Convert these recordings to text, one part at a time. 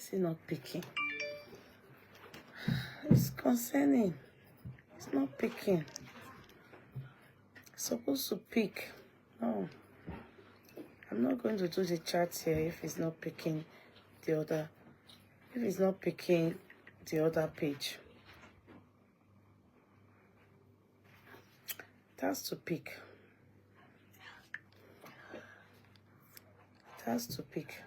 Still not picking. It's concerning. It's not picking. It's supposed to pick. No. I'm not going to do the chat here if it's not picking the other. If it's not picking the other page. It has to pick. It has to pick.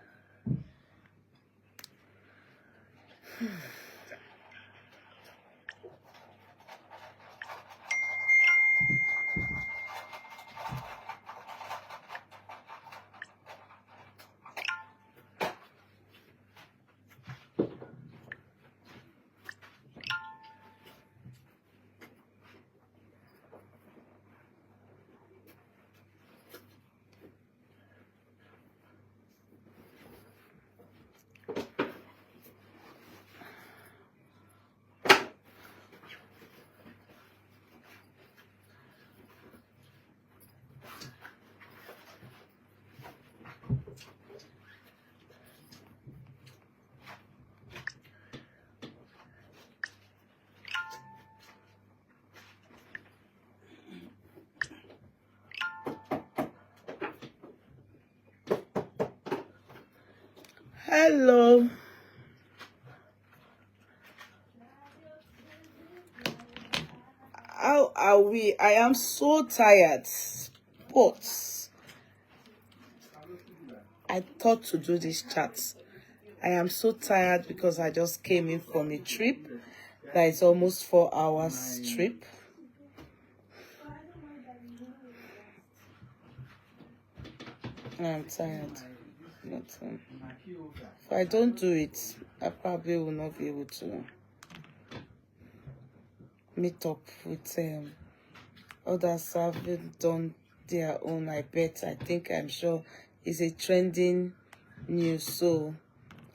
Hello. How are we? I am so tired. But I thought to do this chat. I am so tired because I just came in from a trip. That is almost 4 hours trip. I'm tired. But, if I don't do it, I probably will not be able to meet up with others have done their own. I bet. I'm sure it's a trending news. So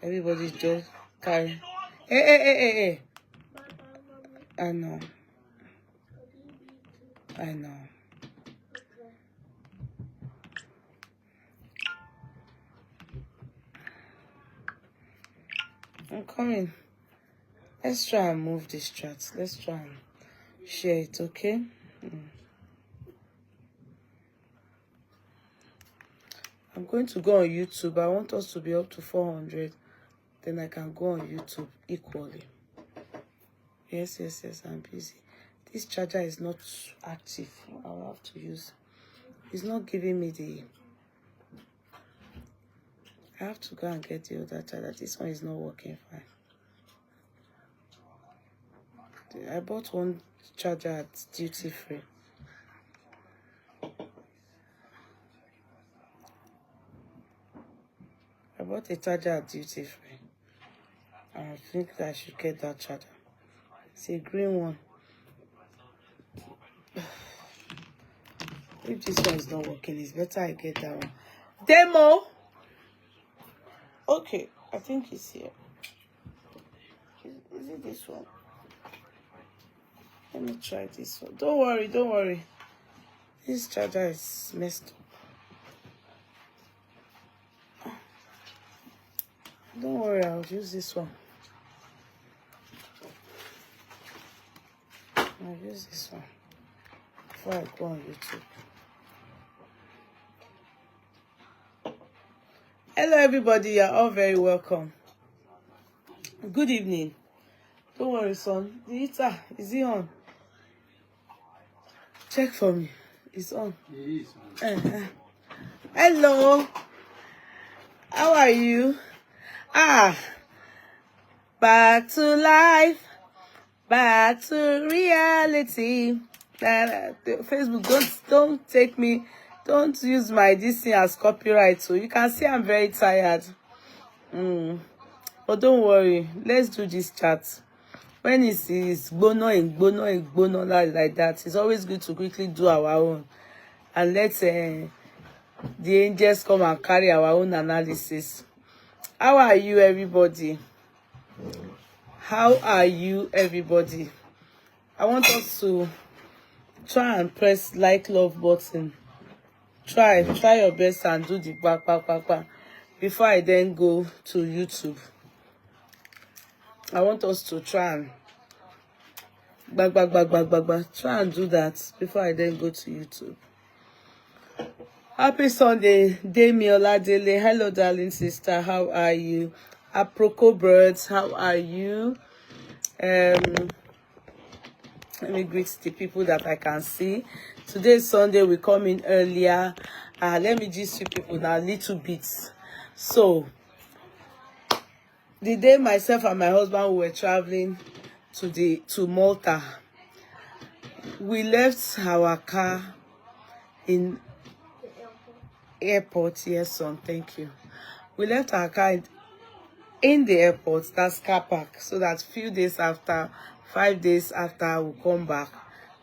everybody just carry. Hey. I know. I'm coming. Let's try and move this chat. Let's try and share it, okay? I'm going to go on YouTube. I want us to be up to 400. Then I can go on YouTube equally. Yes, I'm busy. This charger is not active. I'll have to use. It's not giving me the... I have to go and get the other charger. This one is not working fine. I bought one charger at duty free. I bought a charger at duty free. And I think I should get that charger. It's a green one. If this one is not working, it's better I get that one. Demo! Okay, I think it's here. Is it this one? Let me try this one. Don't worry. This charger is messed up. Don't worry, I'll use this one. I'll use this one before I go on YouTube. Hello everybody, you're all very welcome. Good evening. Don't worry, son. The heater, is it on? Check for me. It's on. It is on. Hello. How are you? Back to life. Back to reality. Facebook, don't take me. Don't use my this thing as copyright. So you can see I'm very tired. But don't worry. Let's do this chat. When it's bono like that, it's always good to quickly do our own. And let the angels come and carry our own analysis. How are you, everybody? How are you, everybody? I want us to try and press like love button. Try your best and do the back before I then go to YouTube. I want us to try and try and do that before I then go to YouTube. Happy Sunday, Emmanuella Dele. Hello, darling sister. How are you? Aproko birds, how are you? Let me greet the people that I can see. Today is Sunday. We come in earlier. Let me just see people now a little bit. So, the day myself and my husband were traveling to Malta, we left our car in airport. Yes, son, thank you. We left our car in the airport, that's car park, so that few days after, 5 days after, we'll come back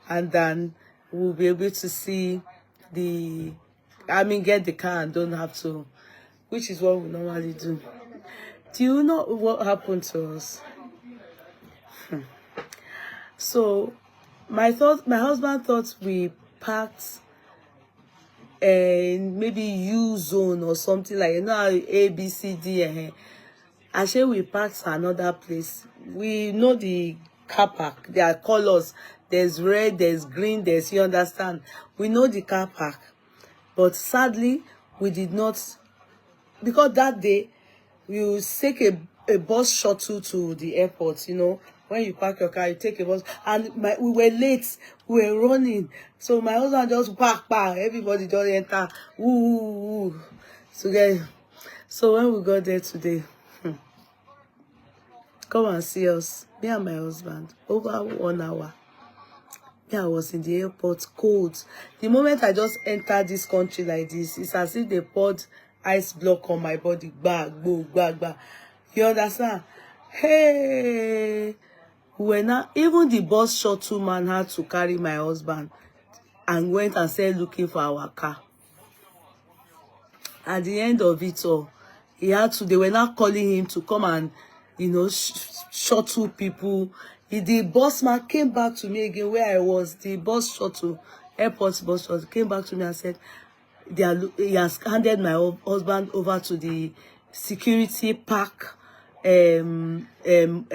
and then we'll be able to see get the car and don't have to, which is what we normally do. Do you know what happened to us? So my husband thought we parked maybe U zone or something like, A, B, C, D. Actually, we parked another place. We know the car park. There are colors. There's red, there's green, you understand. We know the car park. But sadly, we did not, because that day, you take a bus shuttle to the airport, When you park your car, you take a bus. And we were late. We were running. So my husband just park. Everybody just enter. Woo. So when we got there today, come and see us, me and my husband, over 1 hour. I was in the airport, cold. The moment I just entered this country like this, it's as if they poured ice block on my body. Bah. You understand? Hey, even the bus shuttle man had to carry my husband and went and started looking for our car. At the end of it all, they were not calling him to come and, shuttle people. The bus man came back to me again where I was. The bus shuttle, airport bus shuttle, came back to me and said, he has handed my husband over to the security park. What did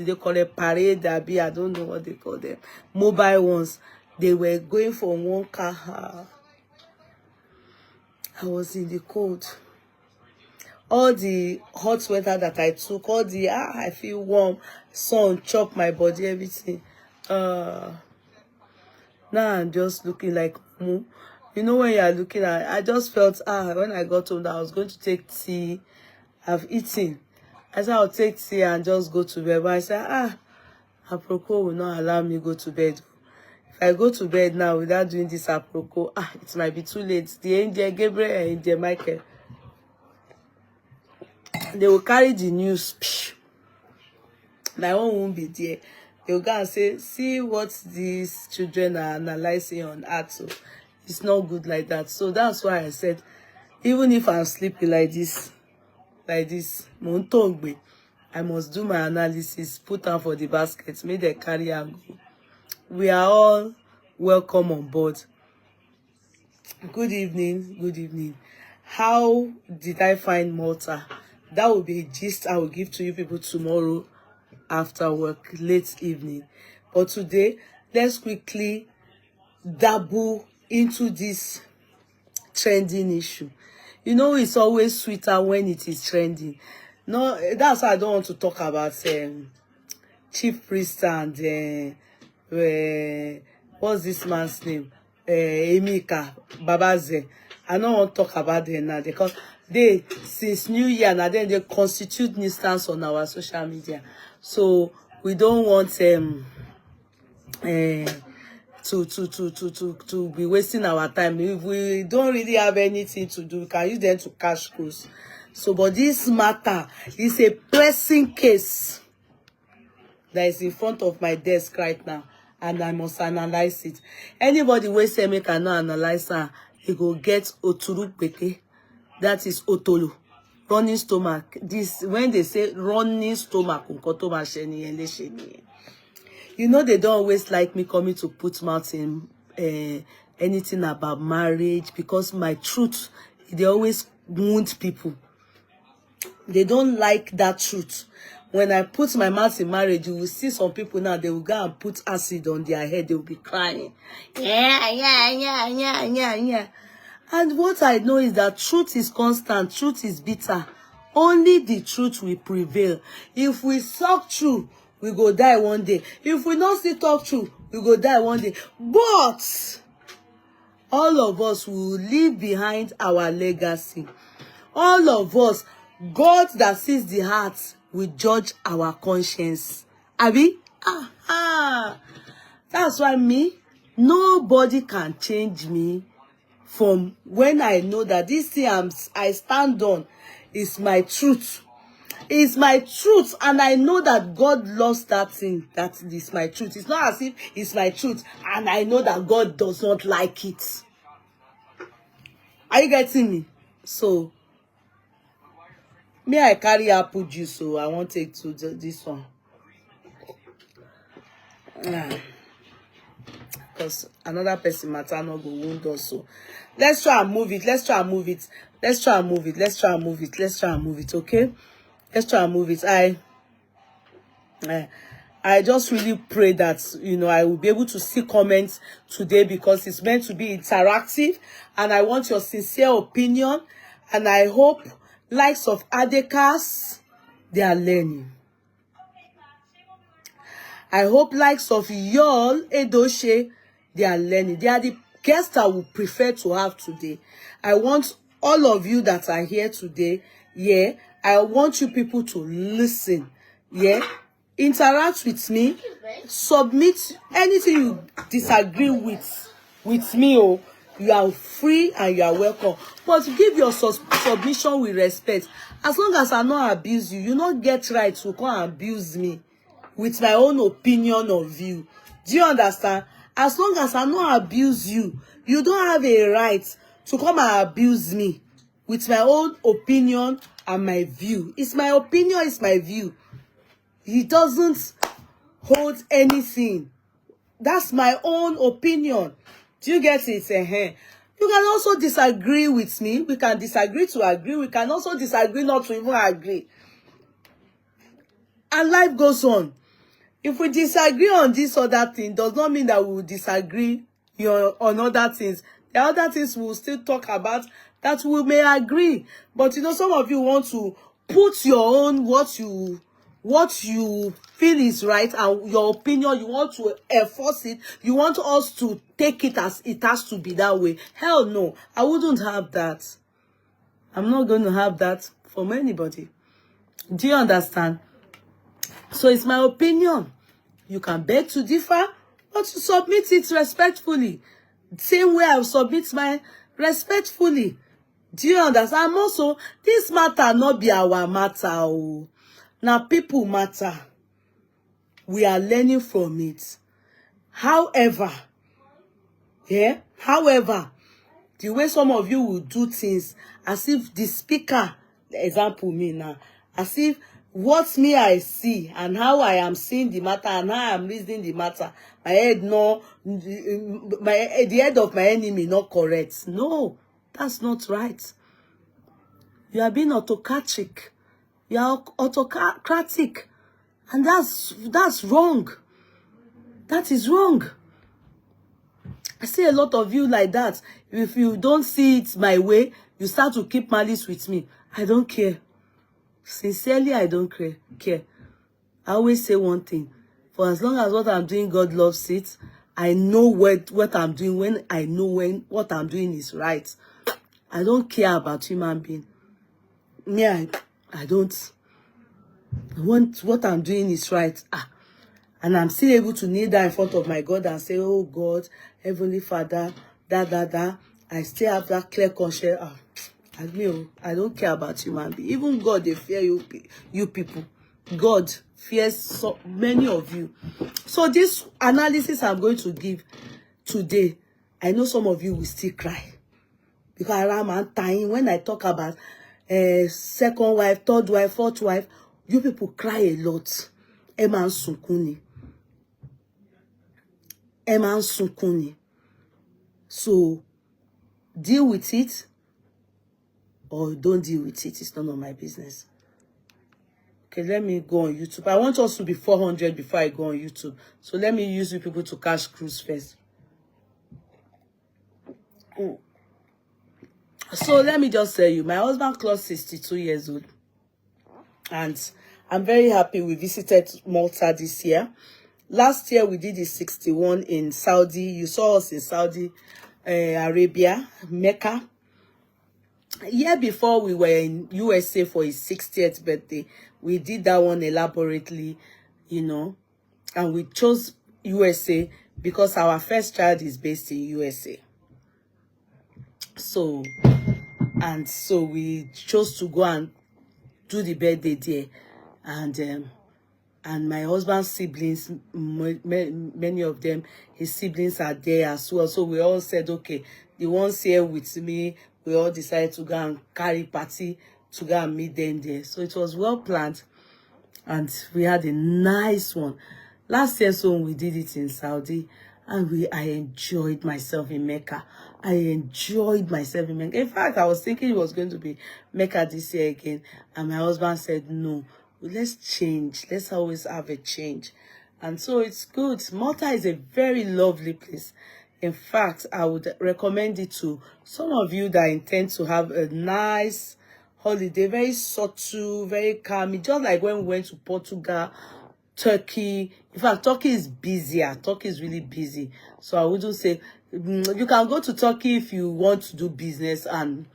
they call it? Parade, I don't know what they call them. Mobile ones. They were going from one car. I was in the cold. All the hot weather that I took, all the I feel warm, sun chop my body, everything. Now I'm just looking like when you are looking at, I just felt when I got home that I was going to take tea. I've eaten. I said I'll take tea and just go to bed. But I said Aproko will not allow me go to bed. If I go to bed now without doing this Aproko, it might be too late. The angel Gabriel and Angel Michael, they will carry the news. My own won't be there. They will go and say, see what these children are analyzing on art. So it's not good like that. So that's why I said, even if I'm sleeping like this, I must do my analysis, put them for the basket, make them carry and go. We are all welcome on board. Good evening. How did I find Malta? That will be a gist I will give to you people tomorrow after work, late evening. But today, let's quickly dabble into this trending issue. It's always sweeter when it is trending. No, that's why I don't want to talk about Chief Priest and what's this man's name? Emeka Babaze. I don't want to talk about them now because they, since New Year, now then they constitute nuisance on our social media. So we don't want to be wasting our time. If we don't really have anything to do, we can use them to cash cruise. So, but this matter is a pressing case that is in front of my desk right now, and I must analyze it. Anybody who say me cannot analyze her, he go get oturu peke. That is otolo, running stomach. This when they say running stomach, they don't always like me coming to put mouth in anything about marriage, because my truth, they always wound people. They don't like that truth. When I put my mouth in marriage, you will see some people now, they will go and put acid on their head. They will be crying. Yeah. And what I know is that truth is constant. Truth is bitter. Only the truth will prevail. If we talk true, we go die one day. If we not still talk true, we go die one day. But all of us will leave behind our legacy. All of us, God that sees the heart will judge our conscience. Abi? That's why nobody can change me from when I know that this thing I stand on is my truth. It's my truth, and I know that God loves that thing. That is my truth. It's not as if it's my truth, and I know that God does not like it. Are you getting me? So, I carry apple juice, so I won't take to this one. Because another person matter not go wound also. Let's try and move it. Let's try and move it. Let's try and move it. Let's try and move it. Let's try and move it. Okay? Let's try and move it. I just really pray that, I will be able to see comments today, because it's meant to be interactive, and I want your sincere opinion, and I hope likes of Adekas, they are learning. I hope likes of y'all, Edoche, they are learning. They are the guests I would prefer to have today. I want all of you that are here today, I want you people to listen, interact with me, submit anything you disagree with me, you are free and you are welcome. But give your submission with respect. As long as I not abuse you, you not get right to come and abuse me with my own opinion or view. Do you understand? As long as I not abuse you, you don't have a right to come and abuse me with my own opinion and my view. It's my opinion, it's my view. It doesn't hold anything. That's my own opinion. Do you get it? You can also disagree with me. We can disagree to agree. We can also disagree not to even agree. And life goes on. If we disagree on this other thing, does not mean that we will disagree on other things. The other things we will still talk about that we may agree. But some of you want to put your own what you feel is right, and your opinion, you want to enforce it. You want us to take it as it has to be that way. Hell no, I wouldn't have that. I'm not going to have that from anybody. Do you understand? So it's my opinion. You can beg to differ, but to submit it respectfully. Same way I submit mine respectfully. Do you understand? I'm also, this matter not be our matter. Now people matter. We are learning from it. However, the way some of you will do things as if the speaker, example me now, as if what me I see and how I am seeing the matter and how I am reasoning the matter, the head of my enemy not correct. No, that's not right. You are being autocratic. You are autocratic. And that's wrong. That is wrong. I see a lot of you like that. If you don't see it my way, you start to keep malice with me. I don't care. Sincerely, I don't care. I always say one thing. For as long as what I'm doing, God loves it. I know what I'm doing when I know what I'm doing is right. I don't care about human being. Me, I don't. I want what I'm doing is right. And I'm still able to kneel down in front of my God and say, oh God, Heavenly Father, I still have that clear conscience. I don't care about human being. Even God, they fear you people. God fears so many of you. So this analysis I'm going to give today, I know some of you will still cry. Because I'm dying when I talk about second wife, third wife, fourth wife, you people cry a lot. Eman Sunkuni. So deal with it or don't deal with it. It's none of my business. Okay, let me go on YouTube. I want us to be 400 before I go on YouTube. So let me use you people to cash cruise first. So let me just tell you, my husband clocked 62 years old. And I'm very happy we visited Malta this year. Last year we did the 61 in Saudi. You saw us in Saudi Arabia, Mecca. A year before we were in USA for his 60th birthday. We did that one elaborately, you know. And we chose USA because our first child is based in USA. So we chose to go and do the birthday there. And my husband's siblings, many of them, his siblings are there as well. So we all said, okay, the ones here with me, we all decided to go and carry party to go and meet them there. So it was well planned. And we had a nice one. Last year, so we did it in Saudi. And I enjoyed myself in Mecca. I enjoyed myself in Mecca. In fact, I was thinking it was going to be Mecca this year again. And my husband said, no, let's change. Let's always have a change. And so it's good. Malta is a very lovely place. In fact, I would recommend it to some of you that intend to have a nice holiday. Very subtle, very calm. Just like when we went to Portugal, Turkey. In fact, Turkey is busier. Turkey is really busy. So I wouldn't say you can go to Turkey if you want to do business and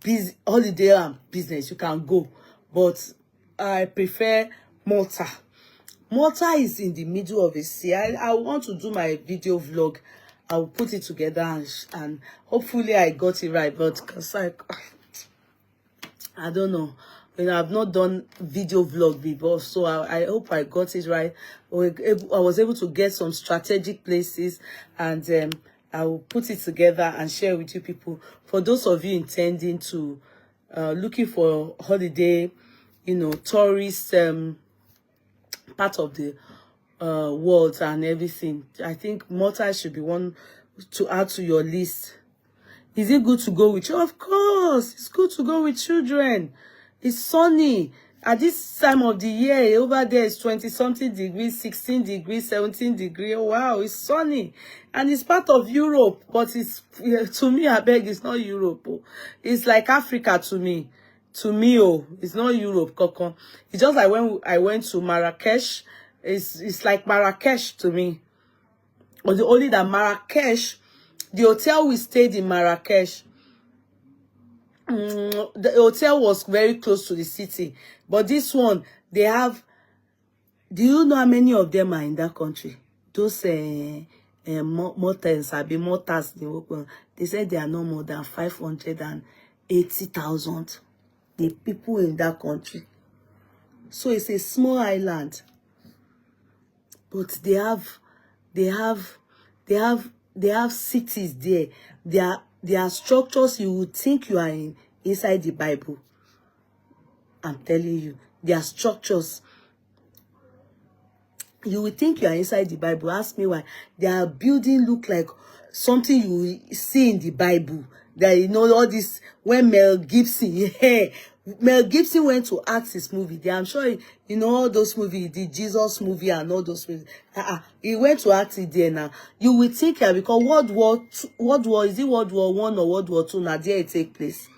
busy holiday and business. You can go, but I prefer Malta. Malta is in the middle of the sea. I want to do my video vlog. I will put it together and hopefully I got it right. But because I don't know. You know, I've not done video vlog before, so I hope I got it right. I was able to get some strategic places, and I will put it together and share with you people. For those of you intending to, looking for holiday, you know, tourist part of the world and everything, I think Malta should be one to add to your list. Is it good to go with you? Of course, it's good to go with children. It's sunny. At this time of the year, over there is 20-something degrees, 16 degrees, 17 degrees. Wow, it's sunny. And it's part of Europe, but it's, to me, I beg, it's not Europe. Oh. It's like Africa to me. To me, oh, it's not Europe, Coco. It's just like when I went to Marrakesh, it's like Marrakesh to me. Only that Marrakesh, the hotel we stayed in Marrakesh, the hotel was very close to the city, but this one they have. Do you know how many of them are in that country? Those motels, they said they are no more than 580,000. The people in that country. So it's a small island, but they have cities there. There are structures you would think you are inside the Bible. I'm telling you, there are structures. You would think you are inside the Bible. Ask me why. Their building look like something you see in the Bible. That, you know, all this, when Mel Gibson went to act his movie there. I'm sure you know all those movies, the Jesus movie and all those movies. He went to act it there now. You will think here because World War is it World War I or World War II? Now there it take place.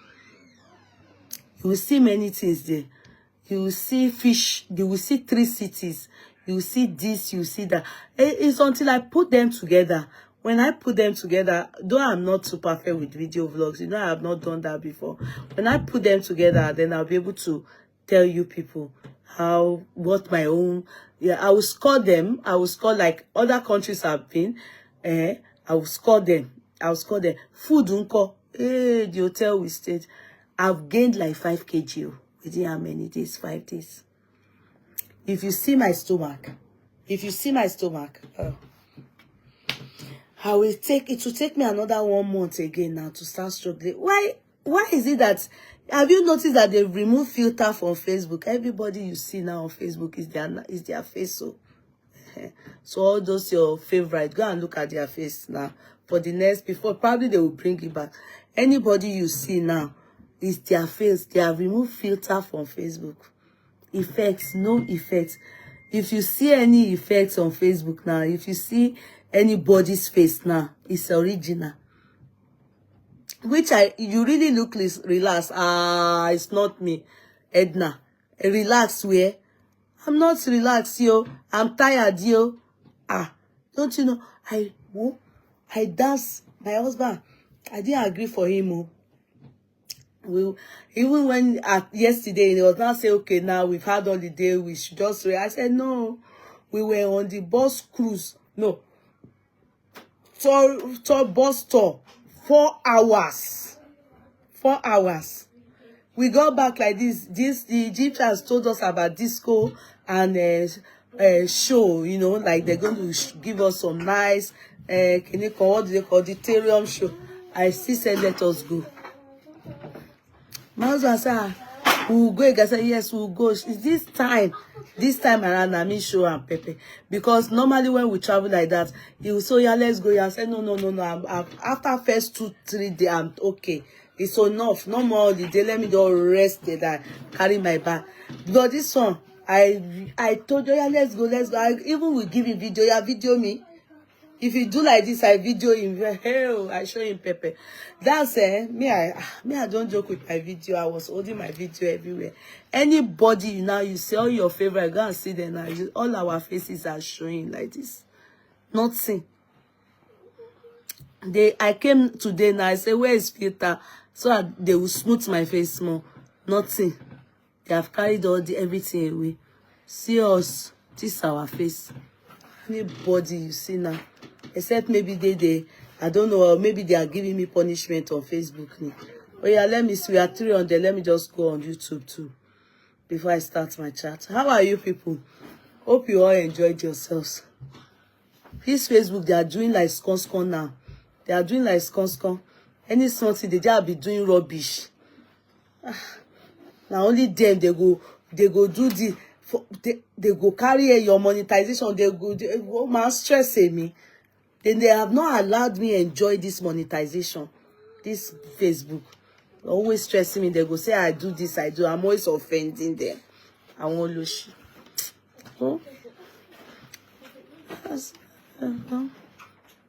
You will see many things there. You will see fish. You will see 3 cities. You will see this. You will see that. It's until I put them together. When I put them together, though I'm not too perfect with video vlogs, you know, I have not done that before. When I put them together, then I'll be able to tell you people what my own, I will score them. I will score like other countries have been. I will score them. Food, unko. The hotel we stayed, I've gained like 5 kg within how many days? 5 days. If you see my stomach, it will take me another 1 month again now to start struggling. Why is it that, have you noticed that they've removed filter from Facebook? Everybody you see now on Facebook is their face. So all those your favorite, go and look at their face now. For the next, before probably they will bring it back. Anybody you see now is their face. They have removed filter from Facebook. effects, no effects. If you see any effects on Facebook now, if you see anybody's face now, it's original. Which you really look relaxed. It's not me, Edna. Relax where? I'm not relaxed, yo. I'm tired, yo. Don't you know? I dance. My husband, I didn't agree for him. Even when yesterday he was not saying, okay, now we've had all the day, we should just wait. I said no. We were on the bus cruise. No. Tour bus tour. 4 hours. 4 hours. We got back like this. The Egyptians told us about disco and show, you know, like they're going to give us some nice what do they call auditorium show. I still said let us go. My husband said, we'll go. I said, yes, we'll go. It's this time around, I mean, show and pepper. Because normally when we travel like that, he will say, yeah, let's go. I said, no. After first 2-3 days, I'm okay. It's enough. No more holiday. Let me just rest there and carry my bag. Because this one, I told you, yeah, let's go. I even will give you video. Yeah, video me. If you do like this, I video him. Hell, I show him pepper. That's me. I don't joke with my video. I was holding my video everywhere. Anybody you see all your favorite, go and see them now. All our faces are showing like this. Nothing. I came today now. I say, where is Peter? So they will smooth my face more. Nothing. They have carried everything away. See us. This is our face. Anybody you see now. Except maybe they I don't know, maybe they are giving me punishment on Facebook. Oh yeah, let me see. We are 300. Let me just go on YouTube too before I start my chat. How are you people? Hope you all enjoyed yourselves. This Facebook, they are doing like scon now. They are doing like scon. Any something they just be doing rubbish. Now only them they go do the they go carry your monetization. They go man stressing me. Then they have not allowed me enjoy this monetization. This Facebook. Always stressing me. They go say, I do this, I do. I'm always offending them. I won't lose. Oh.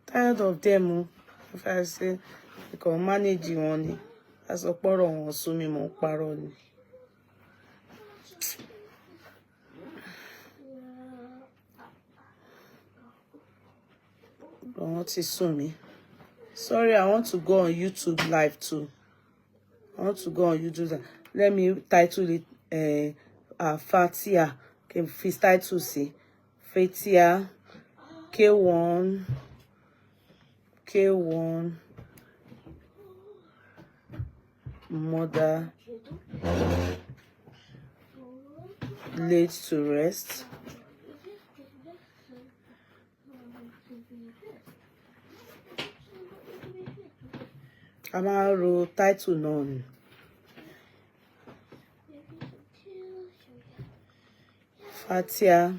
Tired of them. If I say, you can manage you only. That's a part of assuming more parole. What is me? Sorry, I want to go on YouTube live too. I want to go on YouTube. Let me title it Alfathia. Okay, please title see. Fathia K1 mother laid to rest. Amaro title none. Fathia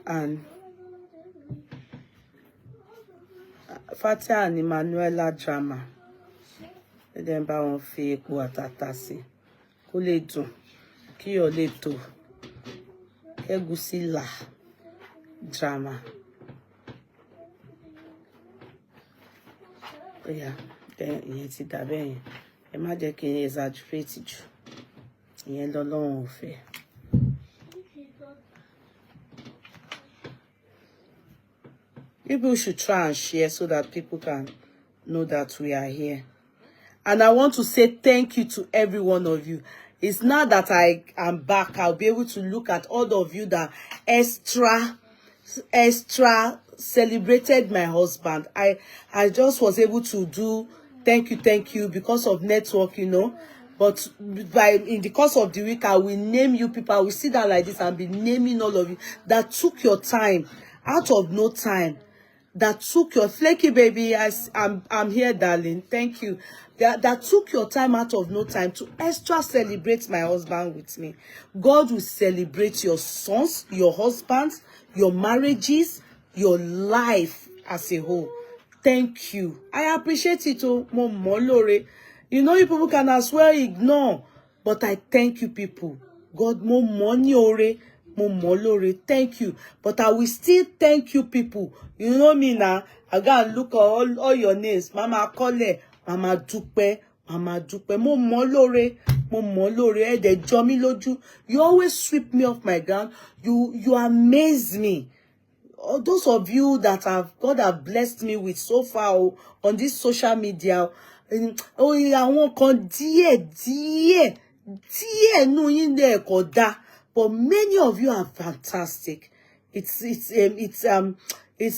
and Emmanuella drama. Then bá wọn fi epo àtàtà sí. Kó lè dùn. Kí ó lè tó. Ẹ̀gúsí là drama. Yeah, then ìyẹn ti dà bẹ́ẹ̀ yẹn. Ẹ má jẹ́ kí n exaggerate jù. Ìyẹn lọ́lọ́run ò fẹ́. People should try and share so that people can know that we are here. And I want to say thank you to every one of you. It's now that I am back, I'll be able to look at all of you that extra celebrated my husband. I just was able to do thank you because of network, you know. But in the course of the week, I will name you people. I will sit down like this and be naming all of you that took your time out of no time. That took your flaky baby. I'm here, darling. Thank you. That took your time out of no time to extra celebrate my husband with me. God will celebrate your sons, your husbands, your marriages, your life as a whole. Thank you. I appreciate it. Oh, Molore. You know, you people can as well ignore. But I thank you, people. God, more money ore, more molore. Thank you. But I will still thank you, people. You know me now. I go and look at all your names. Mama Kole, Mama Dupe, Mama Dupe. Mo molore, de jomi loju. You always sweep me off my ground. You amaze me. All those of you that God have blessed me with so far on this social media. Oh, àwọn kan díẹ̀ nu yin de ko da, but many of you are fantastic. It's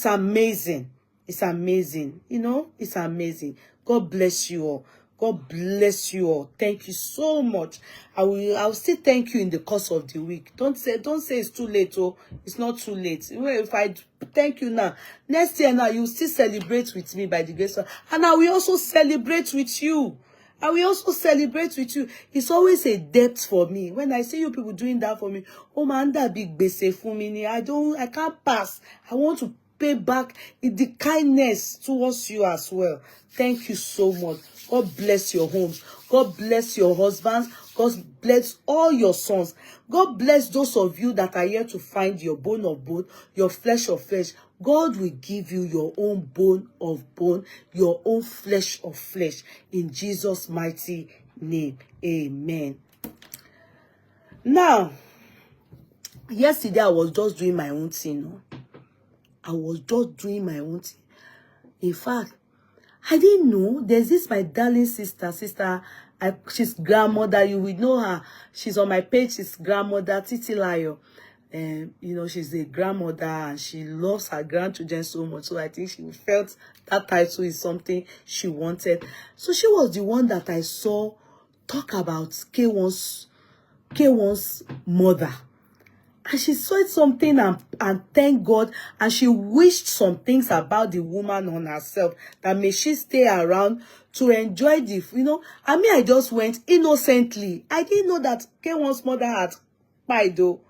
amazing. It's amazing. You know, it's amazing. God bless you all. God bless you all. Thank you so much. I'll still thank you in the course of the week. Don't say it's too late. Oh, it's not too late. If I thank you now, next year now you still celebrate with me by the grace of, and I will also celebrate with you. I will also celebrate with you. It's always a depth for me. When I see you people doing that for me, oh man, that big gbese for me. I can't pass. I want to pay back the kindness towards you as well. Thank you so much. God bless your homes. God bless your husbands. God bless all your sons. God bless those of you that are here to find your bone of bone, your flesh of flesh. God will give you your own bone of bone, your own flesh of flesh. In Jesus' mighty name. Amen. Now, yesterday I was just doing my own thing. No? I was just doing my own thing. In fact, I didn't know. There's this my darling sister. She's grandmother. You will know her. She's on my page. She's grandmother Titi Layo. You know, she's a grandmother and she loves her grandchildren so much. So I think she felt that title is something she wanted. So she was the one that I saw talk about K1's mother. And she saw something and thank God. And she wished some things about the woman on herself. That may she stay around to enjoy the, you know. I mean, I just went innocently. I didn't know that K1's mother had died though.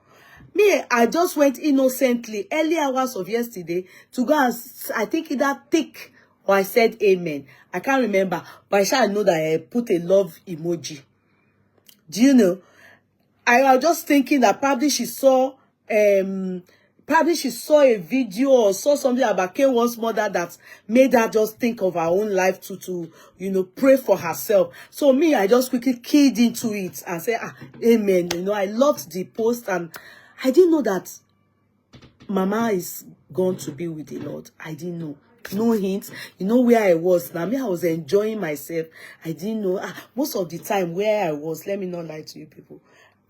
Me, I just went innocently early hours of yesterday to go and, I think either tick or I said amen. I can't remember. But I shall know that I put a love emoji. Do you know? I was just thinking that probably she saw a video or saw something about K1's mother that made her just think of her own life to you know, pray for herself. So me, I just quickly keyed into it and said, amen. You know, I loved the post and I didn't know that Mama is going to be with the Lord. I didn't know. No hints. You know where I was. Now, me, I was enjoying myself. I didn't know. Most of the time where I was, let me not lie to you people,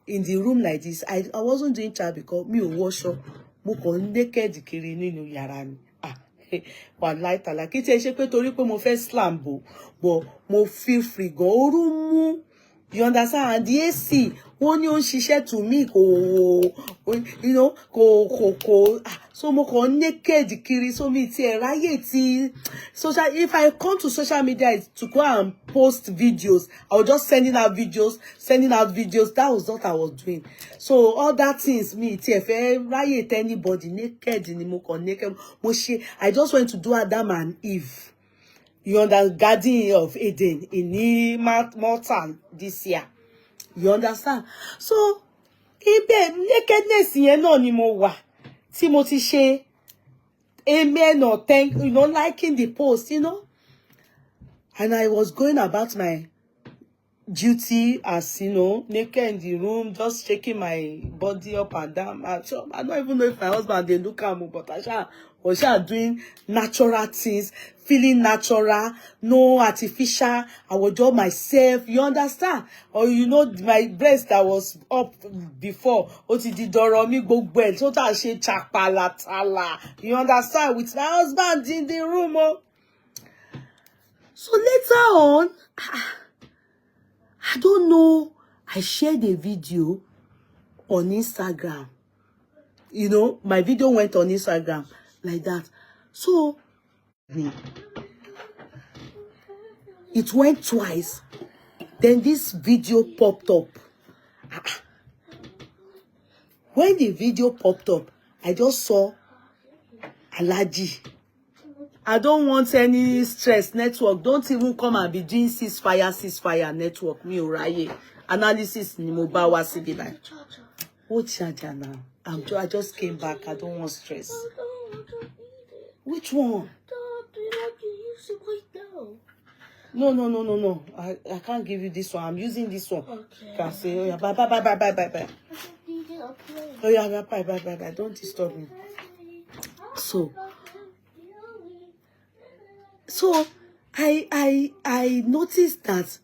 in the room like this, I wasn't doing child because me wash up. Mo kon naked kiri nínú yàrá ni. Wallahi ta'ala. Kí tí ẹ ṣe pé torí pé mo fẹ́ slam bo, but mo feel free gan. Oru mu. You understand? And the AC, when you ṣiṣẹ́ to me, you know, so mo kon naked kiri, so me ti ráyè ti social. If I come to social media it's to go and post videos, I was just sending out videos. That was what I was doing. So all that things, me ti fẹ́ ráyè anybody naked ni mo kon naked. I just went to do Adam and Eve. You understand? Garden of Eden in Malta this year. You understand? So, ibe nakedness yẹn náà ni mo wà. Tí mo ti ṣe amen or thank, you know, liking the post, you know. And I was going about my duty as, you know, naked in the room, just shaking my body up and down. I don't even know if my husband, they look at me, but I was doing natural things, feeling natural, no artificial. I was just myself, you understand? Or, you know, my breast that was up before, so that she chapala. You understand? With my husband in the room. Oh. So later on, I don't know, I shared a video on Instagram. You know, my video went on Instagram like that. So, it went twice. Then this video popped up. When the video popped up, I just saw Alhaji. I don't want any stress network. Don't even come and be doing ceasefire network. Me oraye. Analysis ni mo ba wa sibi like. What charger now? I just came back. I don't want stress. Which one? No. I can't give you this one. I'm using this one. Okay. Can say, oh yeah, bye. Oh yeah, bye. Don't disturb me. So I noticed that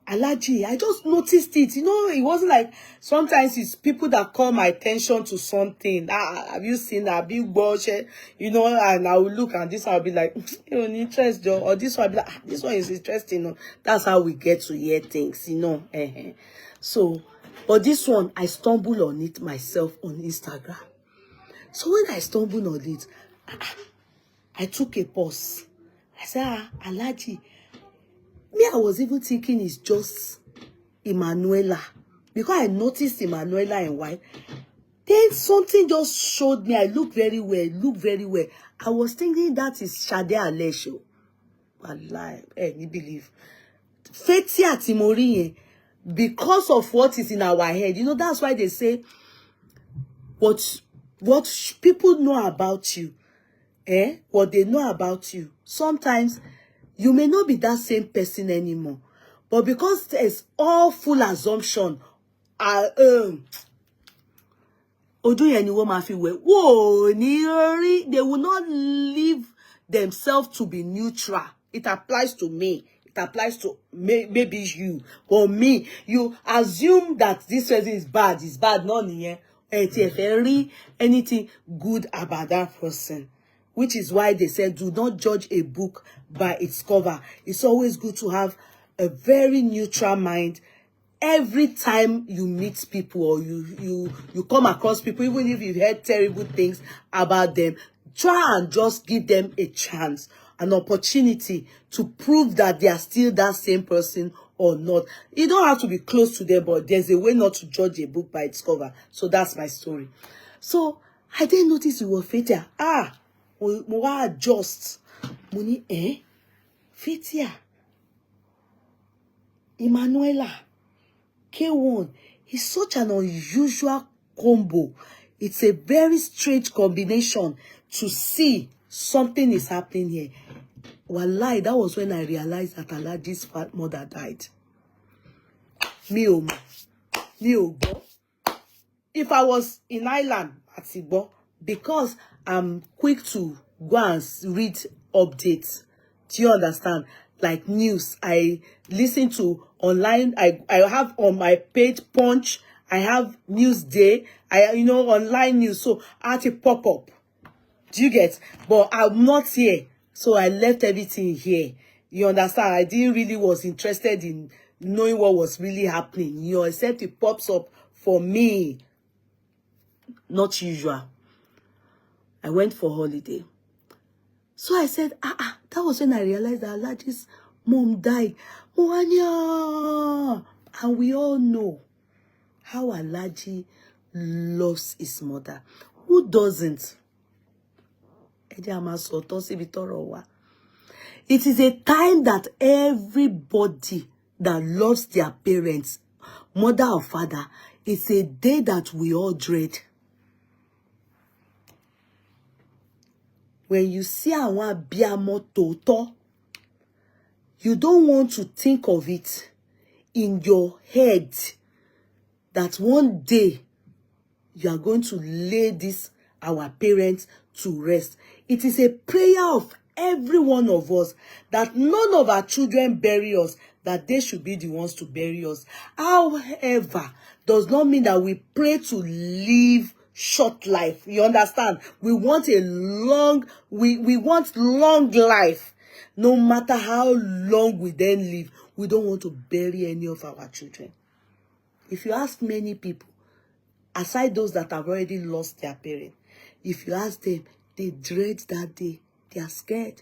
Alhaji, I just noticed it. You know, it wasn't like sometimes it's people that call my attention to something. Have you seen that big bullshit? You know, and I will look and this I'll be like, you know, interest, Joe. Or this one I'll be like, this one is interesting. You know? That's how we get to hear things, you know. So, but this one, I stumbled on it myself on Instagram. So when I stumbled on it, I took a pause. I said, Alhaji, me, I was even thinking it's just Emmanuella. Because I noticed Emmanuella and white. Then something just showed me. I look very well. I was thinking that is Shade Alesho. Wallahi, you believe. Alfathia Timori, because of what is in our head. You know, that's why they say what people know about you. What they know about you. Sometimes you may not be that same person anymore. But because there's all full assumption, they will not leave themselves to be neutral. It applies to me. It applies to maybe you. Or me. You assume that this person is bad. It's bad. Not anything good about that person. Which is why they said, do not judge a book by its cover. It's always good to have a very neutral mind. Every time you meet people or you come across people, even if you've heard terrible things about them, try and just give them a chance, an opportunity to prove that they are still that same person or not. You don't have to be close to them, but there's a way not to judge a book by its cover. So that's my story. So I didn't notice it was Alfathia. Mo adjust. Money, Alfathia, Emmanuella, K1 is such an unusual combo. It's a very strange combination to see something is happening here. Wallahi, that was when I realized that Alhaji's mother died. Me o go. If I was in Ireland, Atibo, because I'm quick to go and read updates. Do you understand? Like news. I listen to online. I have on my page Punch. I have Newsday. Online news. So I had to pop up. Do you get? But I'm not here. So I left everything here. You understand? I didn't really was interested in knowing what was really happening. You know, except it pops up for me. Not usual. I went for holiday. So I said, that was when I realized that Alhaji's mom died. And we all know how Alhaji loves his mother. Who doesn't? It is a time that everybody that loves their parents, mother or father, it's a day that we all dread. When you see àwọn abiyamọ tòótọ́, you don't want to think of it in your head that one day you are going to lay our parents to rest. It is a prayer of every one of us that none of our children bury us, that they should be the ones to bury us. However, does not mean that we pray to live short life. You understand? We want we want long life. No matter how long we then live, we don't want to bury any of our children. If you ask many people, aside those that have already lost their parents, if you ask them, they dread that day. They are scared.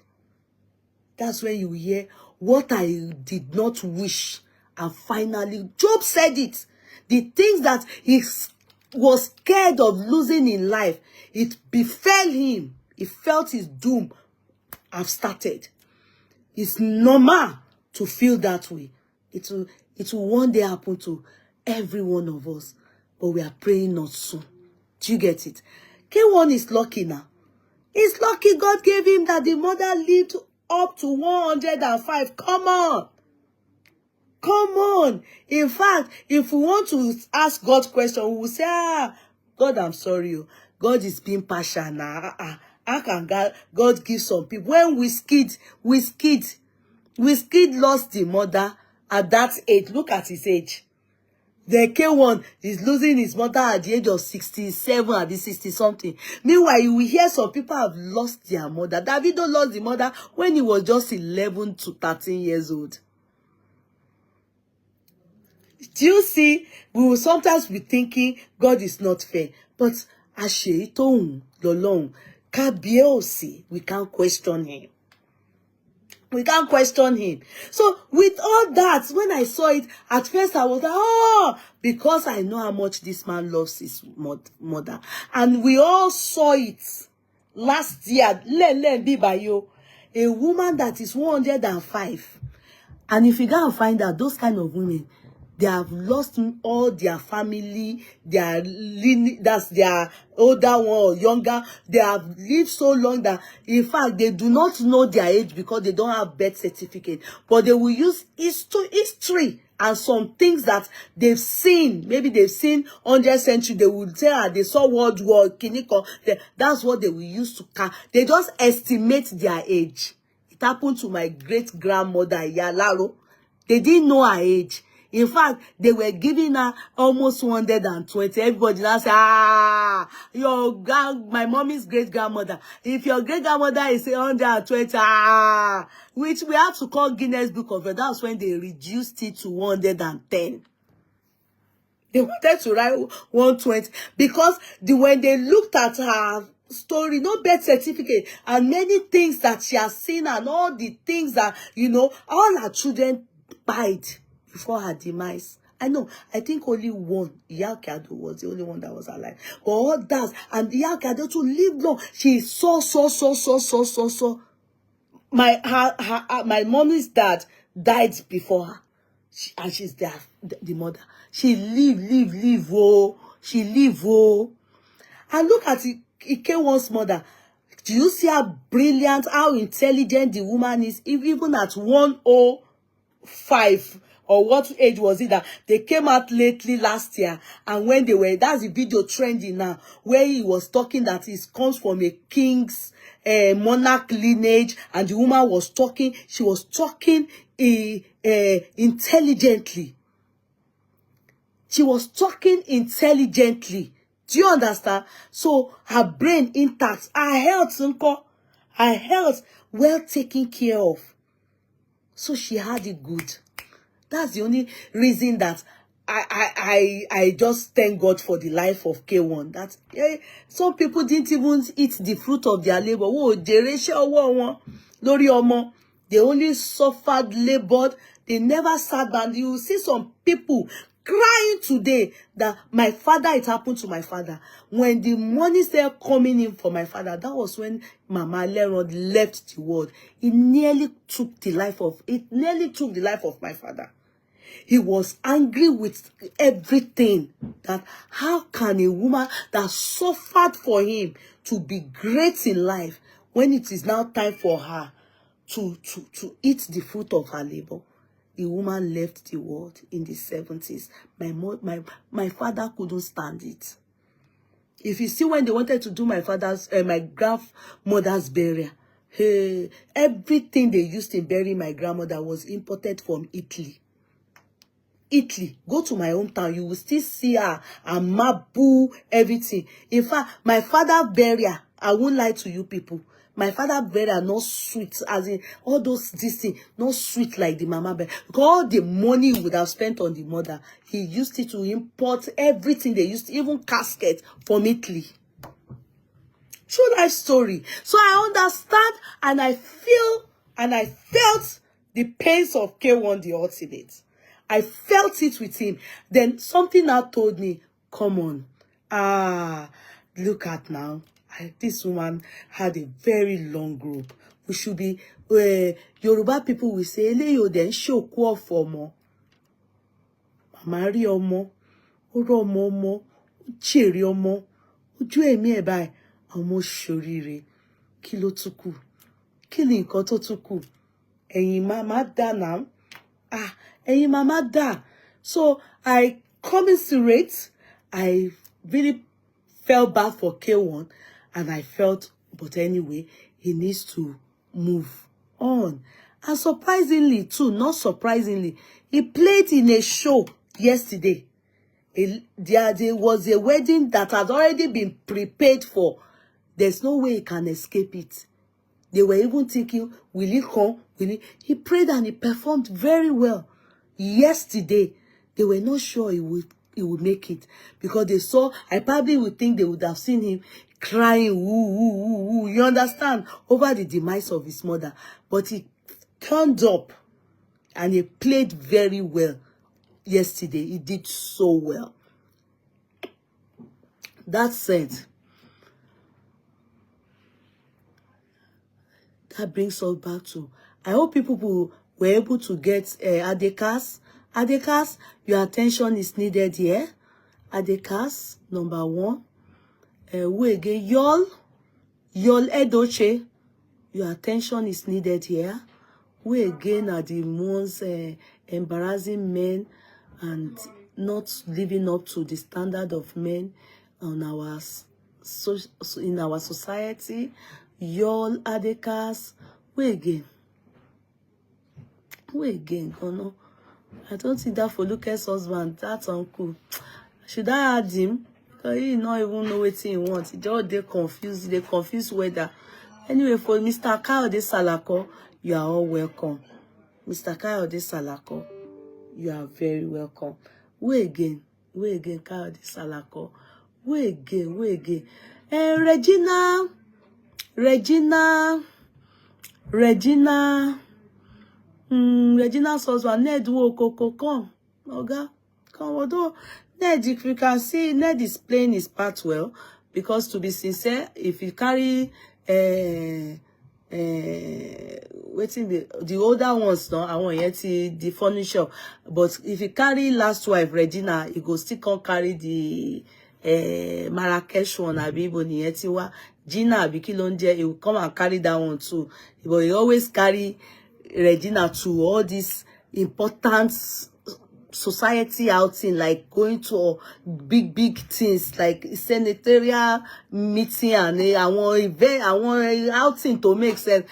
That's when you hear what I did not wish. And finally, Job said it. The things that he was scared of losing in life, it befell him. He felt his doom. have started. It's normal to feel that way. It will one day happen to every one of us. But we are praying not soon. Do you get it? K1 is lucky now. He's lucky God gave him that the mother lived up to 105. Come on. Come on. In fact, if we want to ask God question, we will say, God, I'm sorry. God is being partial now. How can God give some people? When Wizkid lost the mother at that age. Look at his age. The K1 is losing his mother at the age of 67, at the 60 something. Meanwhile, you will hear some people have lost their mother. Davido lost the mother when he was just 11 to 13 years old. Do you see? We will sometimes be thinking God is not fair. But Ashe Tohun Lolong, Kabiyesi, we can't question him. We can't question him. So with all that, when I saw it, at first I was like, oh, because I know how much this man loves his mother. And we all saw it last year. A woman that is 105. And if you go and find out, those kind of women, they have lost all their family, that's their older one or younger. They have lived so long that, in fact, they do not know their age because they don't have birth certificate. But they will use history and some things that they've seen. Maybe they've seen 100th century. They would say, they saw World War, Kiniko. That's what they will use to count. They just estimate their age. It happened to my great-grandmother, Yalaro. They didn't know her age. In fact, they were giving her almost 120. Everybody now say, my mommy's great-grandmother. If your great-grandmother is 120, which we have to call Guinness Book of Records. That's when they reduced it to 110. They wanted to write 120 because when they looked at her story, no birth certificate, and many things that she has seen, and all the things that, all her children died before her demise. I know, I think only one, Iyakado, was the only one that was alive. But all that, and Iyakado to live long, she saw. My mommy's dad died before her. And she's there, the mother. She live, oh. She live, oh. And look at Ike1's mother. Do you see how brilliant, how intelligent the woman is, even at 105? Or what age was it that they came out lately last year? And when they were, that's the video trending now, where he was talking that it comes from a king's monarch lineage, and the woman was talking, she was talking intelligently. She was talking intelligently. Do you understand? So her brain intact, her health, her health well taken care of. So she had it good. That's the only reason that I just thank God for the life of K1. That some people didn't even eat the fruit of their labor. They only suffered, labored. They never sat down. You see some people crying today that my father, it happened to my father. When the money started coming in for my father, that was when Mama Lerod left the world. It nearly took the life of my father. He was angry with everything. That how can a woman that suffered for him to be great in life, when it is now time for her to eat the fruit of her labor? The woman left the world in the 70s. My father couldn't stand it. If you see when they wanted to do my grandmother's burial, hey, everything they used to bury my grandmother was imported from Italy. Italy. Go to my hometown, you will still see her mabu, everything. In fact, my father burial, I won't lie to you people, my father burial not sweet, as in all those this thing, not sweet like the mama burial. Because all the money he would have spent on the mother, he used it to import everything they used, even casket from Italy. True life story. So I understand, and I feel, and I felt the pains of K1 the ultimate. I felt it with him. Then something now told me, come on. Look at now. This woman had a very long rope. We should be, Yoruba people will say, Ele yo den show kwa for mo. Mama ri omo, oro omo, chiri omo, ojú ẹ̀mí ẹ̀ báyìí, ọmọ ṣoríire. Kí ló tún kù? Kí ni nǹkan tó tún kù? Ẹ̀yin mama dà now. Ẹ̀yin mama dà. So I commiserate. I really felt bad for K1, and I felt, but anyway, he needs to move on. And surprisingly too, not surprisingly, he played in a show yesterday. There was a wedding that had already been prepared for. There's no way he can escape it. They were even thinking, will he come? Will he? He prayed and he performed very well. Yesterday, they were not sure he would make it, because they saw, I probably would think they would have seen him crying, woo, you understand, over the demise of his mother. But he turned up and he played very well yesterday. He did so well. That said, that brings us back to, I hope people were able to get Adekas. Adekas, your attention is needed here. Adekas, number 1. Who again? Yol Edoche, your attention is needed here. Who again are the ones embarrassing men and not living up to the standard of men on our in our society? Yol Adekas, who again? Who again? Oh no, I don't think that for Lucas' husband, that's uncle. Should I add him? Because he not even know what he wants. He just they confused weather. Anyway, for Mr. Kayode Salako, you are all welcome. Mr. Kayode Salako, you are very welcome. Who again? Who again? Kayode Salako. Who again? Who again? Regina's husband, Ned Wokoko, come. Oga, come. Although Ned, if you can see, Ned is playing his part well, because to be sincere, if you carry waiting the older ones, no, I want yet the furniture. But if you carry last wife Regina, you go still can't carry the Marrakesh one, Abibo Nietiwa, Gina Abikilonje, he will come and carry that one too. But he always carry Regina to all these important society outing, like going to big things like senatorial meeting and event, outing to make sense.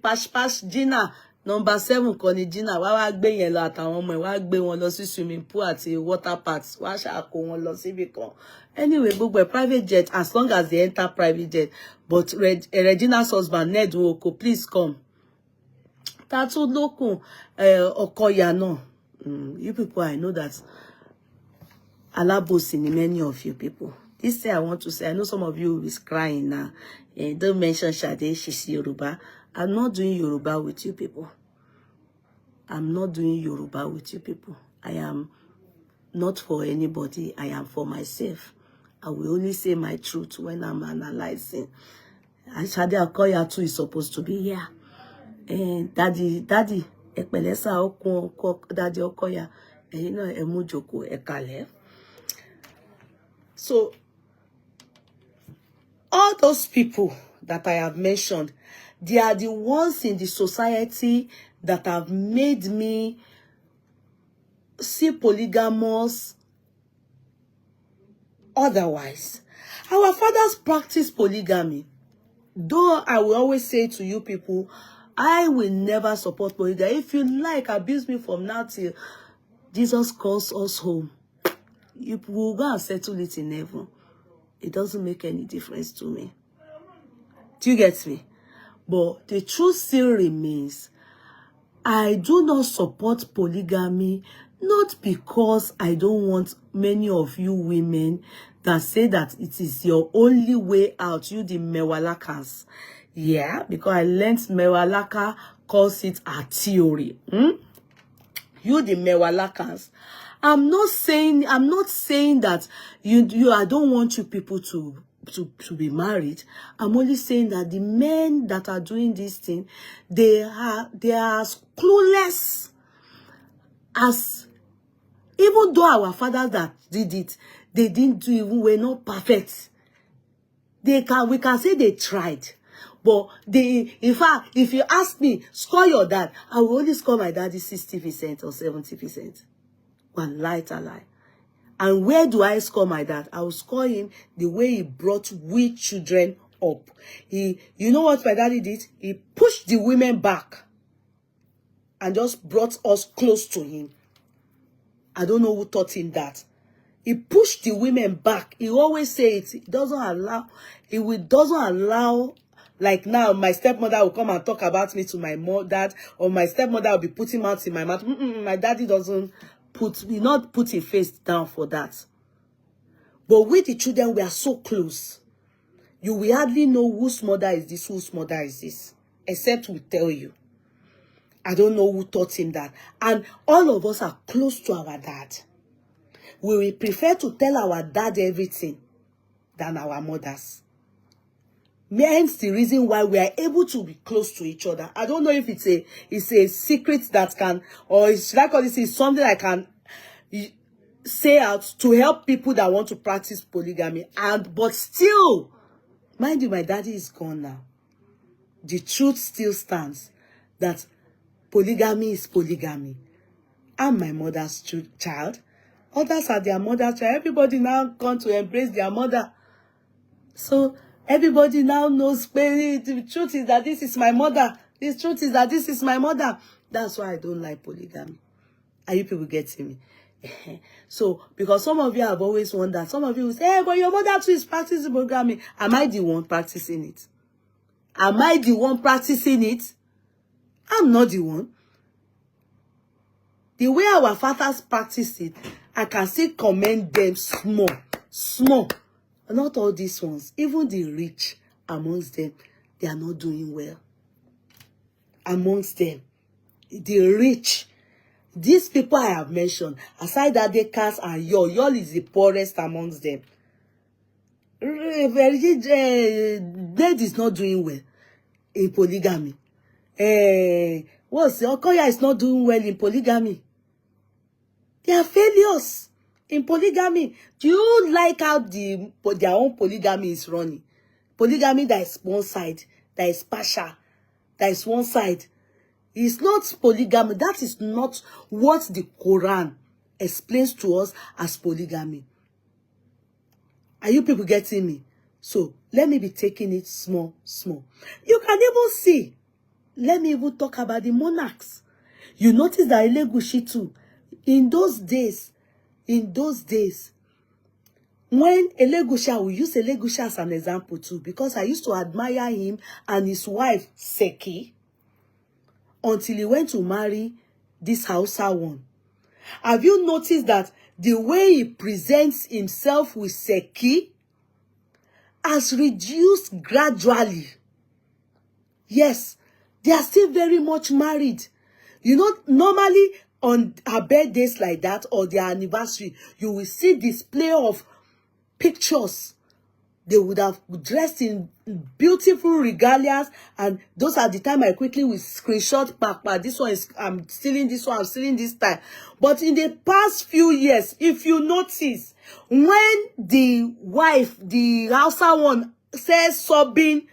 Pash Gina number 7 kọ́ ni Gina wá gbé yẹn lọ àtàwọn ọmọ ẹ̀ wá gbé wọn lọ sí swimming pool àti water parks, wá ṣàkó wọn lọ síbi kan. Anyway, gbogbo ẹ̀ private jet, as long as they enter private jet. But Regina's husband Ned Nwoko, please come. Tatu Lokun Okoya no. You people, I know that Alabosi ni many of you people. This thing I want to say, I know some of you is crying now. Don't mention Shade, she's Yoruba. I'm not doing Yoruba with you people. I'm not doing Yoruba with you people. I am not for anybody. I am for myself. I will only say my truth when I'm analyzing. And Shade Okoya too is supposed to be here. And daddy, Ekpelesa Okun, Daddy Okoya, you know, Emujoko Ekale. So, all those people that I have mentioned, they are the ones in the society that have made me see polygamous otherwise. Our fathers practice polygamy. Though I will always say to you people, I will never support polygamy. If you like, abuse me from now till Jesus calls us home. You will go and settle it in heaven. It doesn't make any difference to me. Do you get me? But the truth still remains. I do not support polygamy, not because I don't want many of you women that say that it is your only way out, you the Mewalakas. Yeah, because I learned Mewalaka calls it a theory. You the Mewalakas. I'm not saying that I don't want you people to to be married. I'm only saying that the men that are doing this thing, they are as clueless as, even though our fathers that did it, they didn't do, even were not perfect. We can say they tried. But in fact, if you ask me, score your dad, I will only score my daddy 60% or 70%. One lie to lie. And where do I score my dad? I will score him the way he brought we children up. You know what my daddy did? He pushed the women back and just brought us close to him. I don't know who taught him that. He pushed the women back. He always says it doesn't allow, doesn't allow, like now, my stepmother will come and talk about me to my dad, or my stepmother will be putting mouth in my mouth. My daddy doesn't not put his face down for that. But with the children, we are so close. You will hardly know whose mother is this, whose mother is this, except we tell you. I don't know who taught him that. And all of us are close to our dad. We will prefer to tell our dad everything than our mothers. Hence the reason why we are able to be close to each other. I don't know if it's a secret that can, or should I call this is something I can say out to help people that want to practice polygamy. But still, mind you, my daddy is gone now. The truth still stands that polygamy is polygamy. I'm my mother's child. Others are their mother's child. Everybody now come to embrace their mother. So everybody now knows, the truth is that this is my mother. The truth is that this is my mother. That's why I don't like polygamy. Are you people getting me? So, because some of you have always wondered, some of you will say, hey, but your mother too is practicing polygamy. Am I the one practicing it? Am I the one practicing it? I'm not the one. The way our fathers practice it, I can still commend them small. Not all these ones. Even the rich amongst them, they are not doing well. Amongst them, the rich, these people I have mentioned, aside that they cast and y'all is the poorest amongst them. Ned is not doing well in polygamy. Okoya is not doing well in polygamy. They are failures in polygamy. Do you like how their own polygamy is running? Polygamy that is one side, that is partial, that is one side. It's not polygamy. That is not what the Quran explains to us as polygamy. Are you people getting me? So let me be taking it small. You can even see. Let me even talk about the monarchs. You notice that Elegushi too. In those days, when Elegushi, I will use Elegushi as an example too, because I used to admire him and his wife, Seki, until he went to marry this Hausa one. Have you noticed that the way he presents himself with Seki has reduced gradually? Yes, they are still very much married. You know, normally on her birthdays like that or their anniversary, you will see display of pictures. They would have dressed in beautiful regalias, and those are the time I quickly will screenshot back. This one is, I'm stealing this one, I'm stealing this time. But in the past few years, if you notice, when the wife, the Hausa one, says sobbing,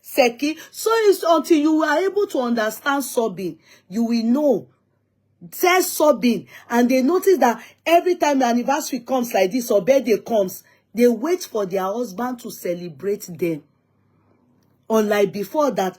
Seki, so it's until you are able to understand sobbing, you will know. Says sobbing, and they notice that every time the anniversary comes like this or birthday comes, they wait for their husband to celebrate them. Unlike before that,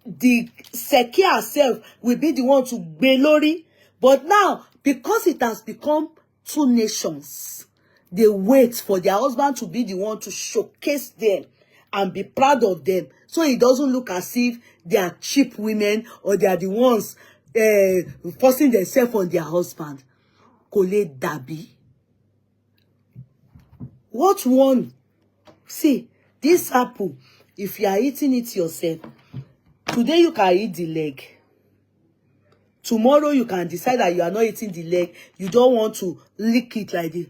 the Seki herself will be the one to glory. But now, because it has become two nations, they wait for their husband to be the one to showcase them and be proud of them, so it doesn't look as if they are cheap women or they are the ones forcing themselves on their husband. Kole Dabi. What one? See, this apple, if you are eating it yourself, today you can eat the leg. Tomorrow you can decide that you are not eating the leg. You don't want to lick it like this.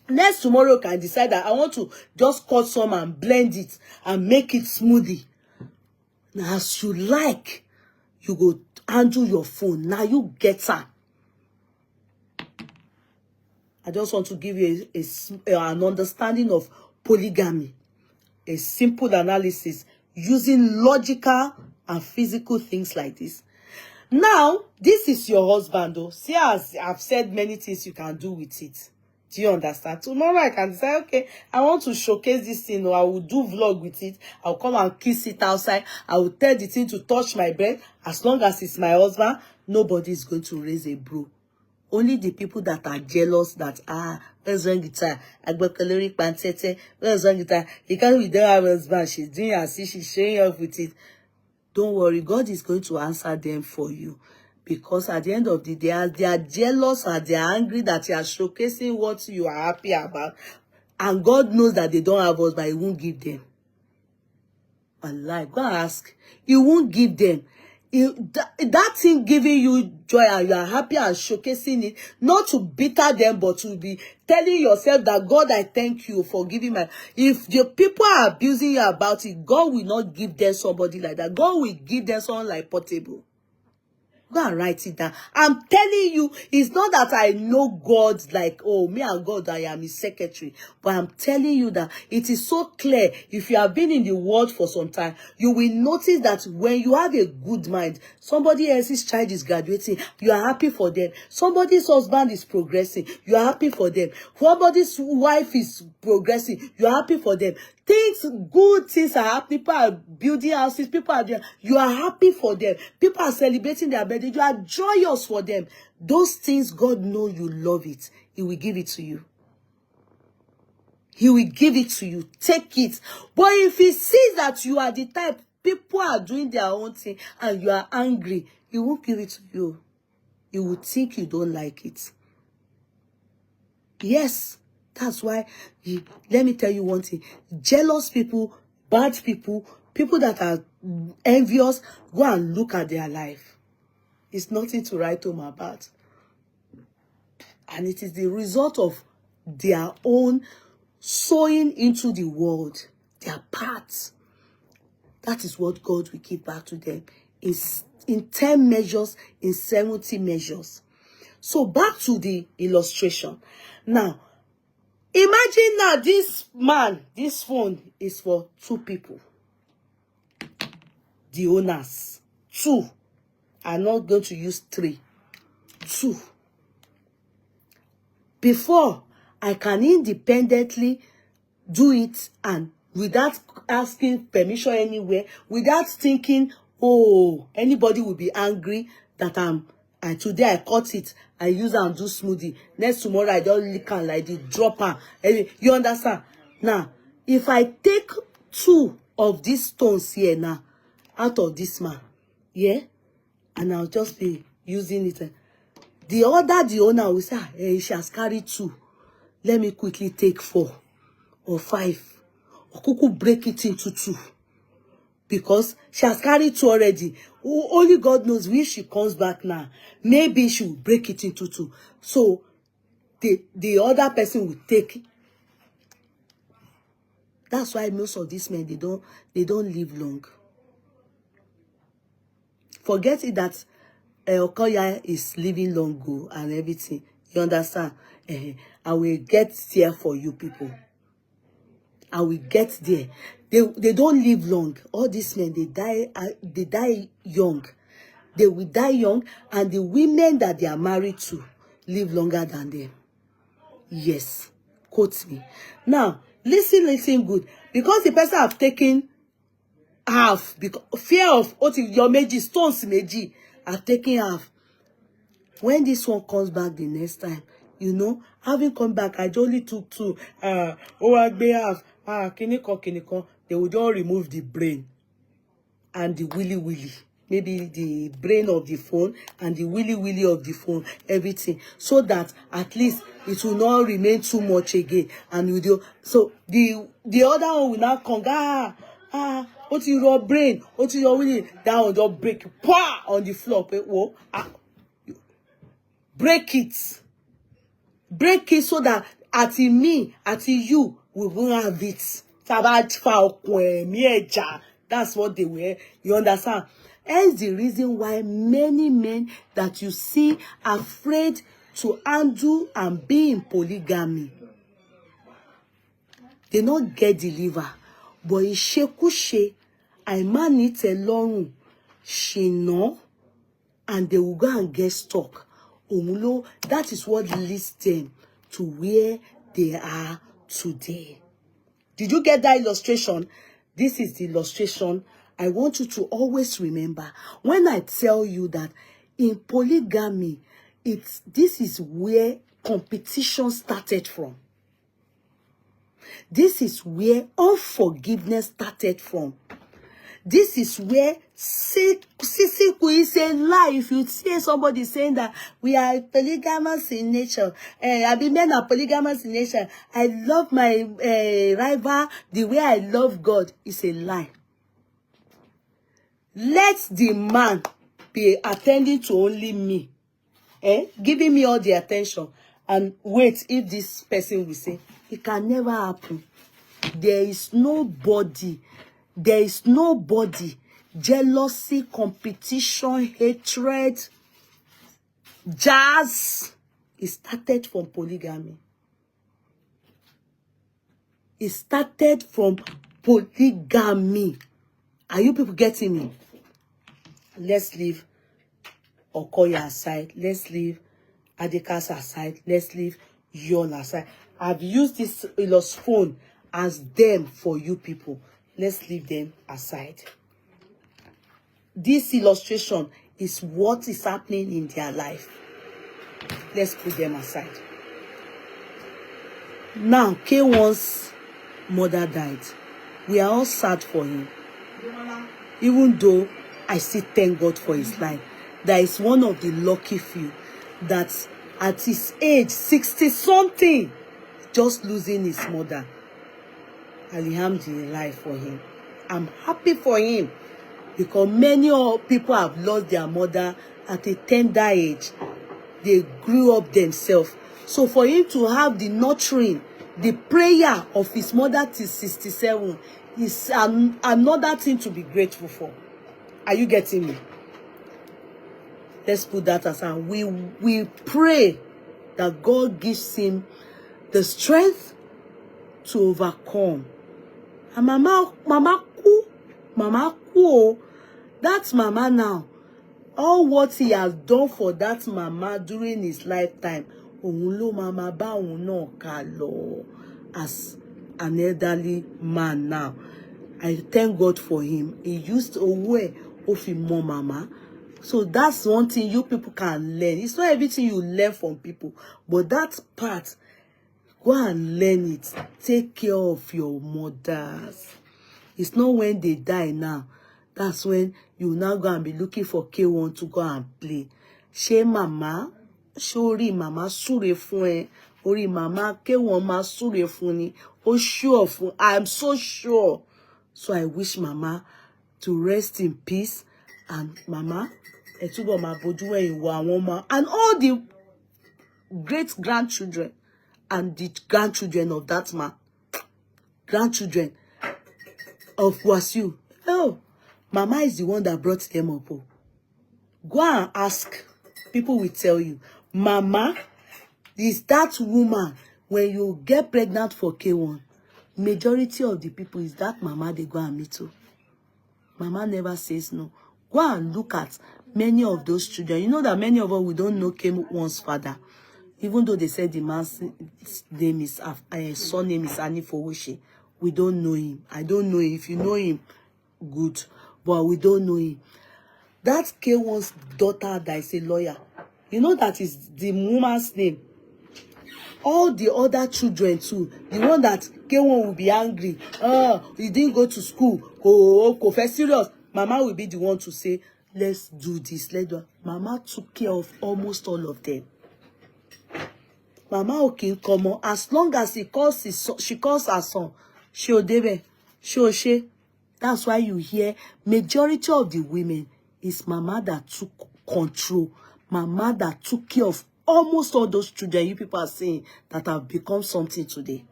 Next tomorrow can decide that I want to just cut some and blend it and make it smoothie. Now, as you like, you go handle your phone. Now you get her. I just want to give you an understanding of polygamy. A simple analysis using logical and physical things like this. Now, this is your husband, though. See, as I've said many things you can do with it. Do you understand? Tomorrow I can say, okay, I want to showcase this thing, or I will do vlog with it. I'll come and kiss it outside. I will tell the thing to touch my breast. As long as it's my husband, nobody is going to raise a bro. Only the people that are jealous that, where's one guitar? Agbokalori Pantete, where's one guitar? You can't be there, husband. She's doing as if she's showing off with it. Don't worry, God is going to answer them for you. Because at the end of the day, they are jealous and they are angry that you are showcasing what you are happy about. And God knows that they don't have us, but He won't give them. Allah, go and ask. He won't give them. That thing giving you joy and you are happy and showcasing it, not to bitter them, but to be telling yourself that God, I thank you for giving my... If the people are abusing you about it, God will not give them somebody like that. God will give them someone like Portable. Go and write it down. I'm telling you, it's not that I know God like, oh, me and God, I am His secretary. But I'm telling you that it is so clear. If you have been in the world for some time, you will notice that when you have a good mind, somebody else's child is graduating, you are happy for them. Somebody's husband is progressing, you are happy for them. Somebody's wife is progressing, you are happy for them. Things, good things are happening. People are building houses. People are there. You are happy for them. People are celebrating their birthday. You are joyous for them. Those things, God knows you love it. He will give it to you. He will give it to you. Take it. But if He sees that you are the type, people are doing their own thing and you are angry, He won't give it to you. He will think you don't like it. Yes. That's why, let me tell you one thing. Jealous people, bad people, people that are envious, go and look at their life. It's nothing to write home about. And it is the result of their own sowing into the world, their parts. That is what God will give back to them in 10 measures, in 70 measures. So back to the illustration. Now, imagine now this man, this phone is for 2 people. The owners. 2. I'm not going to use 3. 2. Before, I can independently do it and without asking permission anywhere, without thinking, oh, anybody will be angry that today I cut it, I use it and do smoothie. Next tomorrow I don't lick and like the dropper. You understand? Now, if I take 2 of these stones here now, out of this man, yeah, and I'll just be using it. The owner will say, hey, she has carried 2. Let me quickly take 4 or 5. Or Kuku break it into 2. Because she has carried 2 already. Only God knows when she comes back now. Maybe she will break it into 2. So the other person will take it. That's why most of these men, they don't live long. Forget it that Okoya is living long ago and everything. You understand? I will get there for you people. I will get there. They don't live long. All these men, they die young. They will die young, and the women that they are married to live longer than them. Yes. Quote me. Now, listen good. Because the person have taken half, because fear of your meji, stones meji, have taken half. When this one comes back the next time, you know, having come back, I only took 2. Half. Kinikon. They would all remove the brain and the willy. Maybe the brain of the phone and the willy of the phone, everything. So that at least it will not remain too much again. And with you, so the other one will not come. What is your brain? What is your willy? That will just break on the floor. Break it. Break it so that Àti me, àti you, we won't have it. That's what they were. You understand? Hence the reason why many men that you see afraid to undo and be in polygamy, they not get delivered. But ìṣekúṣe, àìmánítẹ́lọ́rùn, ṣìnà, and they will go and get stuck. That is what leads them to where they are today. Did you get that illustration? This is the illustration. I want you to always remember when I tell you that in polygamy, this is where competition started from. This is where unforgiveness started from. This is where is a lie. If you see somebody saying that we are polygamous in nature, I mean men are polygamous in nature, I love my rival the way I love God, it's a lie. Let the man be attending to only me, giving me all the attention, and wait if this person will say, it can never happen. There is nobody, jealousy, competition, hatred, jazz. It started from polygamy. It started from polygamy. Are you people getting me? Let's leave Okoya aside. Let's leave Adekas aside. Let's leave Yon aside. I've used this phone as them for you people. Let's leave them aside. This illustration is what is happening in their life. Let's put them aside. Now, K1's mother died. We are all sad for him. Even though I still thank God for his life. That is one of the lucky few that at his age, 60-something, just losing his mother. Alhamdulillah for him. I'm happy for him because many people have lost their mother at a tender age. They grew up themselves. So for him to have the nurturing, the prayer of his mother till 67 is another thing to be grateful for. Are you getting me? Let's put that aside. We pray that God gives him the strength to overcome. And mama cool. That's mama now. All what he has done for that mama during his lifetime, mama ba no kalo as an elderly man now. I thank God for him. He used a way of him more mama. So that's one thing you people can learn. It's not everything you learn from people, but that part, go and learn it. Take care of your mothers. It's not when they die now. That's when you now go and be looking for K1 to go and play. She mama, shori mama sure fun. Ori mama K1 ma sure fun. Oh sure fun. I'm so sure. So I wish mama to rest in peace. And mama, etubo ma bojuwe iwa woma. And all the great-grandchildren and the grandchildren of that man. Grandchildren of Wasiu. Oh, mama is the one that brought them up. Oh. Go and ask. People will tell you. Mama is that woman. When you get pregnant for K1, majority of the people is that mama they go and meet to. Mama never says no. Go and look at many of those children. You know that many of us, we don't know K1's father. Even though they said the man's name is, surname is Anifowoshi. We don't know him. I don't know him. If you know him, good. But we don't know him. That K1's daughter that is a lawyer. You know that is the woman's name. All the other children too. The one that K1 will be angry. Oh, he didn't go to school. Go serious. Mama will be the one to say, let's do this. Let's do it. Mama took care of almost all of them. Mama okay, come on. As long as she calls her son, Shiodebe, Shioshe. That's why you hear majority of the women is mama that took control. Mama that took care of almost all those children you people are saying that have become something today.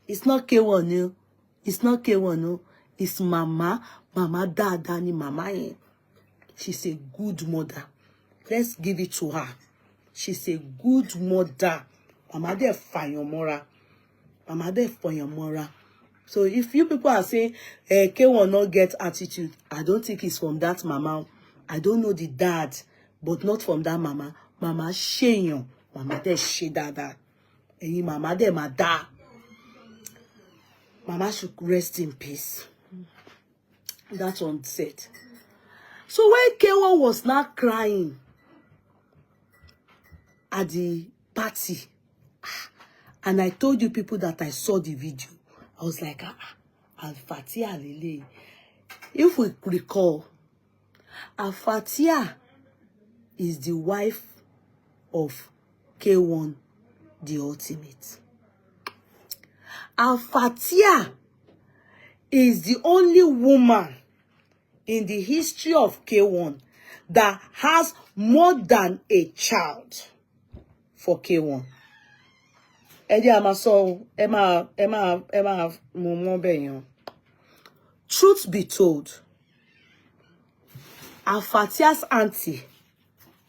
It's not K1, no. It's not K1, no. It's Mama. Mama Dada ni Mama yen. She's a good mother. Let's give it to her. She's a good mother. Mama de fayomora. Mama de fayomora. So if you people are saying K1 not get attitude, I don't think it's from that mama. I don't know the dad, but not from that mama. Mama sheyon. Mama de she dada. And mama de mada. Mama should rest in peace. That's one said. So when K1 was not crying at the party, and I told you people that I saw the video, I was like, Alfathia lele. If we recall, Alfathia is the wife of K1, the ultimate. Alfathia is the only woman in the history of K1 that has more than a child for K1. Truth be told, Alfathia's auntie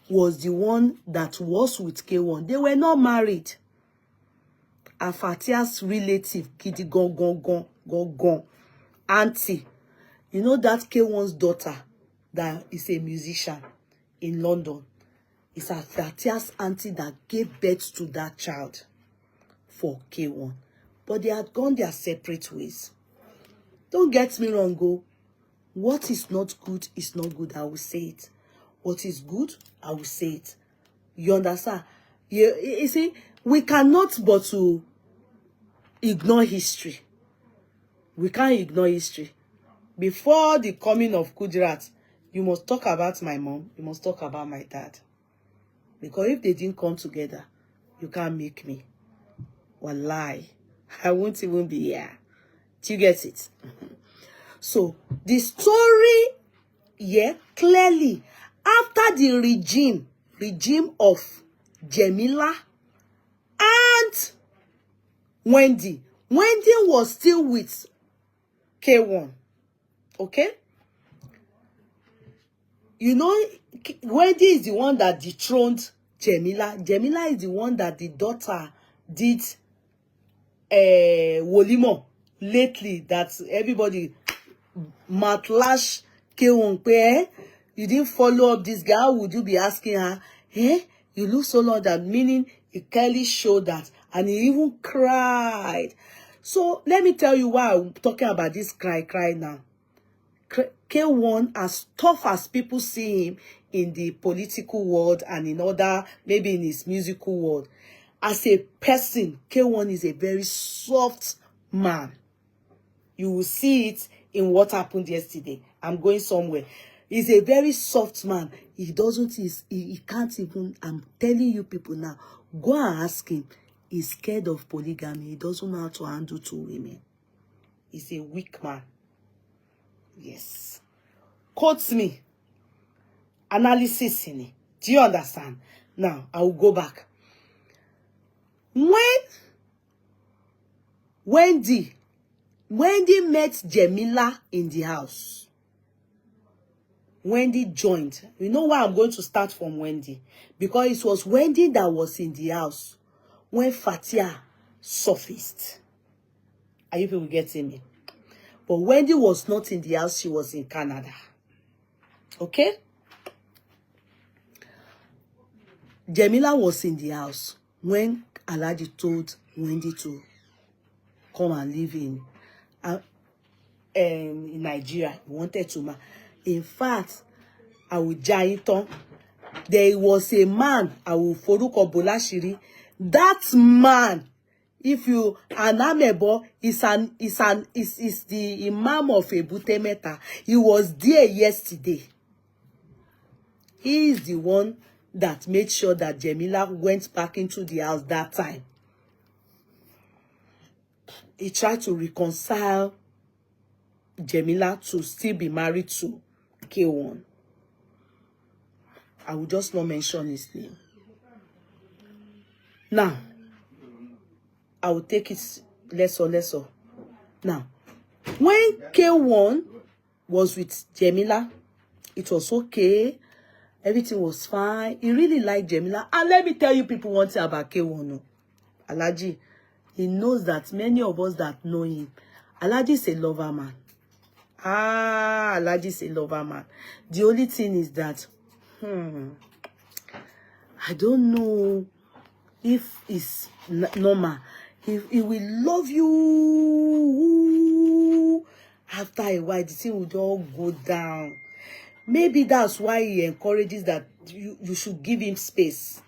was the one that was with K1. They were not married. Alfathia's relative, Kidi Gon, auntie. You know that K1's daughter that is a musician in London. It's Alfathia's auntie that gave birth to that child for K1. But they had gone their separate ways. Don't get me wrong, go. What is not good is not good. I will say it. What is good, I will say it. You understand? You see, we cannot but to ignore history. We can't ignore history. Before the coming of Kudirat, you must talk about my mom. You must talk about my dad. Because if they didn't come together, you can't make me. Wallahi, I won't even be here. Do you get it? So, the story, yeah, clearly, after the regime of Jamila and Wendy was still with K1. Okay? You know, Wendy is the one that dethroned Jamila. Jamila is the one that the daughter did Wolimo lately, that everybody matlash K1 pe, you didn't follow up this guy. Would you be asking her, you look so long, that meaning he clearly showed that, and he even cried. So let me tell you why I'm talking about this cry now. K1, as tough as people see him in the political world and in other, maybe in his musical world, as a person, K1 is a very soft man. You will see it in what happened yesterday. I'm going somewhere. He's a very soft man. He can't even, I'm telling you people now, go and ask him. He's scared of polygamy. He doesn't know how to handle 2 women. He's a weak man. Yes. Quote me. Analysis in it. Do you understand? Now, I will go back. When Wendy met Jamila in the house, Wendy joined. You know why I'm going to start from Wendy? Because it was Wendy that was in the house when Fathia surfaced. Are you people getting me? But Wendy was not in the house. She was in Canada. Okay? Jamila was in the house when Alhaji told Wendy to come and live in Nigeria. He wanted to. In fact, I will Jaiton. There was a man, I will Foruko Bolashiri. That man, if you Anamebo, is the Imam of Ebutemeta. He was there yesterday. He is the one that made sure that Jamila went back into the house that time. He tried to reconcile Jamila to still be married to K1. I will just not mention his name. Now, I will take it lesser. Now, when K1 was with Jamila, it was okay. Everything was fine. He really liked Jamila. And let me tell you people one thing about K1. No. Alhaji, he knows that many of us that know him, Alhaji is a lover man. Alhaji is a lover man. The only thing is that, I don't know if it's normal. He will love you. After a while, the thing will all go down. Maybe that's why he encourages that you should give him space.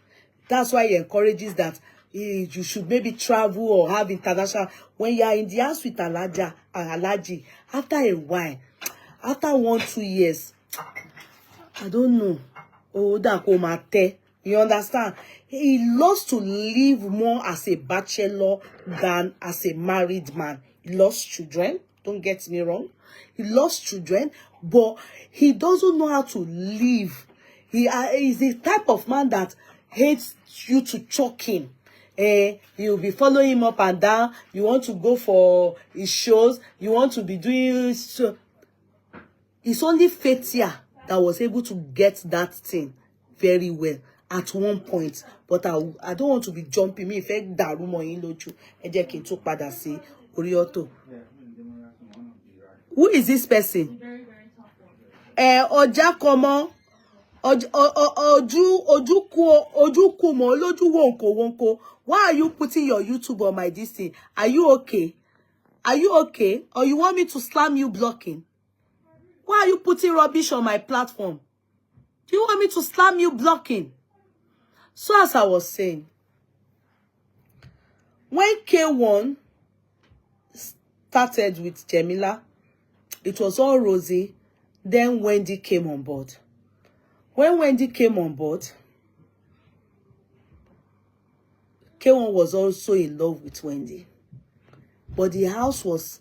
That's why he encourages that you should maybe travel or have international. When you are in the house with Alhaji, after a while, after 1-2 years, I don't know. Oh, that komate. You understand? He loves to live more as a bachelor than as a married man. He loves children. Don't get me wrong. He loves children, but he doesn't know how to live. He is the type of man that hates you to choke him. You'll be following him up and down. You want to go for his shows. You want to be doing so. It's only Fathia that was able to get that thing very well at one point. But I don't want to be jumping. Me, if I daru mo yin loju, ẹ jẹ́ kí n tún padà sí orí auto. Who is this person? Ọjà komo, ojú mo lójú wonko. Why are you putting your YouTube on my this thing? Are you okay? Are you okay? Or you want me to slam you blocking? Why are you putting rubbish on my platform? Do you want me to slam you blocking? So as I was saying, when K1 started with Jamila, it was all rosy. Then Wendy came on board. When Wendy came on board, K1 was also in love with Wendy. But the house was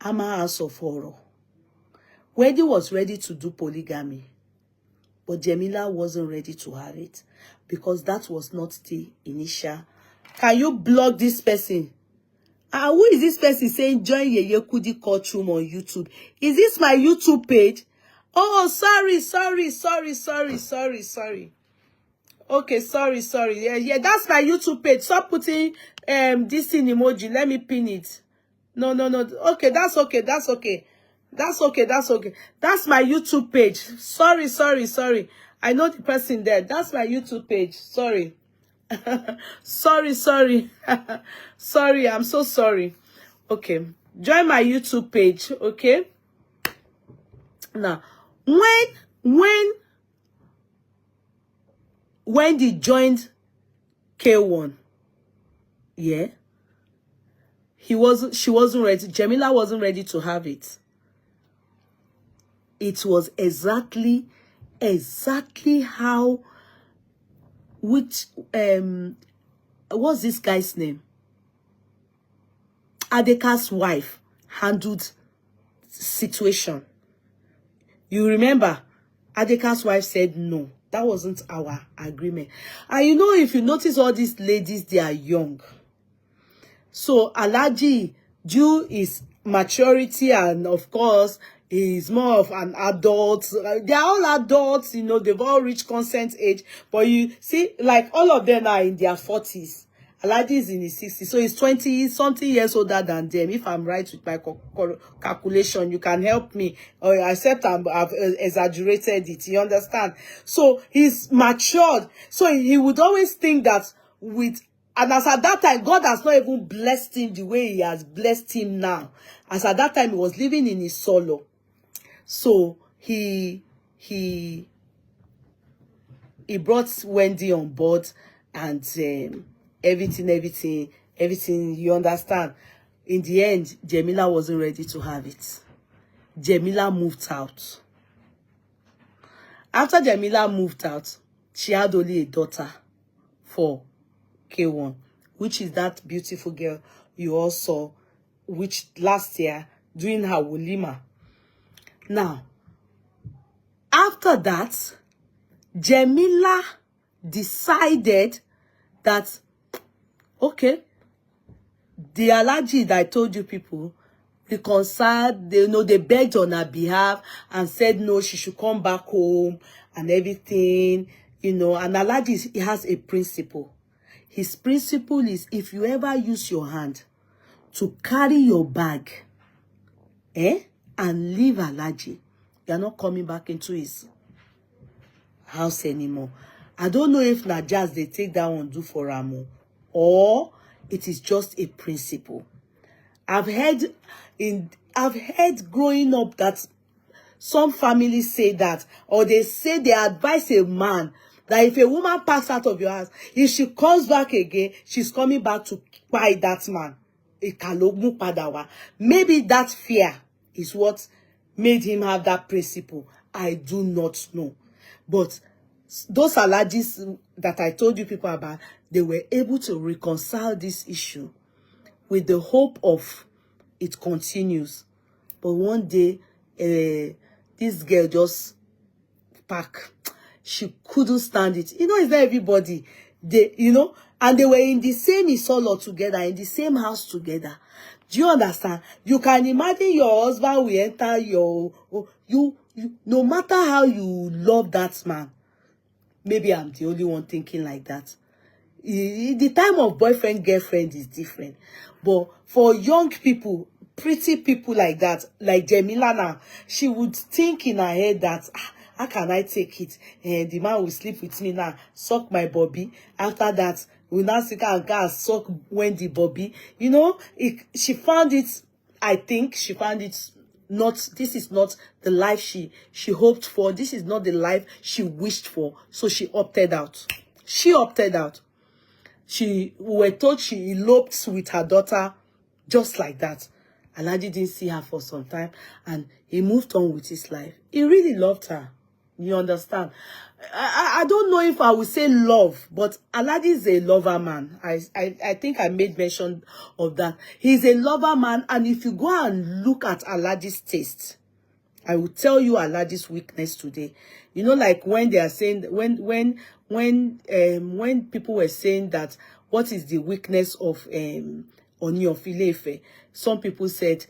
a house of horror. Wendy was ready to do polygamy, but Jamila wasn't ready to have it because that was not the initial. Can you block this person? Who is this person saying join Yeye Kudi courtroom on YouTube? Is this my YouTube page? Oh, sorry. Okay, sorry. Yeah, that's my YouTube page. Stop putting this in emoji. Let me pin it. No. Okay, that's okay. That's my YouTube page. Sorry. I know the person there. That's my YouTube page. Sorry. Sorry. Sorry, I'm so sorry. Okay. Join my YouTube page, okay? Now, when Wendy joined K1, yeah, she wasn't ready. Jamila wasn't ready to have it. It was exactly how what's this guy's name? Adeka's wife handled situation. You remember, Adeka's wife said no. That wasn't our agreement. And you know, if you notice all these ladies, they are young. So Alhaji, due is maturity, and of course, is more of an adult. They are all adults, you know, they've all reached consent age. But you see, like all of them are in their 40s. Alhaji is in his 60s. So he's 20-something years older than them. If I'm right with my calculation, you can help me. Or except I've exaggerated it. You understand? So he's matured. So he would always think that with... And as at that time, God has not even blessed him the way he has blessed him now. As at that time, he was living in his solo. So he brought Wendy on board, and everything, you understand. In the end, Jamila wasn't ready to have it. Jamila moved out. After Jamila moved out, she had only a daughter for K1, which is that beautiful girl you all saw, which last year doing her Wolima. Now, after that, Jamila decided that, okay, the Alhaji that I told you people reconciled, they begged on her behalf and said no, she should come back home and everything, and Alhaji, he has a principle. His principle is, if you ever use your hand to carry your bag, and leave Alhaji, you're not coming back into his house anymore. I don't know if Najas they take that one do for Ramo, or it is just a principle. I've heard growing up that some families say that, or they say they advise a man that if a woman passes out of your house, if she comes back again, she's coming back to buy that man. Maybe that fear is what made him have that principle. I do not know. But those Alhajis that I told you people about, they were able to reconcile this issue with the hope of it continues. But one day, this girl just packed. She couldn't stand it. It's not everybody. And they were in the same isolo together, in the same house together. Do you understand? You can imagine your husband will enter you, no matter how you love that man. Maybe I'm the only one thinking like that. The time of boyfriend, girlfriend is different. But for young people, pretty people like that, like Jamila now, she would think in her head that, how can I take it? And the man will sleep with me now, suck my bobby. After that, we now sit and go and suck Wendy bobby. She found it, I think she found it not, this is not the life she hoped for. This is not the life she wished for. So she opted out. She opted out. We were told she eloped with her daughter just like that. Alhaji didn't see her for some time and he moved on with his life. He really loved her. You understand? I don't know if I would say love, but Alhaji is a lover man. I think I made mention of that. He's a lover man, and if you go and look at Alhaji's taste, I will tell you Alhaji's weakness today. Like when they are saying, when people were saying that, what is the weakness of Oni of Ile-Ife? Some people said,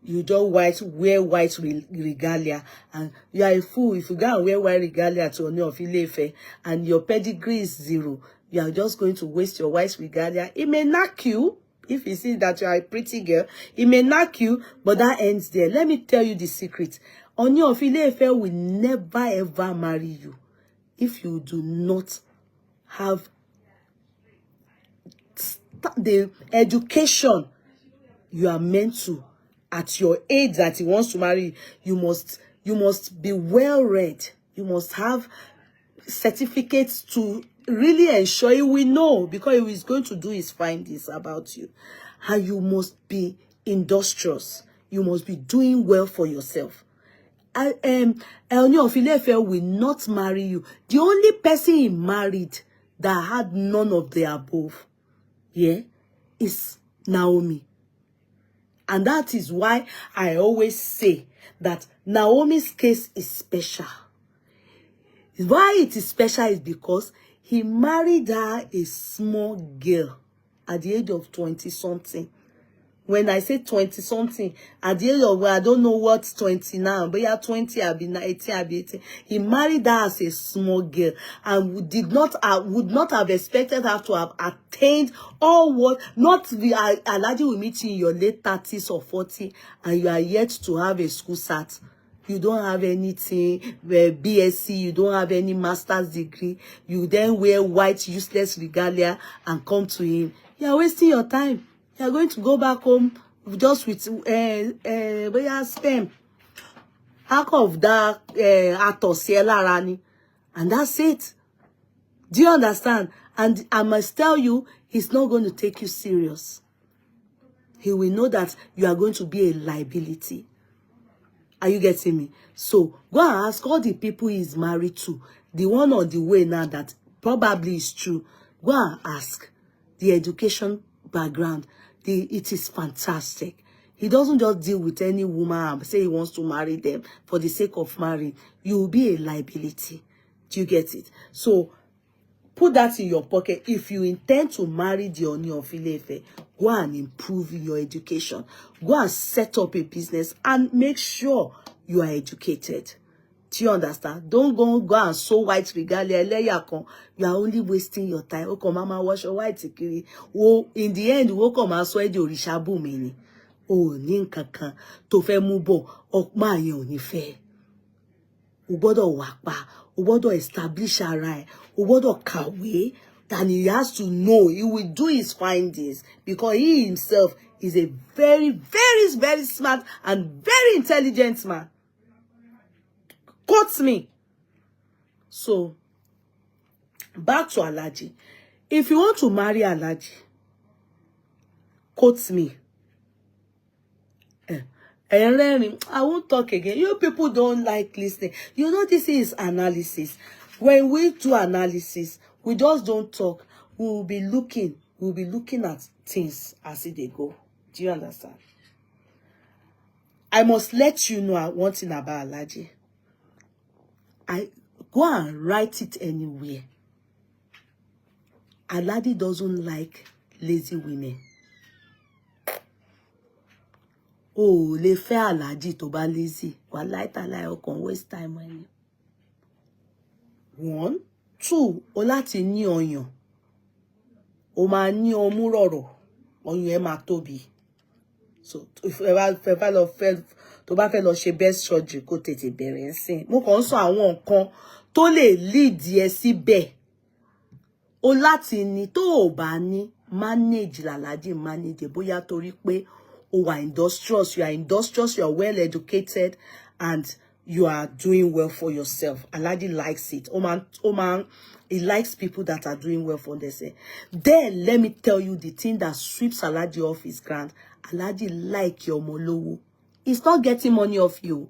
you don't wear white regalia, and you are a fool if you go and wear white regalia to Oni of Ile-Ife and your pedigree is 0. You are just going to waste your white regalia. It may knock you. If you see that you are a pretty girl, it may knock you, but that ends there. Let me tell you the secret. Oni of Ile-Ife will never ever marry you if you do not have the education you are meant to. At your age that he wants to marry, you must be well read. You must have certificates to really ensure he will know, because he is going to do his findings about you. And you must be industrious. You must be doing well for yourself. Oni of Ile-Ife will not marry you. The only person he married that had none of the above, is Naomi. And that is why I always say that Naomi's case is special. Why it is special is because he married her a small girl at the age of 20-something. When I say 20-something, at the age of, I don't know what's 20 now, but yeah, 20, I'll be 19, I'll be 18. He married her as a small girl and would not have expected her to have attained all what, not the Alhaji will meet you in your late 30s or 40 and you are yet to have a school cert. You don't have anything, BSc, you don't have any master's degree. You then wear white, useless regalia and come to him. You are wasting your time. You are going to go back home just with sperm. Half of that atosiela, and that's it. Do you understand? And I must tell you, he's not going to take you serious. He will know that you are going to be a liability. Are you getting me? So go and ask all the people he's married to, the one on the way now that probably is true. Go and ask the education background. It is fantastic. He doesn't just deal with any woman and say he wants to marry them for the sake of marrying. You will be a liability. Do you get it? So Put that in your pocket. If you intend to marry the Oni of Ile-Ife, go and improve your education. Go and set up a business and make sure you are educated. Do you understand? Don't go and sew white regalia. You are only wasting your time. Oh, mama wash your white kiri. Oh, in the end, wo come and swear the orishabu mini. Oh, ní nǹkankan tó fẹ́ mú bọ̀, ọ̀pá yẹn ò ní fẹ́. O gbọ́dọ̀ wà pa, o gbọ́dọ̀ establish ara ẹ̀, o gbọ́dọ̀ kàwé. And he has to know, he will do his findings because he himself is a very, very, very smart and very intelligent man. Quote me. So, back to Alhaji. If you want to marry Alhaji, quote me. I won't talk again. You people don't like listening. You know, this is analysis. When we do analysis, we just don't talk. We will be looking at things as they go. Do you understand? I must let you know one thing about Alhaji. I go and write it anywhere. Alhaji doesn't like lazy women. Oh, le fẹ́ Alhaji tó bá lazy. Wallahi ta'ala o kàn waste time when. 1, 2, o láti ní ọyàn. O máa ní ọmú rọ̀rọ̀. Ọyàn ẹ máa tóbi. So, if tó bá fẹ́ lọ ṣe best surgery kó tètè bẹ̀rẹ̀ ńsìn. Mo kàn sọ àwọn nǹkan tó lè lead ẹ síbẹ̀. O láti ní tó o bá ní manage l'Alhaji manage bóyá torí pé you are industrious, you are well educated, and you are doing well for yourself. Alhaji likes it. Oman, he likes people that are doing well for themselves. Then let me tell you the thing that sweeps Alhaji off his ground. Alhaji like your molowo. He's not getting money off you,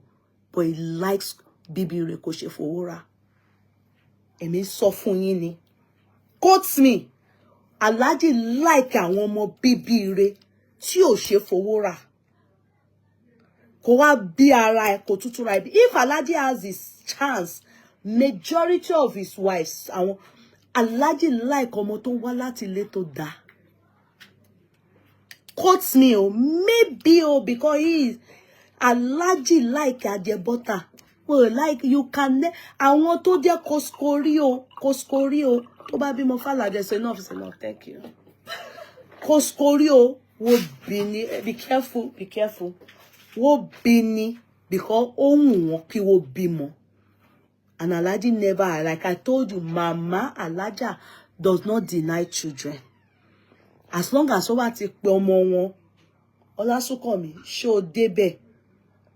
but he likes Bibi Rekoshe Fowora. Èmi sọ fún yín ni. Quote me. Alhaji like àwọn ọmọ Bibi Re. Tí ò ṣe fowó rà. Kò wá bí ara ẹ̀ kò tútù ra ibi. If Alhaji has his chance, majority of his wives, Alhaji like ọmọ tó wá láti ilé tó dá. Quote me, maybe because Alhaji like adìẹ butter. Well, like you can, àwọn tó jẹ́ koskori o, tó bá bímọ f'Alhaji, say enough, thank you. Koskori o. Wo bini, be careful. Wo bini, because wọ́n kí wo bímọ. And Alhaji never, like I told you, Mama Alhaja does not deny children. As long as ó bá ti pé ọmọ wọn, Ọlásùnkànmí, ṣé o débẹ̀.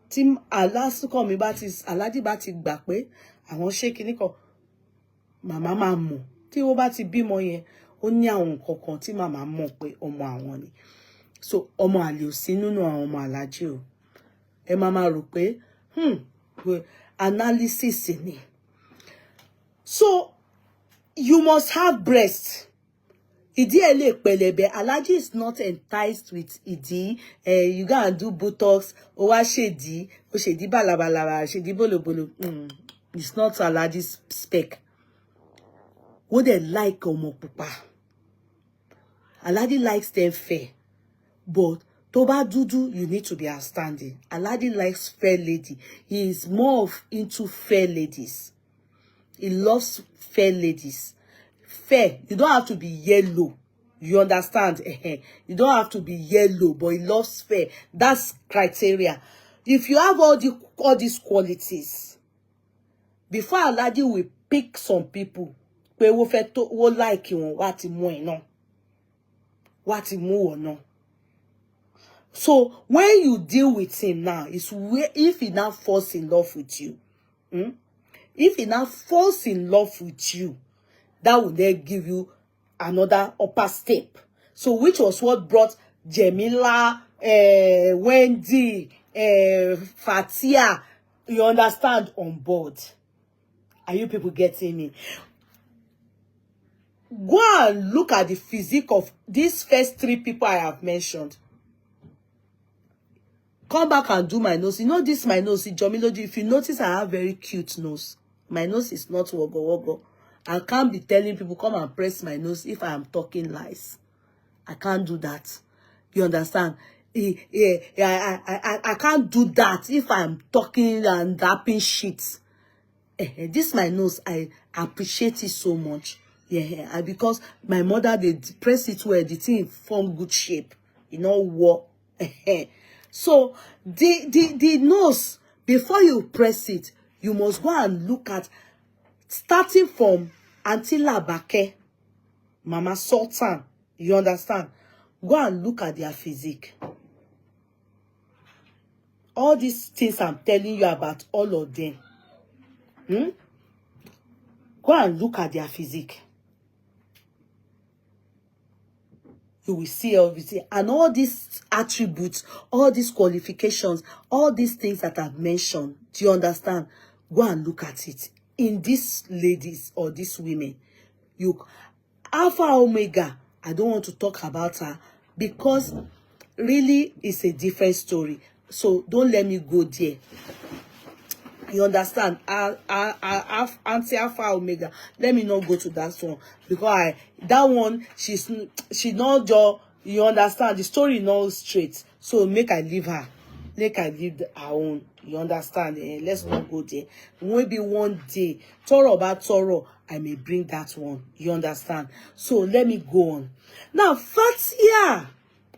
Tí Ọlásùnkànmí Alhaji bá ti gbà pé àwọn ṣe kíní kan, màmá máa mọ̀. Tí ó bá ti bímọ yẹn, ó ní àwọn nǹkan kan tí màmá mọ̀ pé ọmọ àwọn ni. So, ọmọ àlè ò sí nínú àwọn ọmọ Alhaji o. Ẹ máa rò pé, analysis ni. So, you must have breast. Ìdí ẹ̀ lè pẹlẹbẹ. Alhaji is not enticed with ìdí. You go and do Botox. Ó wá ṣèdí. Ó ṣèdí bàlàbàlà. Ṣèdí bòlòbòlò. It's not Alhaji's spec. Wọ́n dẹ̀ like ọmọ pupa. Alhaji likes them fair. But tó bá dúdú, you need to be outstanding. Alhaji likes fair lady. He is more into fair ladies. He loves fair ladies. Fair. You don't have to be yellow. You understand? You don't have to be yellow, but he loves fair. That's criteria. If you have all these qualities, before Alhaji will pick some people, pé wọ́n like wọn, wá ti mú ẹ náà. Wá ti mú wọn náà. So when you deal with him now, it's where if he now falls in love with you, if he now falls in love with you, that will then give you another upper step. So which was what brought Jamila, Wendy, Fatia, you understand, on board. Are you people getting me? Go and look at the physique of these first 3 people I have mentioned. Come back and do my nose. You know this my nose, Jomiloji. If you notice, I have very cute nose. My nose is not wogo wogo. I can't be telling people, come and press my nose if I am talking lies. I can't do that. You understand? I can't do that if I'm talking and dapping shit. This my nose, I appreciate it so much. Yeah, because my mother, they press it where the thing form good shape. You know what? So the nose, before you press it, you must go and look at, starting from Auntie Labake, Mama Sultan. You understand? Go and look at their physique. All these things I'm telling you about, all of them. Go and look at their physique. You will see everything. And all these attributes, all these qualifications, all these things that I've mentioned, do you understand? Go and look at it. In these ladies or these women, you Alpha Omega, I don't want to talk about her because really it's a different story. So don't let me go there. You understand? Anti Alpha Omega. Let me not go to that one because that one she not just, you understand, the story not straight. So make I leave her. Make I leave her own. You understand? Let's not go there. Maybe one day, Toro about Toro, I may bring that one. You understand? So let me go on. Now, Fatia.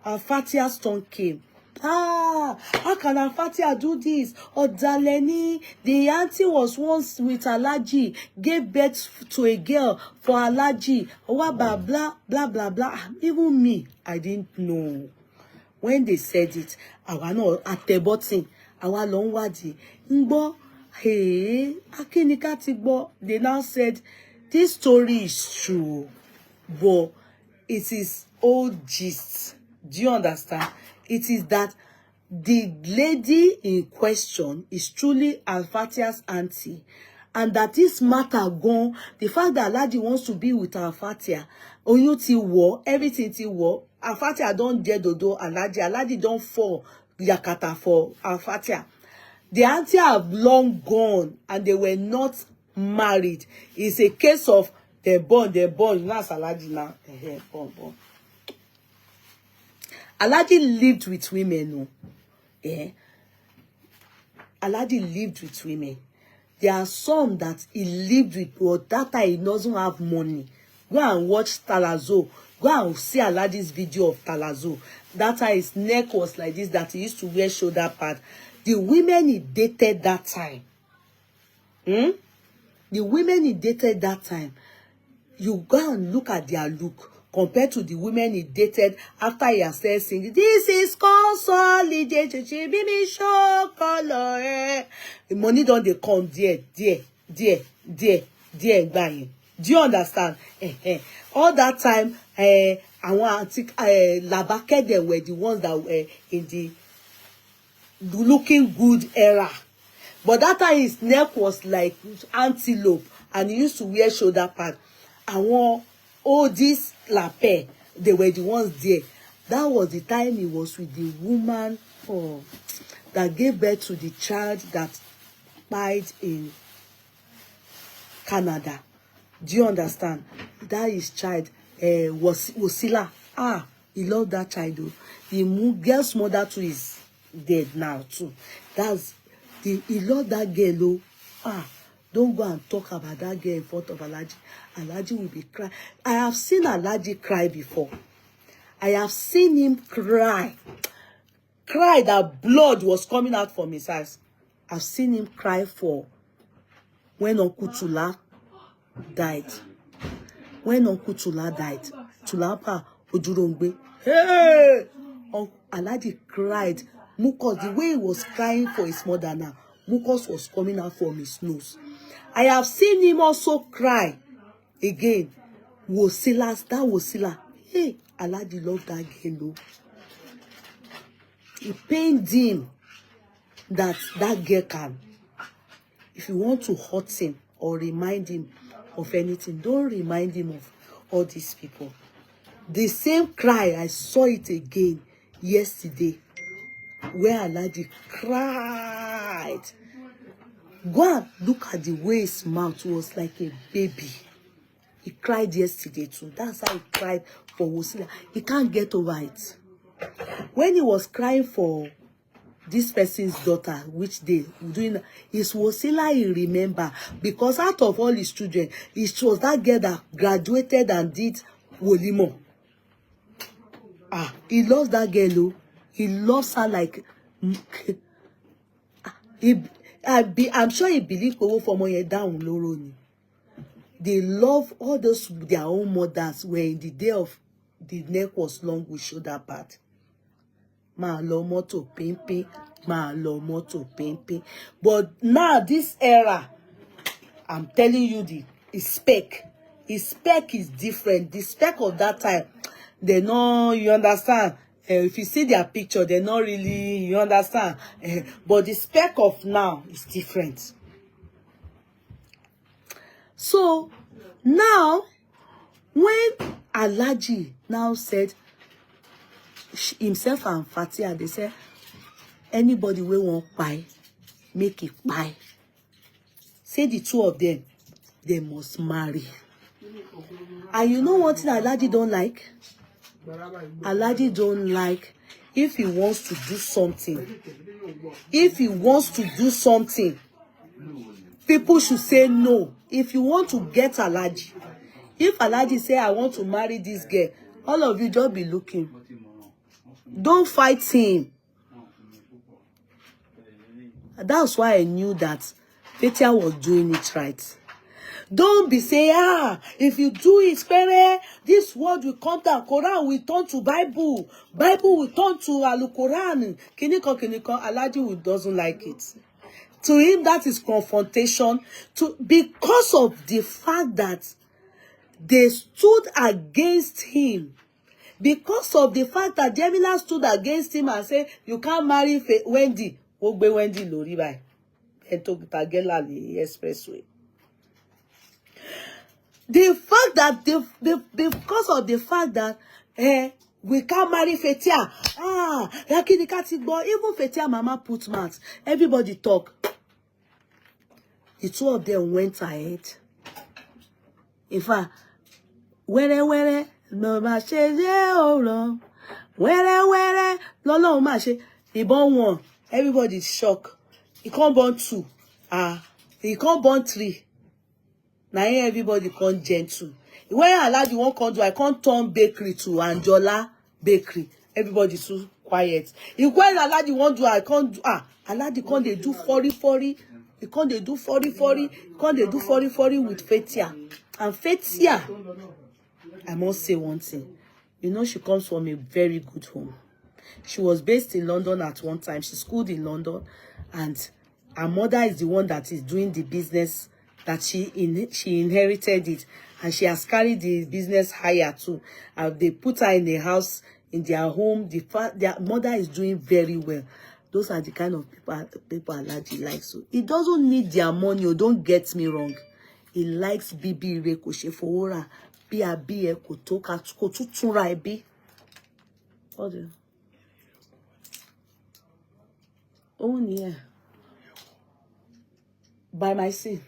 Alfathia's turn came. How can Alfathia do this? Odaleni, the auntie was once with Alhaji, gave birth to a girl for Alhaji. Blah, blah, blah, blah, blah. Even me, I didn't know. When they said it, I was not at the bottom. I was long wadi. Ngbo, hey, akinika tigbo. They now said, this story is true, but it is old gist. Do you understand? It is that the lady in question is truly Alfathia's auntie, and that this matter gone, the fact that Alhaji wants to be with Alfathia, oyun ti war, everything ti war, Alfathia don't dare dodo Alhaji don't fall yakata for Alfathia. The auntie have long gone and they were not married. It's a case of they're born, you know, as Alhaji now. Born. Alhaji lived with women, no. Alhaji lived with women. There are some that he lived with, but that time he doesn't have money. Go and watch Talazo. Go and see Alhaji's video of Talazo. That time his neck was like this, that he used to wear shoulder pad. The women he dated that time. The women he dated that time. You go and look at their look compared to the women he dated after he has said singing, this is consolidated, baby show color. The money don't they come there, buying. Do you understand? All that time, I want to Labake, they were the ones that were in the looking good era. But that time his neck was like antelope and he used to wear shoulder pad. I want all this lape, they were the ones there. That was the time he was with the woman that gave birth to the child that died in Canada. Do you understand? That his child was Wasila. He loved that child though. The girl's mother too is dead now too. He loved that girl though. Don't go and talk about that girl in front of Alhaji. Alhaji will be crying. I have seen Alhaji cry before. I have seen him cry. Cry that blood was coming out from his eyes. I've seen him cry for when Uncle Tula died. When Uncle Tula died, Tulapa Ojurongbe. Hey! Alhaji cried. Mucus, the way he was crying for his mother now, mucus was coming out from his nose. I have seen him also cry again. Wosilas, that Wasila. Hey, Alhaji loved that girl. It pained him that girl can. If you want to hurt him or remind him of anything, don't remind him of all these people. The same cry, I saw it again yesterday, where Alhaji cried. Go and look at the way his mouth was like a baby. He cried yesterday too. That's how he cried for Wosila. He can't get over it. When he was crying for this person's daughter, which day doing his Wosila, he remember, because out of all his children, it was that girl that graduated and did Wolimo. He loves that girl. Oh. He loves her like I'm sure he believes for more down Loroni. They love all those their own mothers were in the day of the neck was long with shoulder pad. Ma lo moto pimpin, ma lo moto pimpin. But now this era, I'm telling you his spec is different. The spec of that time, they know, you understand. If you see their picture, they're not really, you understand. But the spec of now is different. So now, when Alhaji now said himself and Fatia, they said anybody we won't buy, make it buy. Say the two of them, they must marry. And you know what Alhaji don't like? Alhaji don't like if he wants to do something. If he wants to do something, people should say no. If you want to get Alhaji, if Alhaji say, I want to marry this girl, all of you just be looking. Don't fight him. That's why I knew that Fatia was doing it right. Don't be saying, if you do it, this word will come down. Quran will turn to Bible. Bible will turn to Al-Quran. Kiniko, Alhaji doesn't like it. To him, that is confrontation. Because of the fact that they stood against him. Because of the fact that Jamila stood against him and said, you can't marry Wendy. Ogbe Wendy lori bai. Ento Tagela the expressway. The fact that because of the fact that we can't marry Fatia. Even Fatia mama put mouth. Everybody talk. The two of them went ahead. In fact, where no mache oro. Where no mache. He born one. Everybody's shocked. He can't born two. He can't born three. Now everybody can't gentle. When Alhaji won't come do, I can't turn bakery to Anjola bakery. Everybody too quiet. If when Alhaji won't do, I can't do. Alhaji can't they do 40-40. He can't they do 40-40. Can't they do 40-40 with Fatia. And Fatia, I must say one thing. You know, she comes from a very good home. She was based in London at one time. She schooled in London, and her mother is the one that is doing the business that she inherited it, and she has carried the business higher too. They put her in the house, in their home. Their mother is doing very well. Those are the kind of people Alhaji likes. So he doesn't need their money. Or don't get me wrong. He likes Bibi Rekoshe Fowora. Bi Kotoka Kotutura Ebi. What do you? Oh yeah. By my sin.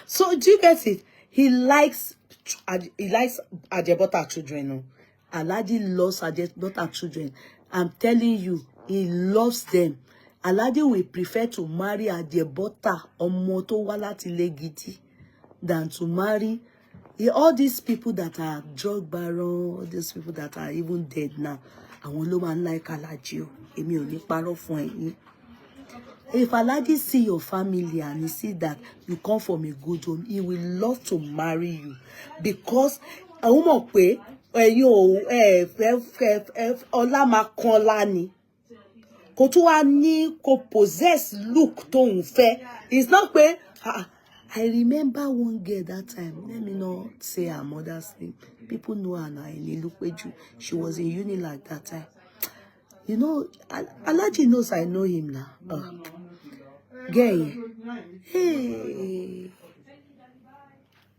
So do you get it? He likes Ajebota children. No? Alhaji loves Ajebota children. I'm telling you, he loves them. Alhaji will prefer to marry Ajebota or Moto Wala Tilegiti than to marry all these people that are drug baron, all these people that are even dead now. I won't like Alhaji. Emi ò ní parọ́ fún ẹ̀yin. If Alhaji see your family and he see that you come from a good home, he will love to marry you. Because possess look tó fẹ́. It's not pé I remember one girl that time. Let me not say her mother's name. People know her now in Ilupeju. She was in uni like that time. You know, Alhaji knows I know him now. Gay. Hey.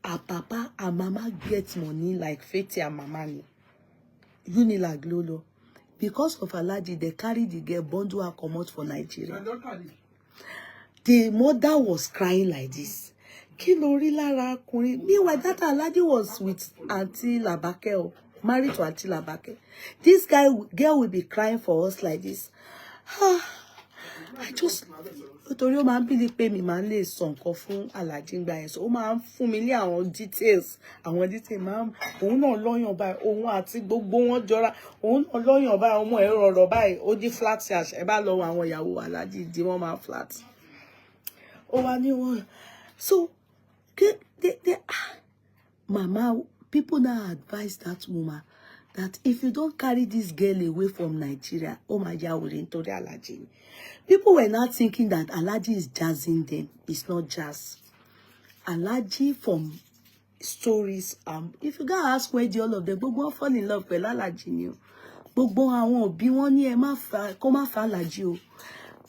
Our papa and mama get money like Fatia and mama. Uni like Lolo. Because of Alhaji, they carry the girl, bundle her come out for Nigeria. the mother was crying like this. Meanwhile, that Alhaji was with Auntie Labake, married to Auntie Labake. This girl will be crying for us like this. I just torí ó máa ń bìlí pé mi máa ń lè sọ nǹkan fún Alhaji ńgbà yẹn, so ó máa ń fún mi ní àwọn details máa ń òun náà lọ́yàn báyìí, òun àti gbogbo wọn jọra, òun náà lọ́yàn báyìí, ọmọ ẹ̀ rọ̀rọ̀ báyìí, ó di flat yash, ẹ bá lọ wo àwọn ìyàwó Alhaji di wọ́n máa flat. Ó wá ní wọn, so mama, people now advise that woman that if you don't carry this girl away from Nigeria, oh my God, we're into the Alhaji. People were not thinking that Alhaji is jazzing them. It's not jazz. Alhaji from stories, if you gotta ask where all of them, gbogbo wọn fall in love with Alhaji ni o. Gbogbo àwọn òbí wọn ní ẹ má fà, kó má fà Alhaji o.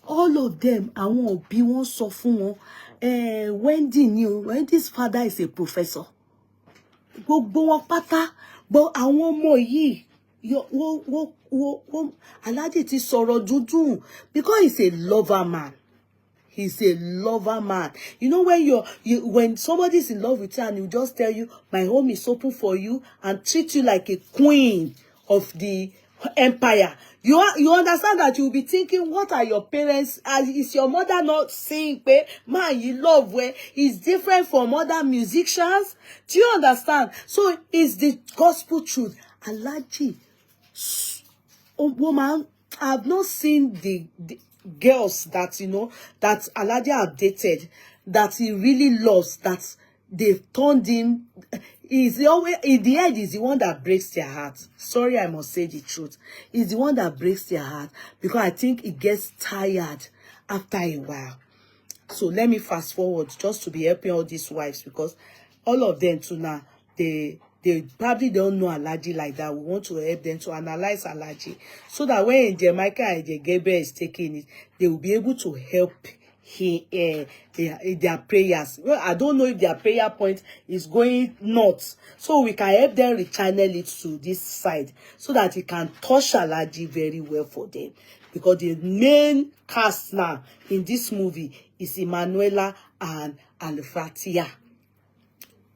All of them, àwọn òbí wọn sọ fún wọn, Wendy ni o, Wendy's father is a professor. Gbogbo wọn pátá, but àwọn ọmọ yìí, Alhaji ti sọ̀rọ̀ dúdú because he's a lover man. He's a lover man. You know when somebody's in love with you and you just tell you, my home is open for you, and treat you like a queen of the empire. You understand that you'll be thinking, what are your parents? Is your mother not saying, man, you love where is different from other musicians? Do you understand? So it's the gospel truth. Alhaji, woman, I've not seen the girls that, that Alhaji have dated, that he really loves, that they've turned him. He's always, in the end, is the one that breaks their heart. Sorry, I must say the truth. He's the one that breaks their heart because I think it gets tired after a while. So let me fast forward just to be helping all these wives, because all of them too now, they probably don't know Alhaji like that. We want to help them to analyze Alhaji so that when Jamaica and Gabriel is taking it, they will be able to help their prayers. Well, I don't know if their prayer point is going north, so we can help them rechannel it to this side so that it can touch Alhaji very well for them, because the main cast now in this movie is Emmanuella and Alfathia.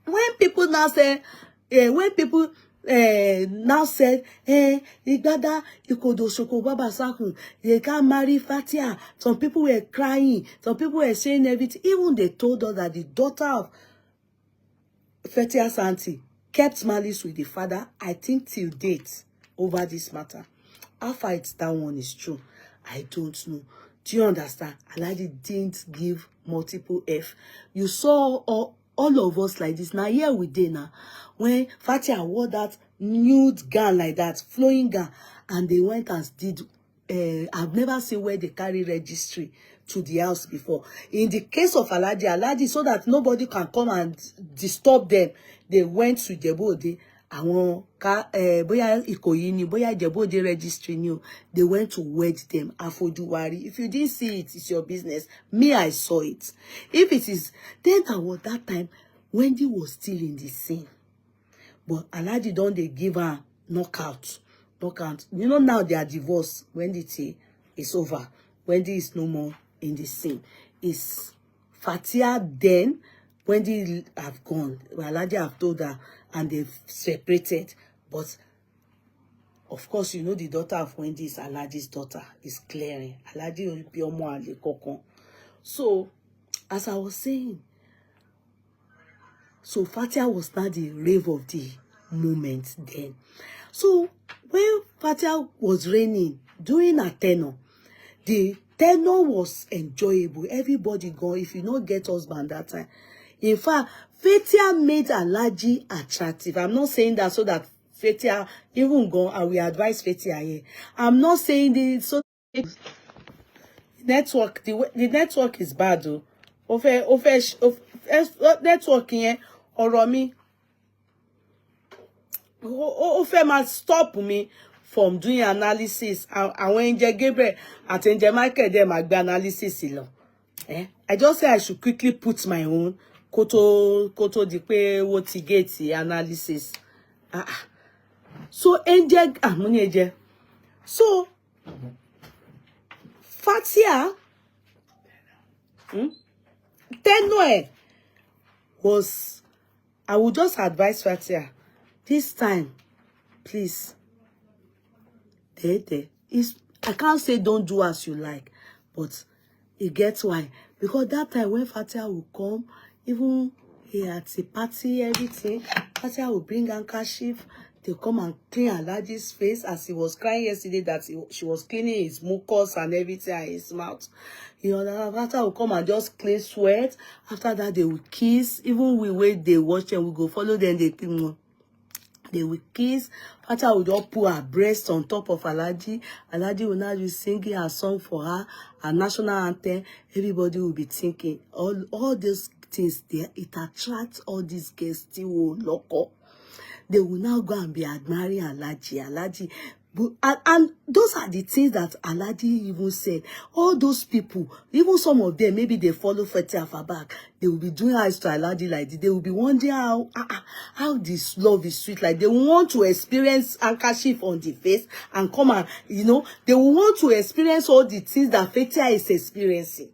When people now say, now said, Igada, Ikodo Shoko Baba Sakun, they can't marry Fatia. Some people were crying. Some people were saying everything. Even they told us that the daughter of Fatia's auntie kept malice with the father, I think till date, over this matter. How far it's that one is true, I don't know. Do you understand? Alhaji didn't give multiple F. You saw all of us like this. Now here we did now. When Fatia wore that nude gown like that, flowing gown, and they went and did, I've never seen where they carry registry to the house before. In the case of Alhaji, so that nobody can come and disturb them, they went to Jebode. Àwọn bóyá Ìkòyí ni, bóyá Jebode registry ni o, they went to wed them. Afojuwari. If you didn't see it, it's your business. Me, I saw it. If it is, then at that time, Wendy was still in the scene. But Alhaji don't they give her knockout. You know, now they are divorced. Wendy is over. Wendy is no more in the scene. It's Fatia then. Wendy have gone. Alhaji have told her and they've separated. But of course, you know the daughter of Wendy is Alhaji's daughter. Is clearing. Alhaji will be ale kokon. So, as I was saying, so Fatia was not the rave of the moment then. So when Fatia was reigning, doing a tenor, the tenor was enjoyable. Everybody go, if you don't get husband that time. In fact, Fatia made Alhaji attractive. I'm not saying that so that Fatia even go, and we advise Fatia here. I'm not saying this so network, the network is bad though. Network here or me. Must stop me from doing analysis. And when Gabriel at Michael them I analysis. I just say I should quickly put my own koto di pe wo ti gate analysis. So so Fatia Tenure was, I would just advise Fatia, this time, please, I can't say don't do as you like, but it gets why. Because that time when Fatia will come, even here at the party, everything, Fatia will bring handkerchief. They come and clean Alhaji's face as he was crying yesterday that she was cleaning his mucus and everything and his mouth. You know, Fatia will come and just clean sweat. After that, they will kiss. Even we wait, they watch them, we go follow them, they will kiss. Fatia will just put her breast on top of Alhaji. Alhaji will now be singing a song for her, a national anthem. Everybody will be thinking, all these things there, it attracts all these girls still local. They will now go and be admiring Alhaji. And those are the things that Alhaji even said. All those people, even some of them, maybe they follow Fatia for back. They will be doing eyes to Alhaji like this. They will be wondering how this love is sweet. Like they want to experience handkerchief on the face and come and, you know, they will want to experience all the things that Fatia is experiencing.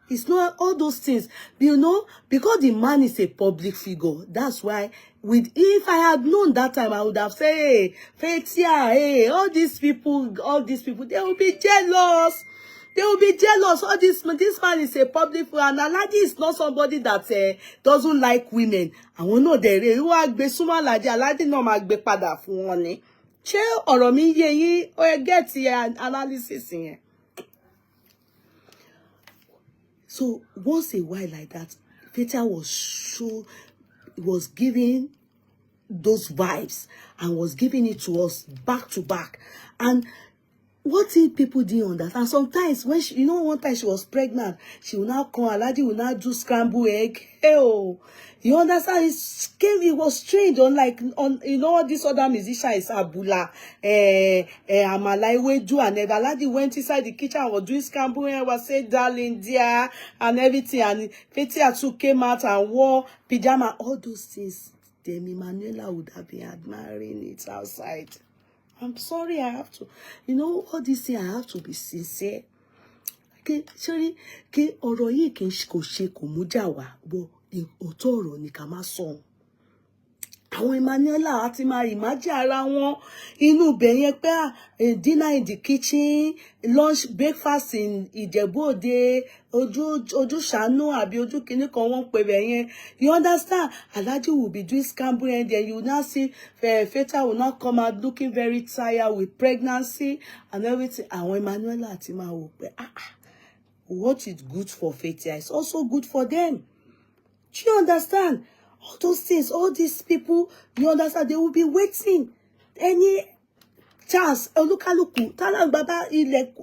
It's not all those things, you know, because the man is a public figure. That's why, if I had known that time, I would have said, hey, Fatia, hey, all these people, they will be jealous. They will be jealous. All this man is a public figure, and Alhaji is not somebody that doesn't like women. I won't know there. Who are be sumo Alhaji no ma gbe padà fún wọn ni. Ṣé ọ̀rọ̀ mi yé yín? O get here analysis here. So once a while like that, Fatia was giving those vibes and was giving it to us back to back. And what did people didn't understand? And sometimes when she, you know, one time she was pregnant, she will now come, Alhaji will now do scrambled egg. Oh, you understand? It was strange. Unlike you know, this other musician is Abula, Amalaiweju, and Alhaji went inside the kitchen and was doing scrambled egg, was saying darling dear and everything, and Fatia too came out and wore pajama, all those things. Then Emmanuella would have been admiring it outside. I'm sorry, I have to, you know, all this thing, I have to be sincere. Okay, sorry, okay, ọ̀rọ̀ yìí kò ṣe kò mú jà wá, but òótọ́ ọ̀rọ̀ ni ká má sọ. Àwọn Emmanuella àti máa imagine ara wọn inú ibẹ̀ yẹn pé dinner in the kitchen, lunch, breakfast in Ìjẹ̀bú-Òde, ojú ṣàánú àbí ojú kìíní kan wọ́n pè bẹ̀ yẹn. You understand? Alhaji will be doing scrambled and then you now see Fatia will not come out looking very tired with pregnancy and everything. Àwọn Emmanuella àti máa wò pé what is good for Fatia is also good for them. Do you understand? All those things, all these people, you understand, they will be waiting. Any chance, olukaluku, talang baba ilẹ̀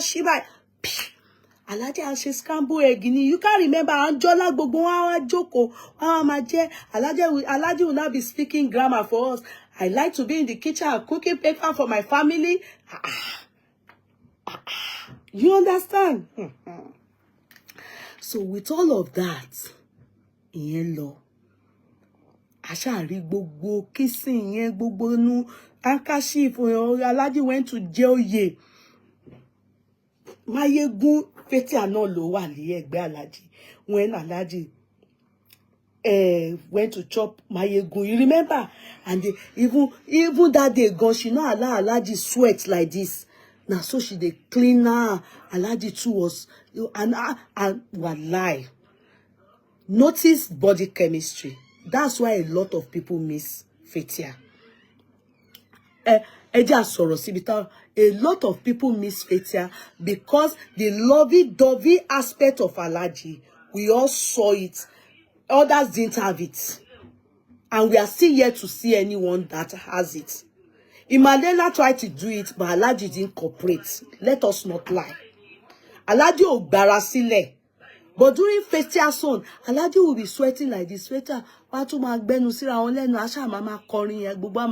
shiba. Alhaji and she scramble egg. You can't remember Anjola gbogbo wa joko. Alhaji will not be speaking grammar for us. I like to be in the kitchen and cooking paper for my family. You understand? So with all of that, ìyẹn lọ. Àṣàrí gbogbo kissing yẹn gbogbo nu handkerchief Alhaji went to Joye. Mayegun Fatia náà ló wà ní ẹ̀gbẹ́ Alhaji. When Alhaji went to chop Mayegun, you remember? And even that day gone, she not allow Alhaji sweat like this. Now so she dey clean her. Alhaji too was and wallahi. Notice body chemistry. That's why a lot of people miss Fatia. A lot of people miss Fatia because the lovey-dovey aspect of Alhaji, we all saw it. Others didn't have it. And we are still yet to see anyone that has it. Emmanuella tried to do it, but Alhaji didn't cooperate. Let us not lie. Alhaji ò gbára sílẹ̀. But during Fatia's song, Alhaji will be sweating like this. Fatia, watu ma gbenu síra wọn lẹ́nu, àṣà mama kọrin yẹn, gbogbo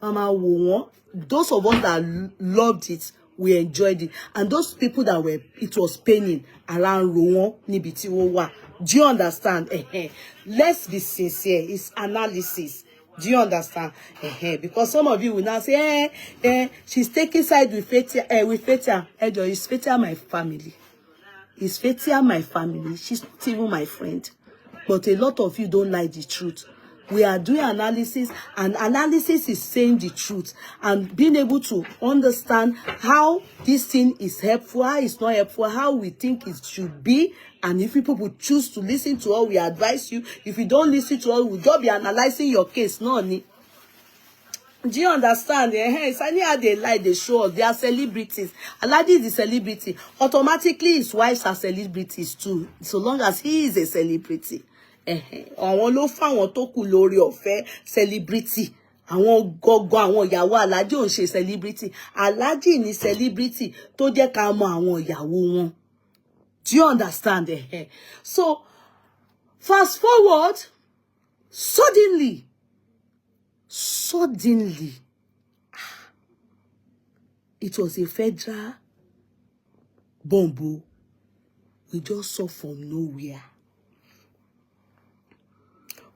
mama wò wọ́n. Those of us that loved it, we enjoyed it. And those people that were, it was paining around ro wọ́n níbi tí wọ́n wà. Do you understand? Let's be sincere. It's analysis. Do you understand? Because some of you will now say, she's taking side with Fatia. Is Fatia my family? Is Fathia my family? She's not even my friend. But a lot of you don't like the truth. We are doing analysis, and analysis is saying the truth and being able to understand how this thing is helpful, how it's not helpful, how we think it should be. And if people would choose to listen to all we advise you, if you don't listen to all, we'll just be analyzing your case. No, do you understand? It's only how they lie, they show us. They are celebrities. Alhaji is a celebrity. Automatically, his wives are celebrities too, so long as he is a celebrity. Àwọn ló fáwọn tó kù lórí ọ̀fẹ́ celebrity. Àwọn gogo àwọn ìyàwó Alhaji ò ń ṣe celebrity. Alhaji ni celebrity tó jẹ́ ká mọ àwọn ìyàwó wọn. Do you understand? So, fast forward, suddenly, it was a federal bomb we just saw from nowhere.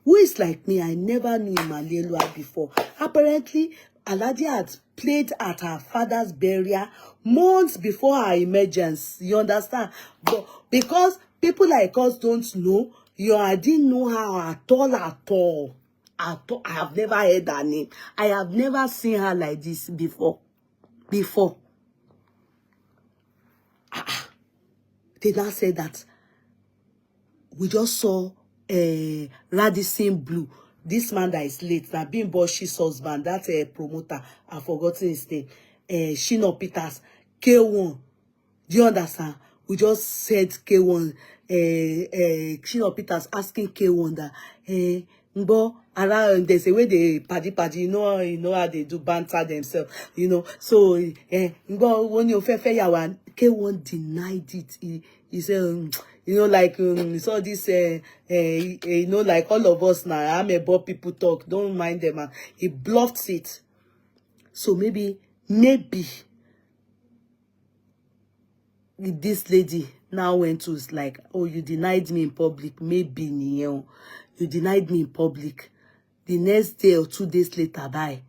Who is like me? I never knew Emmanuella before. Apparently, Alhaji had played at her father's burial months before her emergence. You understand? But because people like us don't know, I didn't know her at all. I have never heard her name. I have never seen her like this before. They now said that we just saw Radisson Blue. This man that is late, that being Boshi's husband, that promoter, I've forgotten his name. Shino Peters, K1. Do you understand? We just said K1. Shino Peters asking K1 that, there's a way they paddy, you know how they do banter themselves, So, when you K1 denied it. He said, like, saw this, like all of us now, I'm about people talk, don't mind them. He bluffed it. So maybe, this lady now went to like, oh, you denied me in public. Maybe, you denied me in public. The next day or 2 days later, bye.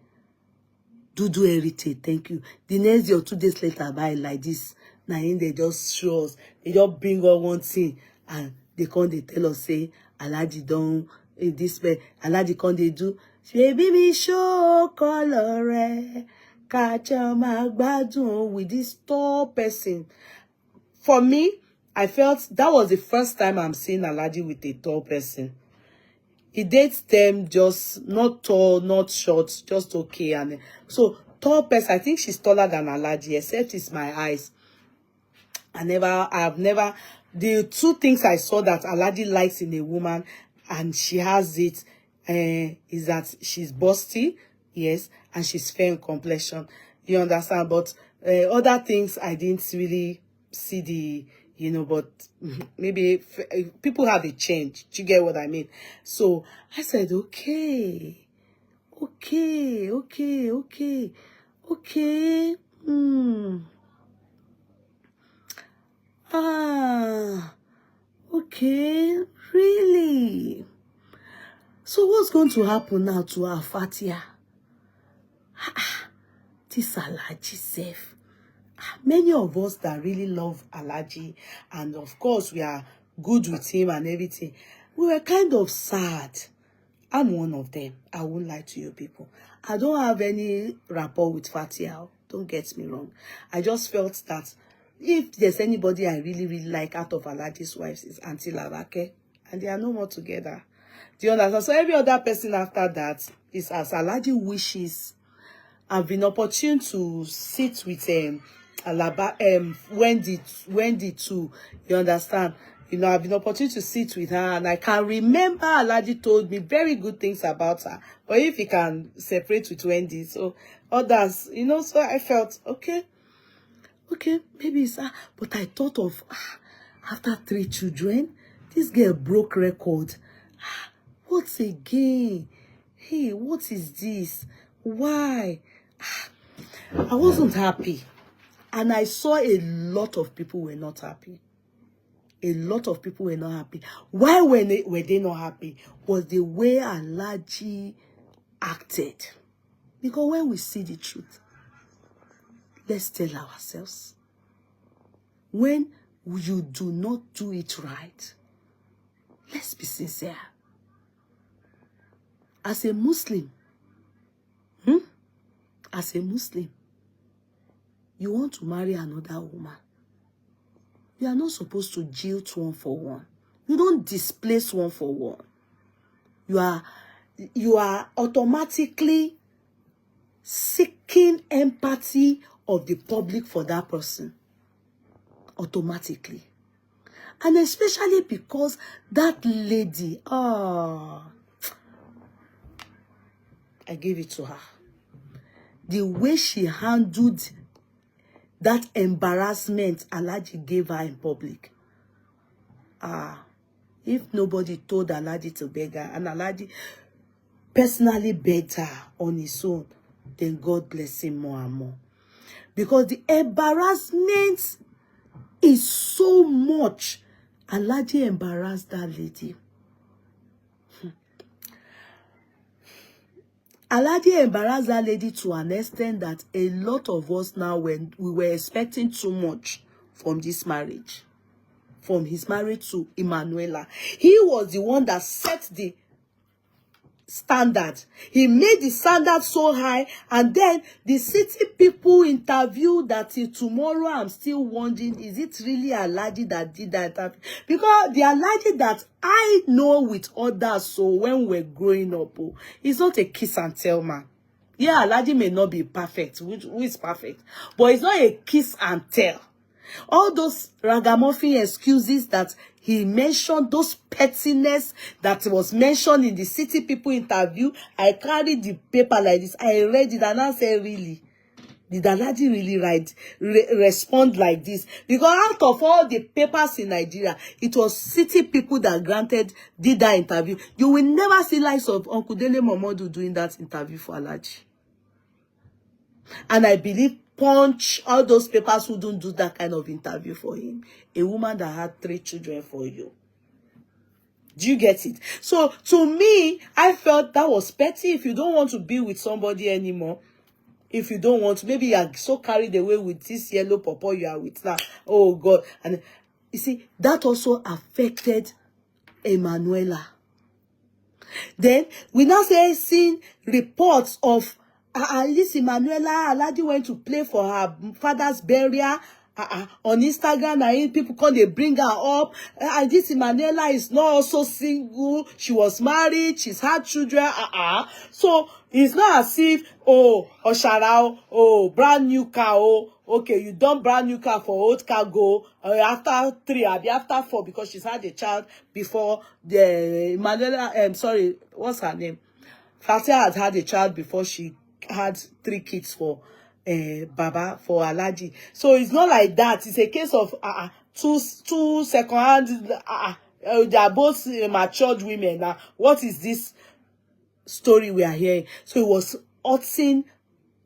Do heritage, thank you. The next day or 2 days later, bye, like this. Now, they just show us, they just bring up one thing, and they tell us, say, Alhaji don't, this way, Alhaji they do, baby, show color, catch my gbadun with this tall person. For me, I felt that was the first time I'm seeing Alhaji with a tall person. He dates them just not tall, not short, just okay. And so, tall person, I think she's taller than Alhaji, except it's my eyes. The two things I saw that Alhaji likes in a woman, and she has it, is that she's busty, yes, and she's fair in complexion. You understand? But other things I didn't really see the, but maybe people have a change. Do you get what I mean? So I said, okay. Okay, really? So what's going to happen now to Alfathia? This Alhaji safe. Many of us that really love Alhaji, and of course we are good with him and everything, we were kind of sad. I'm one of them. I won't lie to you people. I don't have any rapport with Fathia. Don't get me wrong. I just felt that if there's anybody I really, really like out of Alhaji's wives, is Auntie Labake, and they are no more together. Do you understand? So every other person after that is as Alhaji wishes. I've been opportune to sit with Wendy too. You understand? I've been opportune to sit with her, and I can remember Alhaji told me very good things about her. But if he can separate with Wendy, so others, so I felt okay, maybe it's her. But I thought of after 3 children, this girl broke record. What's again? Hey, what is this? Why? I wasn't happy. And I saw a lot of people were not happy. A lot of people were not happy. Why were they not happy? Was the way Alhaji acted. Because when we see the truth, let's tell ourselves. When you do not do it right. Let's be sincere. As a Muslim, as a Muslim, you want to marry another woman. You are not supposed to jilt one for one. You don't displace one for one. You are automatically seeking empathy of the public for that person. Automatically. And especially because that lady, I gave it to her. The way she handled that embarrassment Alhaji gave her in public. If nobody told Alhaji to beg her, and Alhaji personally begged her on his own, then God bless him more and more. Because the embarrassment is so much. Alhaji embarrassed that lady. Alhaji embarrassed that lady to an extent that a lot of us now, when we were expecting too much from this marriage, from his marriage to Emmanuella. He was the one that set the standard. He made the standard so high, and then the city people interviewed that till tomorrow. I'm still wondering, is it really Alhaji that did that interview? Because the Alhaji that I know with others, so when we're growing up, he's not a kiss and tell man. Yeah, Alhaji may not be perfect, who is perfect, but it's not a kiss and tell. All those ragamuffin excuses that he mentioned, those pettiness that was mentioned in the city people interview, I carried the paper like this. I read it and I said, really? Did Alhaji really respond like this? Because out of all the papers in Nigeria, it was city people that did that interview. You will never see likes of Uncle Dele Momodu doing that interview for Alhaji. And I believe Punch, all those papers who don't do that kind of interview for him. A woman that had 3 children for you. Do you get it? So, to me, I felt that was petty. If you don't want to be with somebody anymore, if you don't want to, maybe you are so carried away with this yellow pawpaw you are with now. Oh, God. And you see, that also affected Emmanuella. Then, we now seen reports of at least Emmanuella, Alhaji went to play for her father's burial on Instagram, and people come, they bring her up. And this Emmanuella is not also single. She was married. She's had children. So it's not as if, Oshara, brand new car. Okay, you done brand new car for old cargo after 3, after 4, because she's had a child before the Emmanuella. Sorry, what's her name? Alfathia had a child before she had 3 kids for Baba, for Alhaji. So it's not like that. It's a case of two second-hand. They are both matured women. Now, what is this story we are hearing? So it was hurting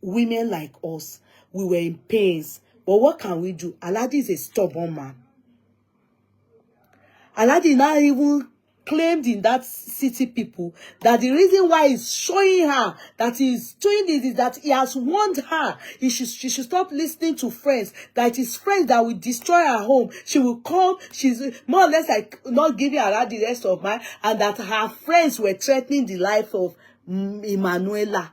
women like us. We were in pains. But what can we do? Alhaji is a stubborn man. Alhaji not even claimed in that city people that the reason why he's showing her that he's doing this is that he has warned her she should stop listening to friends, that it is friends that will destroy her home. She will come, she's more or less like not giving her the rest of mine, and that her friends were threatening the life of Emmanuella.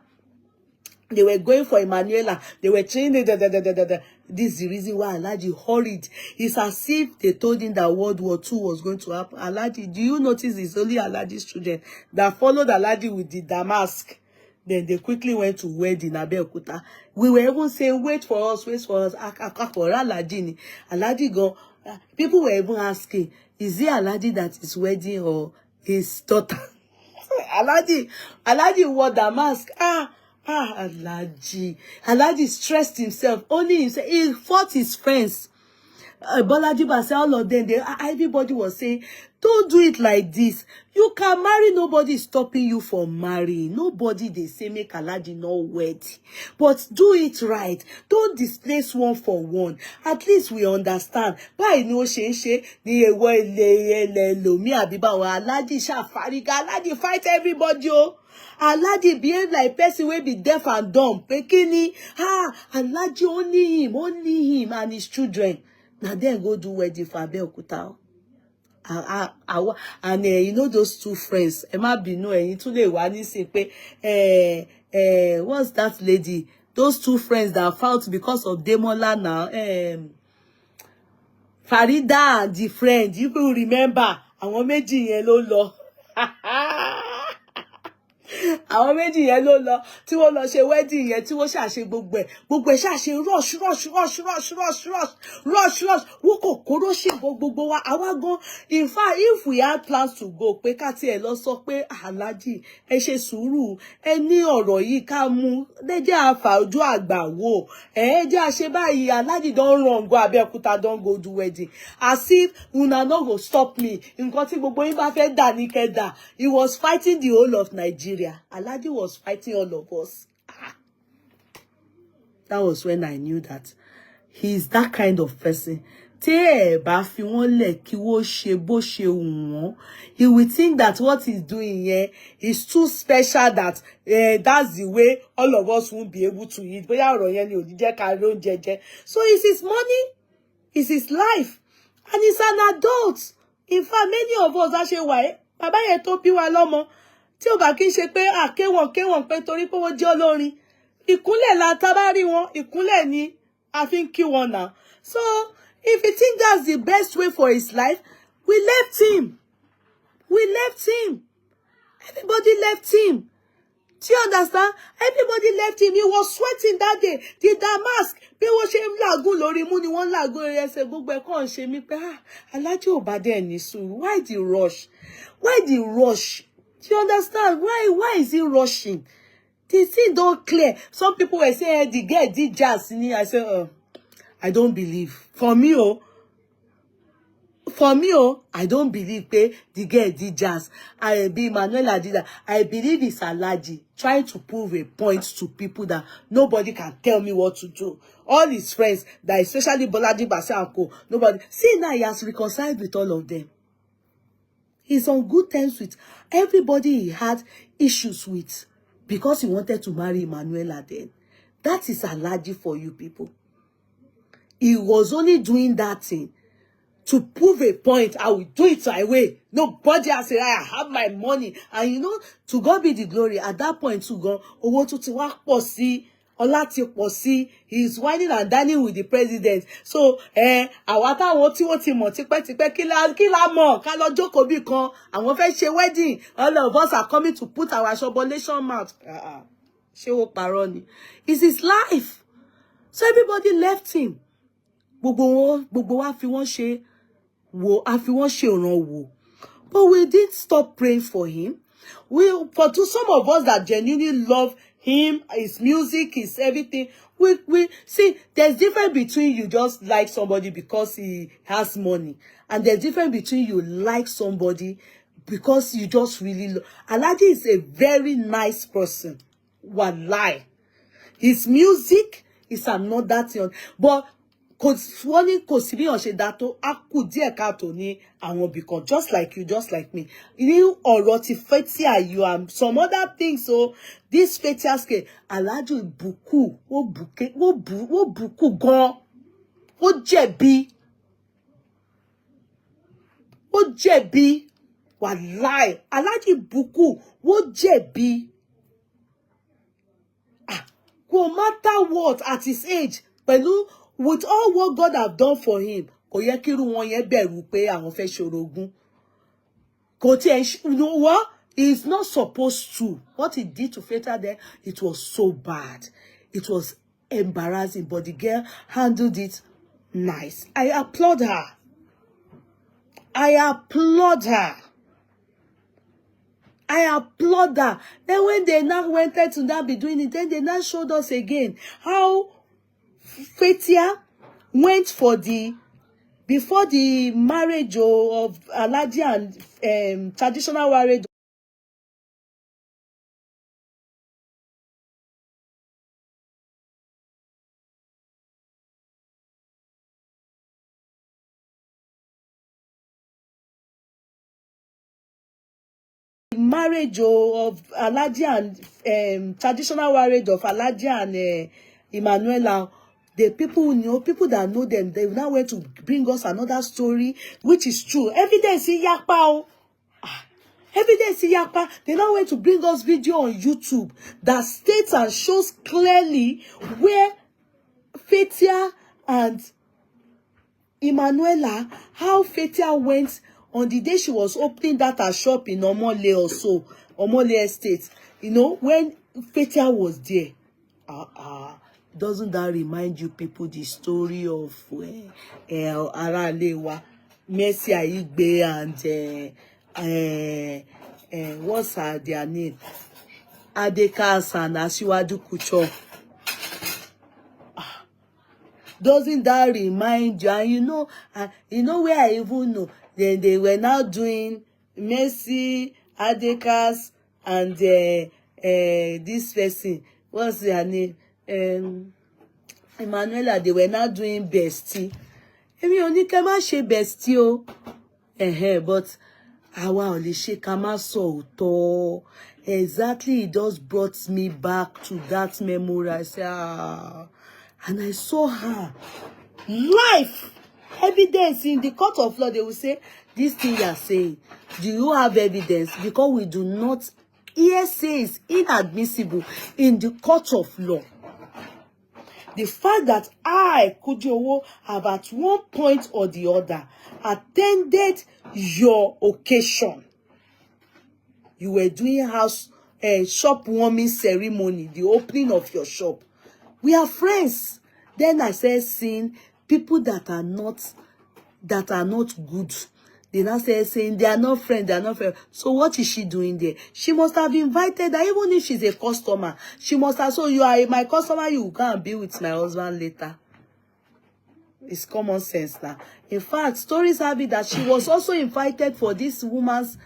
They were going for Emmanuella. They were training. This is the reason why Alhaji hurried. It's as if they told him that World War II was going to happen. Alhaji, do you notice it's only Alhaji's children that followed Alhaji with the damask? Then they quickly went to wed in Abeokuta. We were even saying, wait for us, wait for us. Alhaji go. People were even asking, is it Alhaji that is wedding or his daughter? Alhaji wore damask. Alhaji stressed himself. Only himself. He fought his friends. Bolaji Base, all of them. Everybody was saying, don't do it like this. You can marry. Nobody is stopping you from marrying. Nobody, they say, make Alhaji not wed. But do it right. Don't displace one for one. At least we understand. Why no Alhaji Alhaji fight everybody. Alhaji behave like person will be deaf and dumb. Pekini, Alhaji only him and his children. Now then go do wedding for Abeokuta. And you know those two friends, Emma Binu and Itule Wani say what's that lady? Those two friends that fought because of Demola now. Farida and the friend, you will remember. Àwọn méjì yẹn ló lọ. Àwọn méjì yẹn ló lọ tí wọ́n lọ ṣe wedding yẹn tí wọ́n ṣàṣe gbogbo ẹ̀ ṣàṣe rush wọ́n kò kóró ṣìbò gbogbo wa àwa gan. In fact, if we had plans to go pé ká tiẹ̀ lọ sọ pé Alhaji ẹ ṣe sùúrù ẹ ní ọ̀rọ̀ yìí ká mú lẹ́jẹ́ àfà ojú àgbà wò ẹ jẹ́ àṣẹ báyìí Alhaji don run go Abẹ́òkúta don go do wedding as if una no go stop me nǹkan tí gbogbo yín bá fẹ́ dà ní kẹ́dà. He was fighting the whole of Nigeria. Alhaji was fighting all of us. That was when I knew that he's that kind of person. He will think that what he's doing here is too special that that's the way all of us won't be able to eat. So it's his money, it's his life, and he's an adult. In fact, many of us actually why Baba yẹn tó bí wa lọ́mọ tí ó bá kí n ṣe pé kéwọ̀n pé torí pé wọ́n jẹ́ olórin ìkúnlẹ̀ la tá bá rí wọn ìkúnlẹ̀ ni a fi ń kí wọn náà. So if you think that's the best way for his life, we left him. Everybody left him. Do you understand? Everybody left him. He was sweating that day. The damask. Bí wọ́n ṣe ń làágùn lórí mú ni wọ́n làágùn lórí ẹsẹ̀ gbogbo ẹ̀ kàn ṣe mí pé Alhaji ò bá dé ní sùúrù. Why the rush? Why the rush? Do you understand? Why is he rushing? The thing don't clear. Some people were saying the girl did jazz. I said, I don't believe. For me, I don't believe the girl did jazz. I be Emmanuella did that. I believe it's Alhaji trying to prove a point to people that nobody can tell me what to do. All his friends, that especially Bolaji Basanko, nobody. See now he has reconciled with all of them. He's on good terms with everybody he had issues with because he wanted to marry Emmanuella then. That is Alhaji for you people. He was only doing that thing to prove a point. I will do it my way. Nobody has said I have my money. And you know, to God be the glory. At that point, to God, owó tó ti wá pọ̀ sí, ọlá ti pọ̀ sí, he's whining and dining with the president. So, àwa táwọn tí wọ́n ti mọ̀ tipẹ́tipẹ́ kí la mọ̀ ká lọ jókòó bí kan. Àwọn fẹ́ ṣe wedding. All of us are coming to put our shobolation mouth. Ṣé ó parọ́ ni? It's his life. So everybody left him. Gbogbo wa fi wọ́n ṣe ọ̀ràn wò. But we didn't stop praying for him. To some of us that genuinely love him, his music, his everything, we see there's difference between you just like somebody because he has money, and there's difference between you like somebody because you just really love. Alhaji is a very nice person. Wallahi. His music is another thing. But wọ́n ní kò sí bí wọ́n ṣe dá tó á kù díẹ̀ káàtó ní àwọn ibìkan just like you, just like me. Ní ọ̀rọ̀ ti Fathia you and some other things. So this Fathia scale Alhaji buku ó buku gan ó jẹ̀bi wàláì Alhaji buku ó jẹ̀bi. No matter what at his age pẹ̀lú with all what God have done for him, kò yẹ kí irú wọn yẹn bẹ̀rù pé àwọn fẹ́ ṣorogún. Kò tiẹ̀, you know what? He's not supposed to. What he did to Fathia there, it was so bad. It was embarrassing, but the girl handled it nice. I applaud her. Then when they now wanted to now be doing it, then they now showed us again how Fathia went for before the marriage of Alhaji and traditional marriage. Marriage of Alhaji and traditional marriage of Alhaji and Emmanuella, The people, you know, people that know them, they now went to bring us another story, which is true. Evidence in Yakpa. Evidence in Yakpa. They now went to bring us video on YouTube that states and shows clearly where Alfathia and Emmanuella, how Alfathia went on the day she was opening that her shop in Omole or so, Omole Estate. You know, when Alfathia was there. Doesn't that remind you people the story of Aralewa, Mercy Aigbe and what's their name? Adekas and Asiwaju Kucho. Doesn't that remind you? And you know where I even know. Then they were now doing Mercy, Adekas, and this person. What's their name? Emmanuella, they were now doing bestie. Èmi ò ní kẹ́ má ṣe bestie o. But àwa ò lè ṣe ká má sọ òótọ́. Exactly, it just brought me back to that memory. I said, and I saw her live evidence in the court of law. They will say, this thing you are saying, do you have evidence? Because we do not. Hearsay is inadmissible in the court of law. The fact that I, Kujiowo, have at one point or the other attended your occasion. You were doing shop warming ceremony, the opening of your shop. We are friends. Then I said, seeing people that are not good. They now saying they are not friends, they are not friends. So what is she doing there? She must have invited her, even if she's a customer. She must have, so you are my customer, you can be with my husband later. It's common sense now. In fact, stories have it that she was also invited for this woman's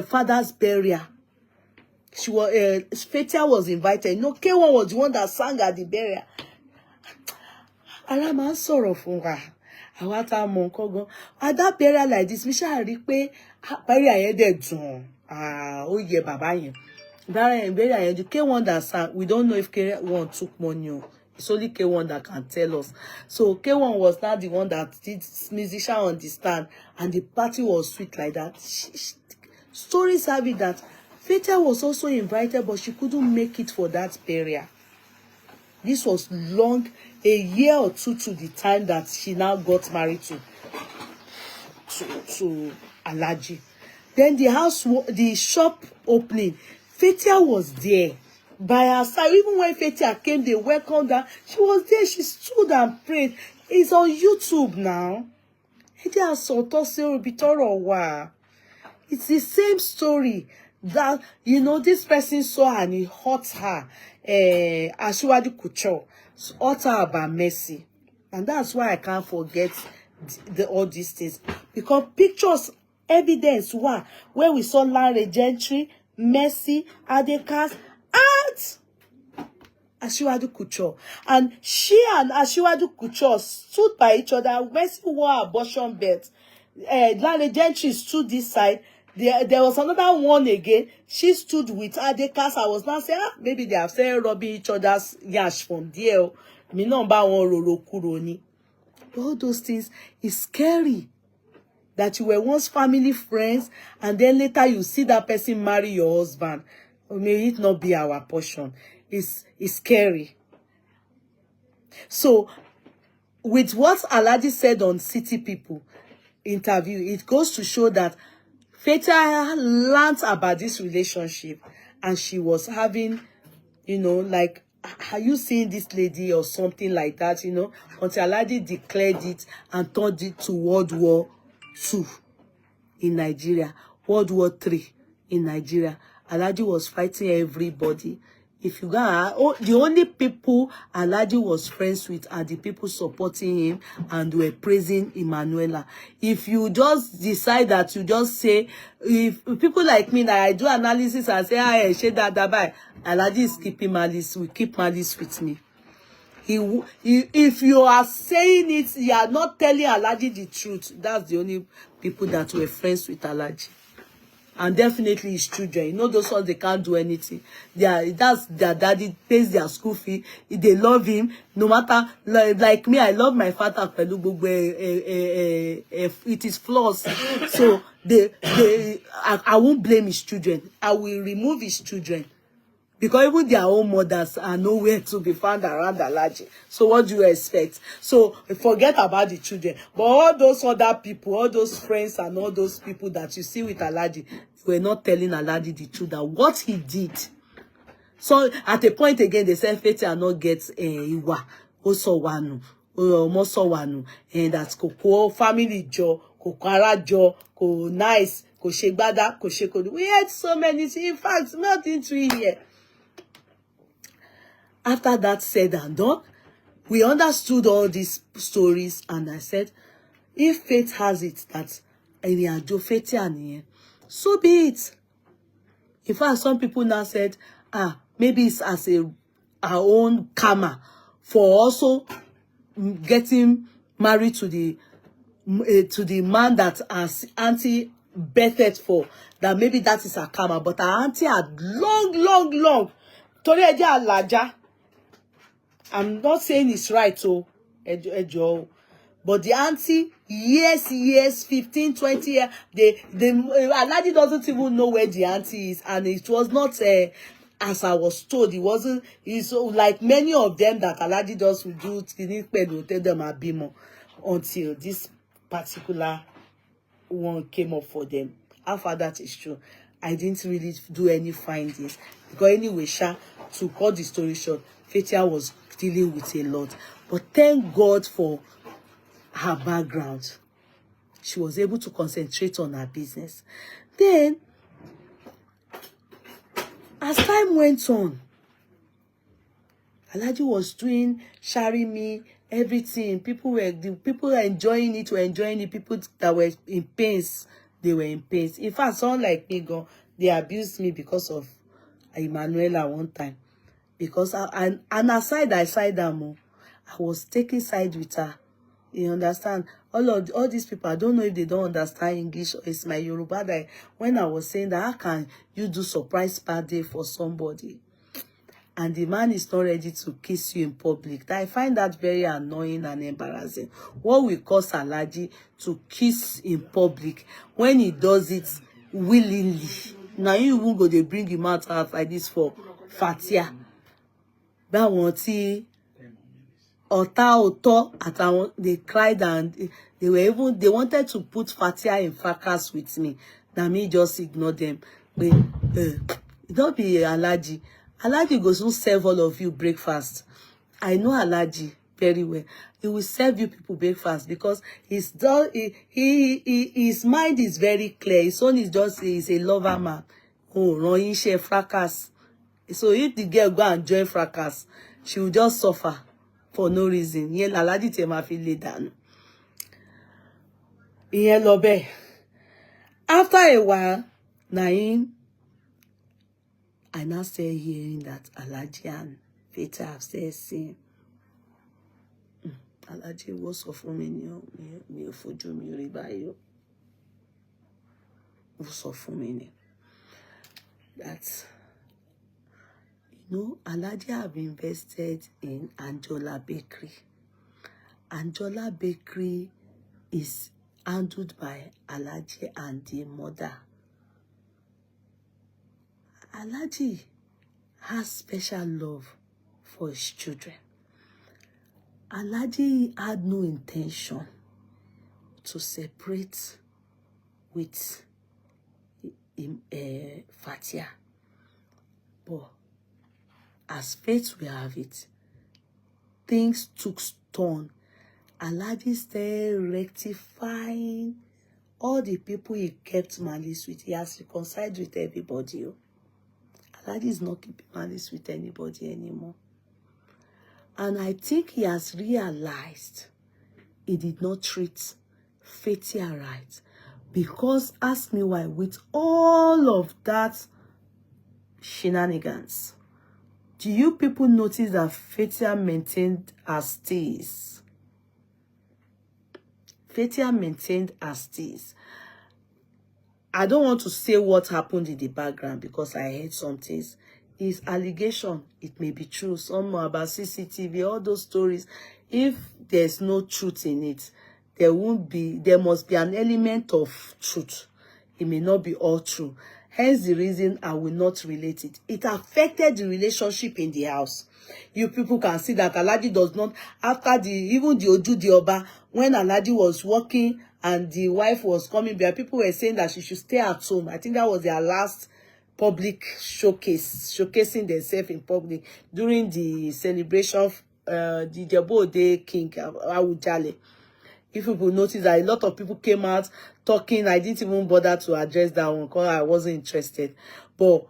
father's burial. She was, Alfathia was invited. No, K1 was the one that sang at the burial. And I'm sorry for her. I want her monko. At that burial like this, we shall replay burial yẹn dẹ̀ dùn. Oh yeah, baba yẹn. Burial yẹn, the K1 that sang, we don't know if K1 took money. It's only K1 that can tell us. So K1 was not the one that did musician on the stand, and the party was sweet like that. Stories have it that Alfathia was also invited, but she couldn't make it for that burial. This was long, a year or two to the time that she now got married to Alhaji. Then the shop opening, Alfathia was there by her side. Even when Alfathia came, they welcomed her. She was there. She stood and prayed. It's on YouTube now. It's the same story that, you know, this person saw and he hurt her. Asiwaju Kucho hurt her about Mercy. And that's why I can't forget all these things. Because pictures, evidence, where we saw Larry Gentry, Mercy, Adekas, and Asiwaju Kucho. And she and Asiwaju Kucho stood by each other. Mercy wore abortion belt. Larry Gentry stood this side. There was another one again. She stood with Adekas. I was now saying, maybe they have said rubbing each other's yash from there. Me number one roro kuroni. All those things is scary. That you were once family friends, and then later you see that person marry your husband. Or may it not be our portion. It's scary. So, with what Alhaji said on City People interview, it goes to show that Alfathia learned about this relationship, and she was having, you know, like, are you seeing this lady or something like that, you know, until Alhaji declared it and turned it to World War II in Nigeria, World War III in Nigeria. Alhaji was fighting everybody. If you got the only people Alhaji was friends with are the people supporting him and were praising Emmanuella. If you just decide that you just say, if people like me that I do analysis and say, I share that by Alhaji is keeping malice, will keep malice with me. If you are saying it, you are not telling Alhaji the truth. That's the only people that were friends with Alhaji. and definitely his children. You know, those ones, they can't do anything. That's their daddy, pays their school fee. They love him, no matter, like me, I love my father, it is flaws. So I won't blame his children. I will remove his children. Because even their own mothers are nowhere to be found around Alhaji. So what do you expect? So forget about the children. But all those other people, all those friends and all those people that you see with Alhaji, were not telling Alhaji the truth, that what he did. So at a point again, they said Fathia not get Iwa, also wanu, Moso wanu, and that's Koko family jo, Kokara jo, Ko nice, Ko shegbada, Ko shekodu. We had so many things. In fact, nothing to here. After that said and done, we understood all these stories, and I said, if fate has it that Iriajo Fathia niyen, so be it. In fact, some people now said, maybe it's as our own karma for also getting married to the man that our auntie betted for, that maybe that is her karma. But our auntie had long. Tori eje alaja. I'm not saying it's right, so but the auntie, years, 15, 20 years, Alhaji doesn't even know where the auntie is, and it was not as I was told. It wasn't. It's like many of them that Alhaji does will do. Will tell them Abimo until this particular one came up for them. How far that is true, I didn't really do any findings, because anyway, to cut the story short, Fathia was dealing with a lot. But thank God for her background. She was able to concentrate on her business. Then, as time went on, Alhaji was doing sharing me everything. People were enjoying it, People that were in pains, they were in pains. In fact, someone like me, they abused me because of Emmanuella one time. Because and aside, I side them. I was taking side with her. You understand? All these people, I don't know if they don't understand English, or it's my Yoruba, that when I was saying that, how can you do surprise birthday for somebody and the man is not ready to kiss you in public? That I find that very annoying and embarrassing. What will cause Alhaji to kiss in public when he does it willingly? Now you even go, they bring him out like this for Fathia. That one tí ọ̀tá they cried, and they wanted to put Fathia in fracas with me. Now me just ignore them. But don't be Alhaji. Alhaji goes to serve all of you breakfast. I know Alhaji very well. He will serve you people breakfast because his mind is very clear. His son is just he's a lover man. Oh, Royin share fracas. So if the girl go and join fracas, she will just suffer for no reason. Yen Alhaji te ma fi le dànù. Ìyẹn lọ bẹ́ẹ̀. After a while, I now started hearing that Alhaji and Fathia have started saying, Alhaji was sọ fún mi ni o, mi ò fojú mi rí báyìí o. Ó sọ fún mi ni. That, Alhaji have invested in Anjola Bakery. Anjola Bakery is handled by Alhaji and the mother. Alhaji has special love for his children. Alhaji had no intention to separate with Fathia. But as fate will have it, things took turn. Alhaji started rectifying all the people he kept malice with. He has reconciled with everybody. Alhaji is not keeping malice with anybody anymore. And I think he has realized he did not treat Fathia right. Because, ask me why, with all of that shenanigans, do you people notice that Fathia maintained her stays? Fathia maintained her stays. I don't want to say what happened in the background because I heard some things. It's allegation. It may be true. Some about CCTV, all those stories. If there's no truth in it, there must be an element of truth. It may not be all true. Hence the reason I will not relate it. It affected the relationship in the house. You people can see that Alhaji does not, after even the Oju the Oba, when Alhaji was working and the wife was coming there, people were saying that she should stay at home. I think that was their last public showcasing themselves in public during the celebration of the Jebo King Awujale. If people notice that a lot of people came out talking, I didn't even bother to address that one because I wasn't interested. But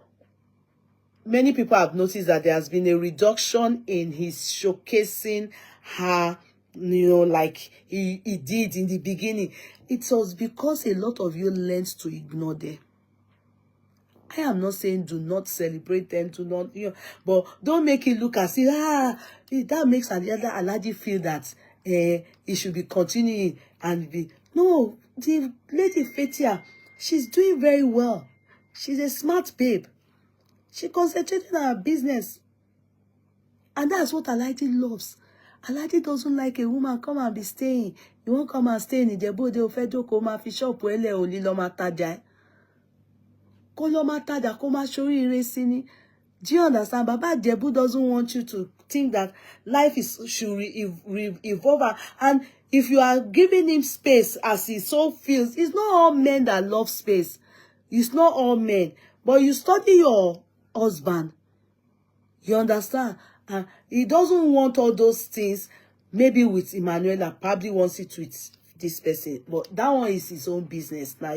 many people have noticed that there has been a reduction in his showcasing her, like he did in the beginning. It was because a lot of you learned to ignore them. I am not saying do not celebrate them, do not, but don't make it look as if, that makes Alhaji feel that it should be continuing and be. No, the lady Alfathia, she's doing very well. She's a smart babe. She concentrated on her business. And that's what Alhaji loves. Alhaji doesn't like a woman come and be staying. You won't come and stay in Ìjẹ̀bú Òde, o fẹ́ jókòó máa fi shop ele o li lọ máa tajà. Kó lọ máa tajà kó máa ṣoríire sí ni. Do you understand? Baba Ìjẹ̀bú doesn't want you to think that life should evolve. And if you are giving him space as he so feels, it's not all men that love space. It's not all men. But you study your husband. You understand? And he doesn't want all those things. Maybe with Emmanuella, probably wants it with this person. But that one is his own business. Now,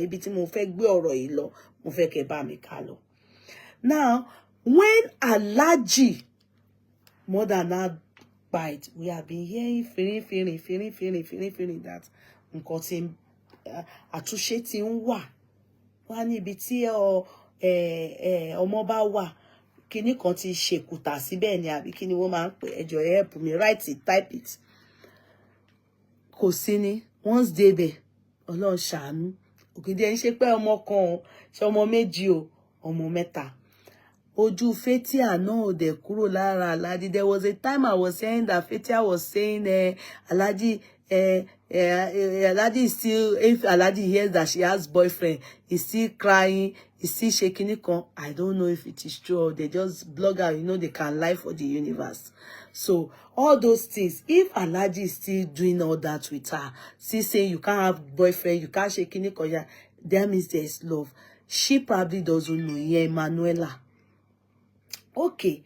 now, when Alhaji mother now bite, we have been hearing, feeling that àtúnṣe tí ń wà. Wọ́n ní ibi tí ọmọ bá wà, kíní kan ti ṣèkùtà síbẹ̀ ni àbí kíni wọ́n máa ń pè, ẹ jọ̀ọ́ help me, write it, type it. Kò sí ni, once débẹ̀, Ọlọ́run ṣàánú. Òkìdí ń ṣe pé ọmọ kan, ṣe ọmọ méjì o, ọmọ mẹ́ta. Ojú Alfathia náà dẹ̀ kúrò lára Alhaji. There was a time I was saying that Alfathia was saying Alhaji is still, if Alhaji hears that she has boyfriend, he's still crying, he's still shaking it. I don't know if it is true or they just blog out, they can lie for the universe. So all those things, if Alhaji is still doing all that with her, still saying you can't have boyfriend, you can't shake it, that means there's love. She probably doesn't know. Yeah, Emmanuella. Okay,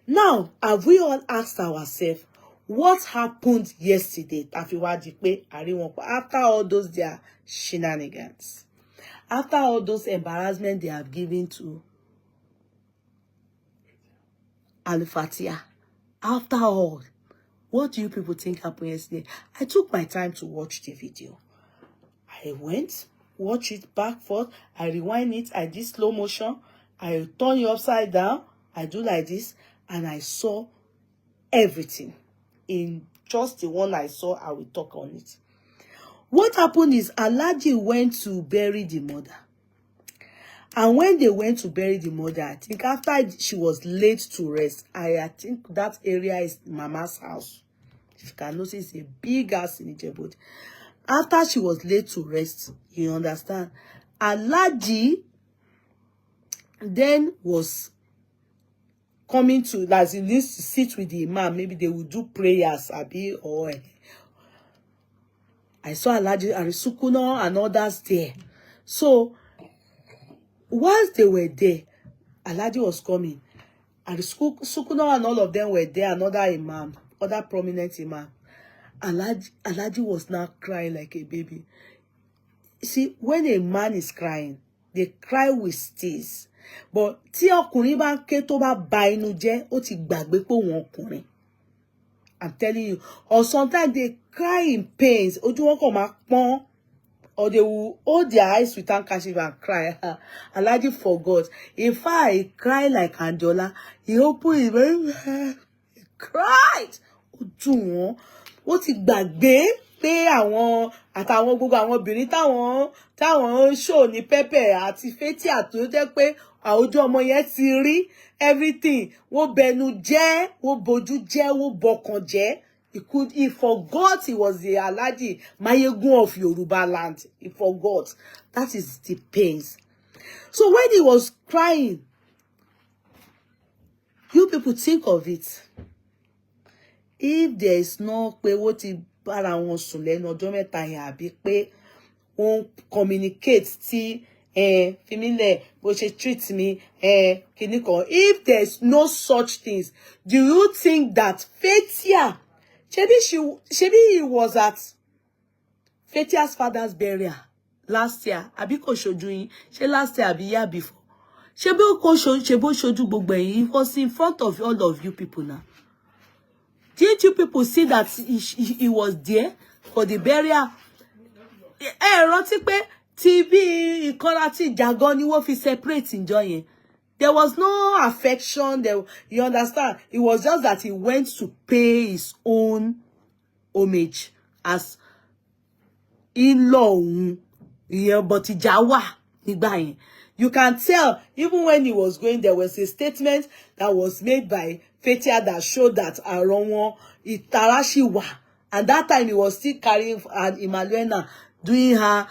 now have we all asked ourselves what happened yesterday? After all those their shenanigans, after all those embarrassment they have given to Alfathia, after all, what do you people think happened yesterday? I took my time to watch the video. I went, watch it back, forth, I rewind it, I did slow motion, I turn it upside down, I do like this, and I saw everything. In just the one I saw, I will talk on it. What happened is Alhaji went to bury the mother. And when they went to bury the mother, I think after she was laid to rest, I think that area is Mama's house. If you can notice, it's a big house in Ìjẹ̀bú Òde. After she was laid to rest, you understand, Alhaji then was coming to, as he needs to sit with the imam, maybe they will do prayers, or I saw Alhaji Arisukuno and others there. So once they were there, Alhaji was coming, Arisukuno and all of them were there, another imam, other prominent imam. Alhaji was now crying like a baby. See, when a man is crying, they cry with tears. But tí ọkùnrin bá ké tó bá ba inú jẹ́, ó ti gbàgbé pé òun ọkùnrin. I'm telling you. Or sometimes they cry in pains. Ojú wọn kàn máa pọ́n. Or they will hold their eyes with handkerchief and cry. Alhaji forgot. If I cry like Anjola, he opened his mouth. He cried. Ojú wọn, ó ti gbàgbé pé àwọn àtàwọn gbogbo àwọn obìnrin táwọn show ní Pepe àti Fathia tó jẹ́ pé àwùjọ ọmọ yẹn ti rí everything wọ́n bẹnu jẹ́ wọ́n bojú jẹ́ wọ́n bọkàn jẹ́. He forgot he was the Alhaji Mayegun of Yoruba land. He forgot. That is the pains. So when he was crying, you people think of it. If there is no pé wọ́n ti bára wọn sùn lẹ́nu ọjọ́ mẹ́ta yẹn àbí pé wọ́n communicate tí Fimile bó ṣe treat me kíní kan. If there is no such things, do you think that Fathia, Shebi he was at Fathia's father's burial last year? Àbí kò ṣojú yín? Ṣé last year àbí year before? Shebi ó ṣojú gbogbo yín. He was in front of all of you people now. Didn't you people see that he was there for the burial? Rántí pé TV ìkanra tí ìjàgàn ni wọ́n fi separate ńjọ́ yẹn. There was no affection there. You understand? It was just that he went to pay his own homage as in-law. Yeah, but ìjà wà nígbà yẹn. You can tell, even when he was going, there was a statement that was made by Fathia that showed that Aronwo Itarashi. And that time he was still carrying Emmanuella, doing her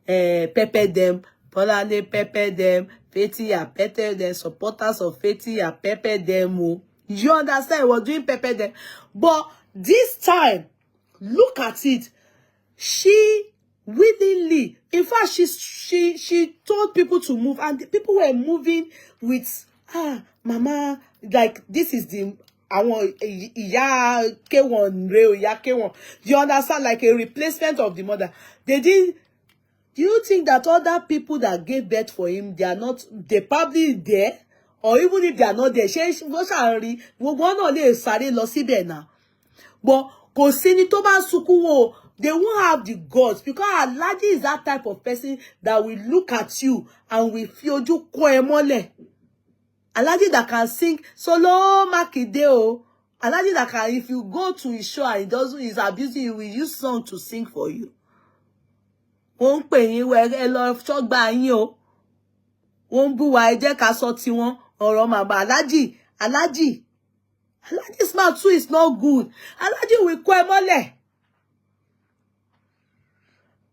Pepe them, Polane Pepe them, Fathia Pepe them, supporters of Fathia Pepe them. You understand? He was doing Pepe them. But this time, look at it. She willingly, in fact, she told people to move, and the people were moving with mama, like this is the iya K1 real iya K1. You understand? Like a replacement of the mother. They didn't. Do you think that other people that gave birth for him, they are not, they probably there, or even if they are not there, but kò sí ní tó bá sunkún wò, they won't have the guts, because Alhaji is that type of person that will look at you and will feel ojú kó ẹ mọ́lẹ̀. Alhaji that can sing solo Makinde o. Alhaji that can, if you go to his show and he's abusing you, he will use song to sing for you. Wọ́n pè yín ẹ lọ ṣọ́gbà yín o. Wọ́n bú wa ẹ jẹ́ ká sọ tiwọn ọ̀rọ̀ màmá Alhaji's mouth too is not good. Alhaji will kó ẹ mọ́lẹ̀.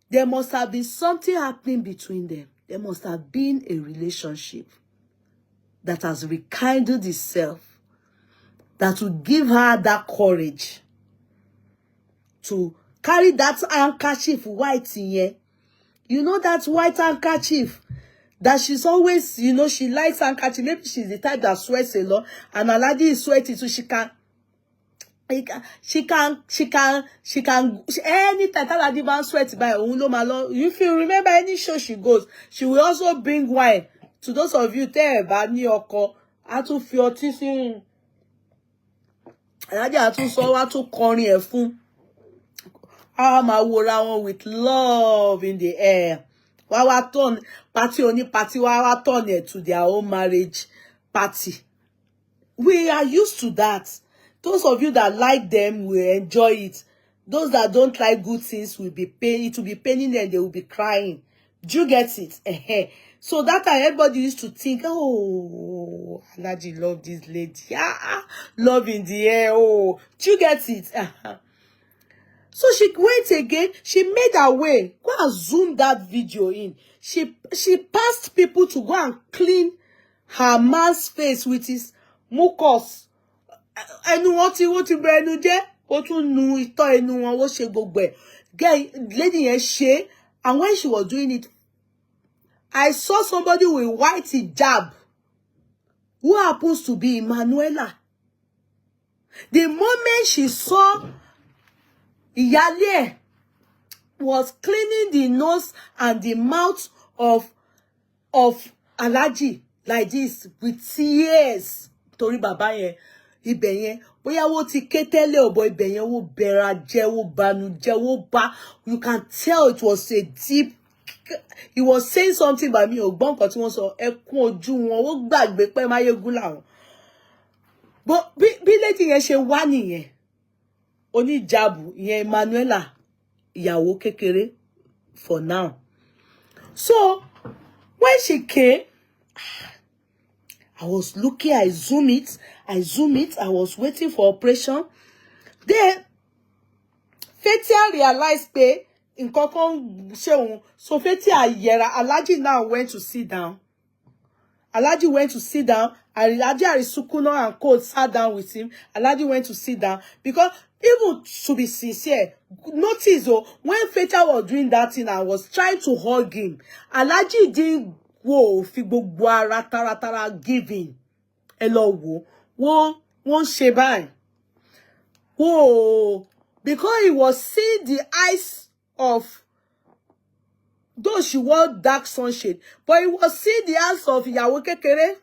There must have been something happening between them. There must have been a relationship that has rekindled itself, that will give her that courage to carry that handkerchief white in here. You know that white handkerchief that she's always, you know, she likes handkerchief. Maybe she's the type that sweats a lot, and Alhaji is sweaty, so she can anytime Alhaji man sweat by if you remember any show she goes, she will also bring wine. To those of you there, Bani Oko, I to feel teasing. Alhaji I to so I to corny a fun. My war with love in the air. Wawa turn party only party wawa turn it to their own marriage party. We are used to that. Those of you that like them will enjoy it. Those that don't like good things will be pain. It will be paining them. They will be crying. Do you get it? So that time everybody used to think, oh, Alhaji love this lady. Yeah, love in the air. Oh, do you get it? So she went again. She made her way. Go and zoom that video in. She passed people to go and clean her man's face with his mucus. Ẹnu wọn ti bẹ ẹnu jẹ́, ó tún nu ìtọ́ ẹnu wọn, ó ṣe gbogbo ẹ̀. Lady yẹn ṣe, and when she was doing it, I saw somebody with white hijab who happens to be Emmanuella. The moment she saw Iyale was cleaning the nose and the mouth of Alhaji like this with tears. Torí bàbá yẹn, ibẹ̀ yẹn, bóyá wọ́n ti ké tẹ́lẹ̀ o, but ibẹ̀ yẹn wọ́n bẹ̀rẹ̀ jẹ́, wọ́n banújẹ́, wọ́n bá. You can tell it was a deep. He was saying something by me. Ògbọ́n kan tí wọ́n sọ, ẹkún ojú wọn, ó gbàgbé pé Máyégún làwọn. But bí lady yẹn ṣe wá nìyẹn. oníjàbù ìyẹn Emmanuella ìyàwó kékeré for now. So when she came, I was looking, I zoom it, I was waiting for operation. Then Fathia realized pé nǹkan kan ṣe òun. So Fathia yẹra. Alhaji now went to sit down. Alhaji went to sit down. Alhaji Arisukuna and Co sat down with him. Alhaji went to sit down because even to be sincere, notice when Fathia was doing that thing and was trying to hug him, Alhaji didn't go fi gbogbo ara taratara giving. Hello wo wọ́n ṣe báyìí. Whoa, because he was seeing the eyes of, though she wore dark sunshade, but he was seeing the eyes of ìyàwó kékeré.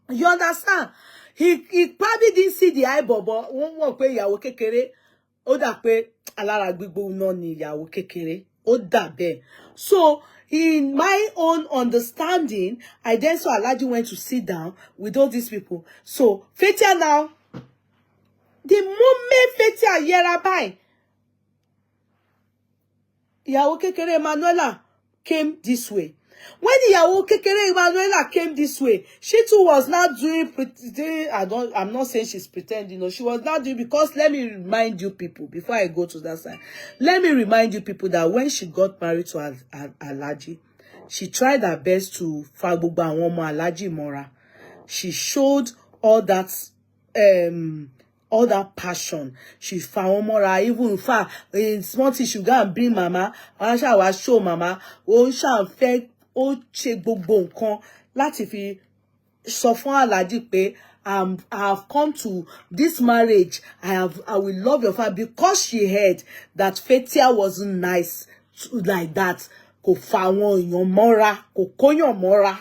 You understand? He probably didn't see the eye, but wọ́n mọ̀ pé ìyàwó kékeré, ó dà pé alára gbígbóná ni ìyàwó kékeré, ó dà bẹ́ẹ̀. So in my own understanding, I then saw Alhaji went to sit down with all these people. So Fathia now, the moment Fathia yẹra báyìí, ìyàwó kékeré Emmanuella came this way. When ìyàwó kékeré Emmanuella came this way, she too was not doing pretending. I'm not saying she's pretending. No, she was not doing, because let me remind you people before I go to that side. Let me remind you people that when she got married to Alhaji, she tried her best to fa gbogbo àwọn ọmọ Alhaji mọ́ra. She showed all that passion. She found more, even in fact, in small thing, she go and bring mama. I shall show mama. Oh, shall fake. Oh, che gbogbo nǹkan láti fi sọ fún Alhaji pé I have come to this marriage. I will love your family, because she heard that Fathia wasn't nice like that. Kò fa àwọn èèyàn mọ́ra, kò kóyàn mọ́ra.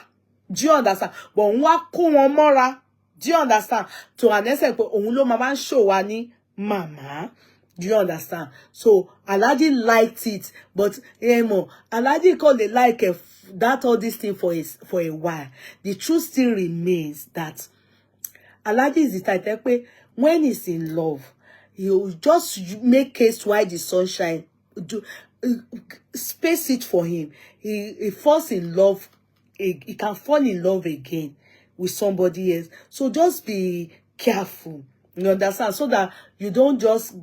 Do you understand? But òun wá kó wọn mọ́ra. Do you understand? To an extent, pé òun ló máa ń show wa ní mama. Do you understand? So Alhaji liked it, but Alhaji called the like that all this thing for a while. The truth still remains that Alhaji is the type that when he's in love, he'll just make case while the sunshine, space it for him. He falls in love. He can fall in love again with somebody else. So just be careful. You understand? So that you don't just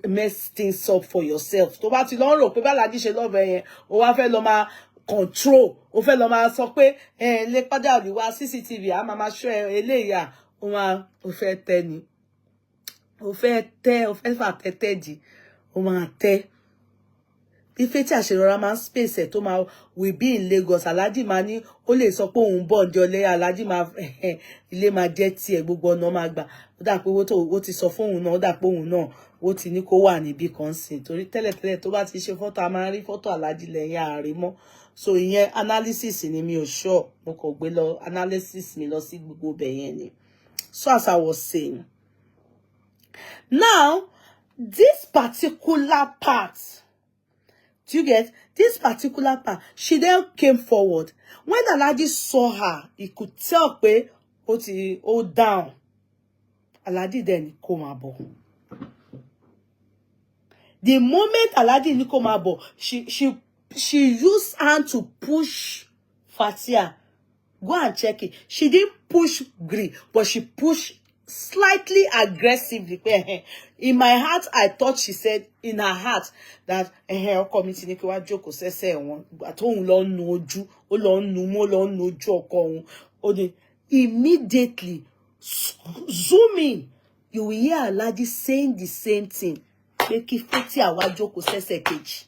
mess things up for yourself. Tó bá ti lọ rò pé bá Alhaji ṣe love yẹn, ó wá fẹ́ lọ máa control, ó fẹ́ lọ máa sọ pé lè padà rí wá CCTV a máa show eléyà, ó fẹ́ tẹ́ ni. Ó fẹ́ fà tẹ́tẹ́ di, ó máa tẹ́. Bí Fathia ṣe rọra máa space ẹ̀ tó máa we be in Lagos, Alhaji máa ní ó lè sọ pé òun bọ̀ ǹjọ́ lé, Alhaji máa ilé máa jẹ́ tiẹ̀, gbogbo ọ̀nà máa gbà. Ó dà pé ó ti sọ fún òun náà, ó dà pé òun náà ó ti ní kó wà níbí kan sìn. Torí tẹ́lẹ̀tẹ́lẹ̀ tó bá ti ṣe fọ́tò, a máa rí fọ́tò Alhaji lẹ́yìn ààrẹ mọ́. So ìyẹn analysis ni mi ò sure. Mo kàn gbé lọ analysis mi lọ sí gbogbo bẹ̀ yẹn ni. So as I was saying, now this particular part, do you get this particular part? She then came forward. When Alhaji saw her, he could tell pé ó down. Alhaji then kó máa bọ̀. The moment Alhaji ní kó máa bọ̀, she used hand to push Fathia. Go and check it. She didn't push green, but she pushed slightly aggressively. In my heart, I thought she said in her heart that ọkọ mi ti ní kí wá jókòó sẹ́sẹ̀ wọn. Àtòun lọ nu ojú, ó lọ nu mọ́, lọ nu ojú ọkọ òun. Immediately, zoom in, you will hear Alhaji saying the same thing. Pé kí Fathia wá jókòó sẹ́sẹ̀ kejì.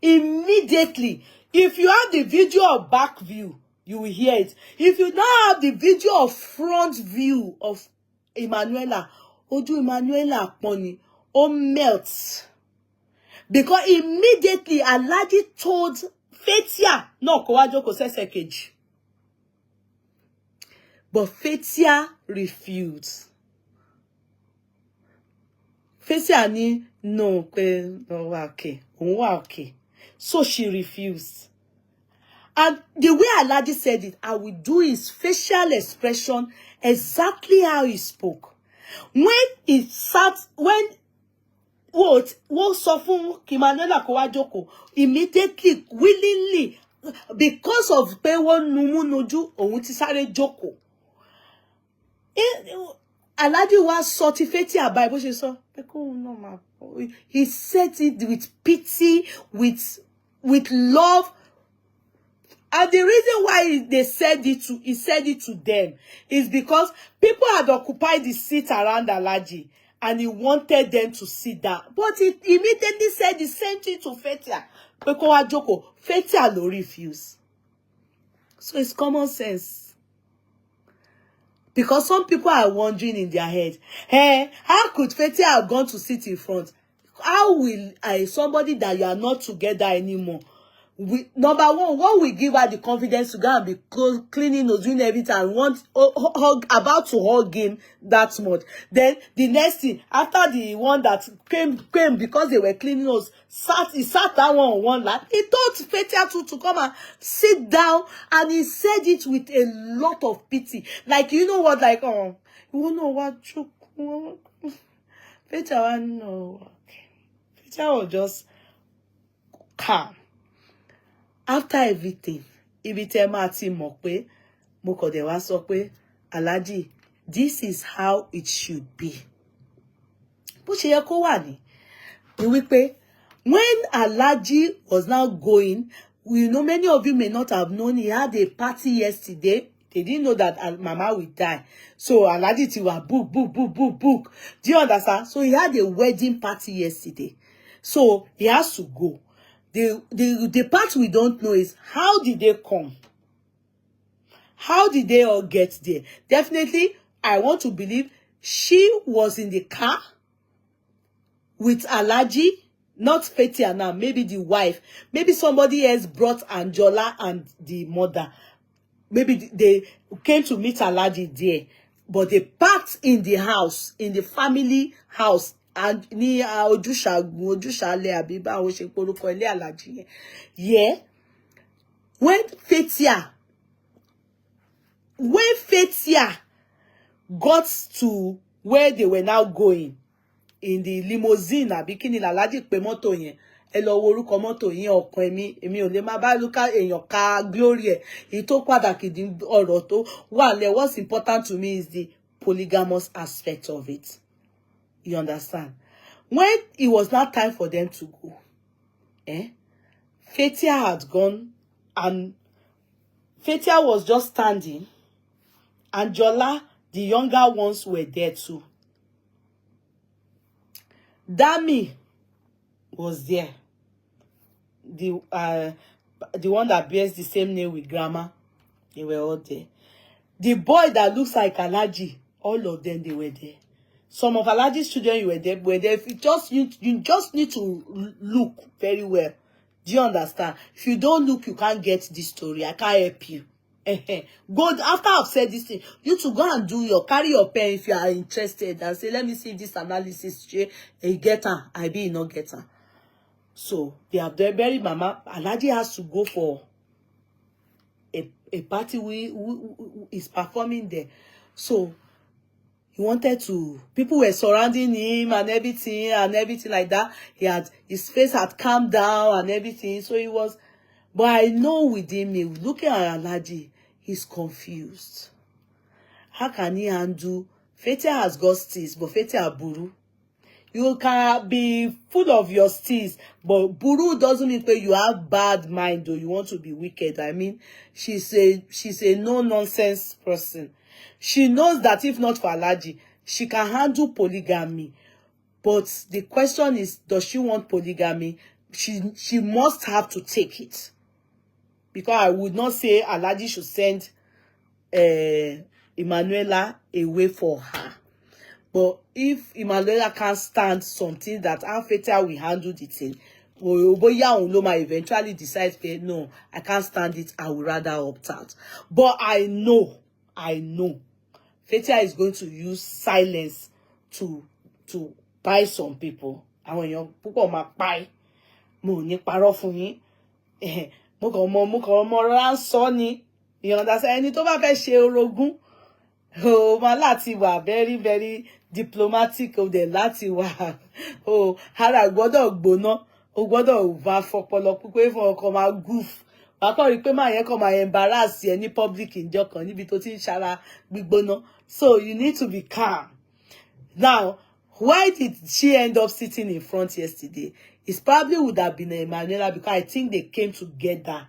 Immediately, if you have the video of back view, you will hear it. If you now have the video of front view of Emmanuella, ojú Emmanuella poni, ó melt. Because immediately Alhaji told Fathia, no, kó wá jókòó sẹ́sẹ̀ kejì. But Fathia refused. Fathia ní no, pé no wá okay, òun wá okay. So she refused. And the way Alhaji said it, I will do his facial expression exactly how he spoke. When it sat, when what sọ fún Emmanuella kó wá jókòó, immediately, willingly, because of pé wọ́n numu nojú, òun ti sáré jókòó. Alhaji was Fathia by bó ṣe sọ pé kóun náà máa. He said it with pity, with love. And the reason why he said it to them is because people had occupied the seat around Alhaji and he wanted them to sit down. But he immediately said the same thing to Fathia. Fathia no refuse. So it's common sense. Because some people are wondering in their head, hey, how could Fathia have gone to sit in front? How will somebody that you are not together anymore? Number one, what will give her the confidence to go and be cleaning or doing everything and about to hug him that much? Then the next thing, after the one that came because they were cleaning us, he sat down on one lap. He told Fathia to come and sit down, and he said it with a lot of pity. Like, you know what, like, oh, you know what, Fathia, no, okay. Fathia was just calm. After everything, ibi tẹ́ máa ti mọ̀ pé mo kàn dé wá sọ pé Alhaji, this is how it should be. Bó ṣe yẹ kó wà ní wípé when Alhaji was now going, you know, many of you may not have known he had a party yesterday. They didn't know that Mama will die. So Alhaji ti wà book. Do you understand? So he had a wedding party yesterday. So he has to go. The part we don't know is how did they come? How did they all get there? Definitely, I want to believe she was in the car with Alhaji, not Fathia now, maybe the wife. Maybe somebody else brought Anjola and the mother. Maybe they came to meet Alhaji there. But they parked in the house, in the family house. And ni ojúṣàlẹ̀ àbí báwo ṣe porúkọ ilé Alhaji yẹn. Yeah. When Fathia got to where they were now going in the limousine, àbí kíni Alhaji pè mọ́tò yẹn. Ẹ lọ wo orúkọ mọ́tò yẹn, ọkàn èmi ò lè má bá Luka èèyàn ka glory ẹ̀. Èyí tó pàtàkì di ọ̀rọ̀ tó wà lẹ̀. What's important to me is the polygamous aspect of it. You understand? When it was not time for them to go, Fathia had gone, and Fathia was just standing, and Jola, the younger ones, were there too. Dami was there. The one that bears the same name with Grandma, they were all there. The boy that looks like Alhaji, all of them, they were there. Some of Alhaji's children you were there. You just need to look very well. Do you understand? If you don't look, you can't get this story. I can't help you. Go after I've said this thing, you to go and carry your pen if you are interested and say, let me see this analysis. You get her, I be not get her. So they have buried Mama. Alhaji has to go for a party who is performing there. So he wanted to, people were surrounding him and everything like that. His face had calmed down and everything. So he was, but I know within me, looking at Alhaji, he's confused. How can he handle? Fathia has got steez, but Fathia buru. You can be full of your steez, but buru doesn't mean that you have bad mind or you want to be wicked. I mean, she's a no-nonsense person. She knows that if not for Alhaji, she can handle polygamy. But the question is, does she want polygamy? She must have to take it. Because I would not say Alhaji should send Emmanuella away for her. But if Emmanuella can't stand something that Alfathia will handle the thing, Uloma eventually decides, no, I can't stand it, I would rather opt out. But I know Fathia is going to use silence to buy some people. And when you people ma buy, mo ní parọ́ fún yín. Mo kàn mọ sọ ni. You understand? Ẹni tó bá fẹ́ ṣe orogún, o ma láti wà very, very diplomatic of the láti wà. Oh, ara gbọ́dọ̀ gbóná, ó gbọ́dọ̀ wà fọpọlọ pípé fún ọkọ máa goof. Wà kàn rí pé máa yẹn kàn máa embarrass ẹ ní public ìjọ kan níbi tó ti ń ṣara gbígbóná. So you need to be calm. Now, why did she end up sitting in front yesterday? It probably would have been Emmanuella, because I think they came together.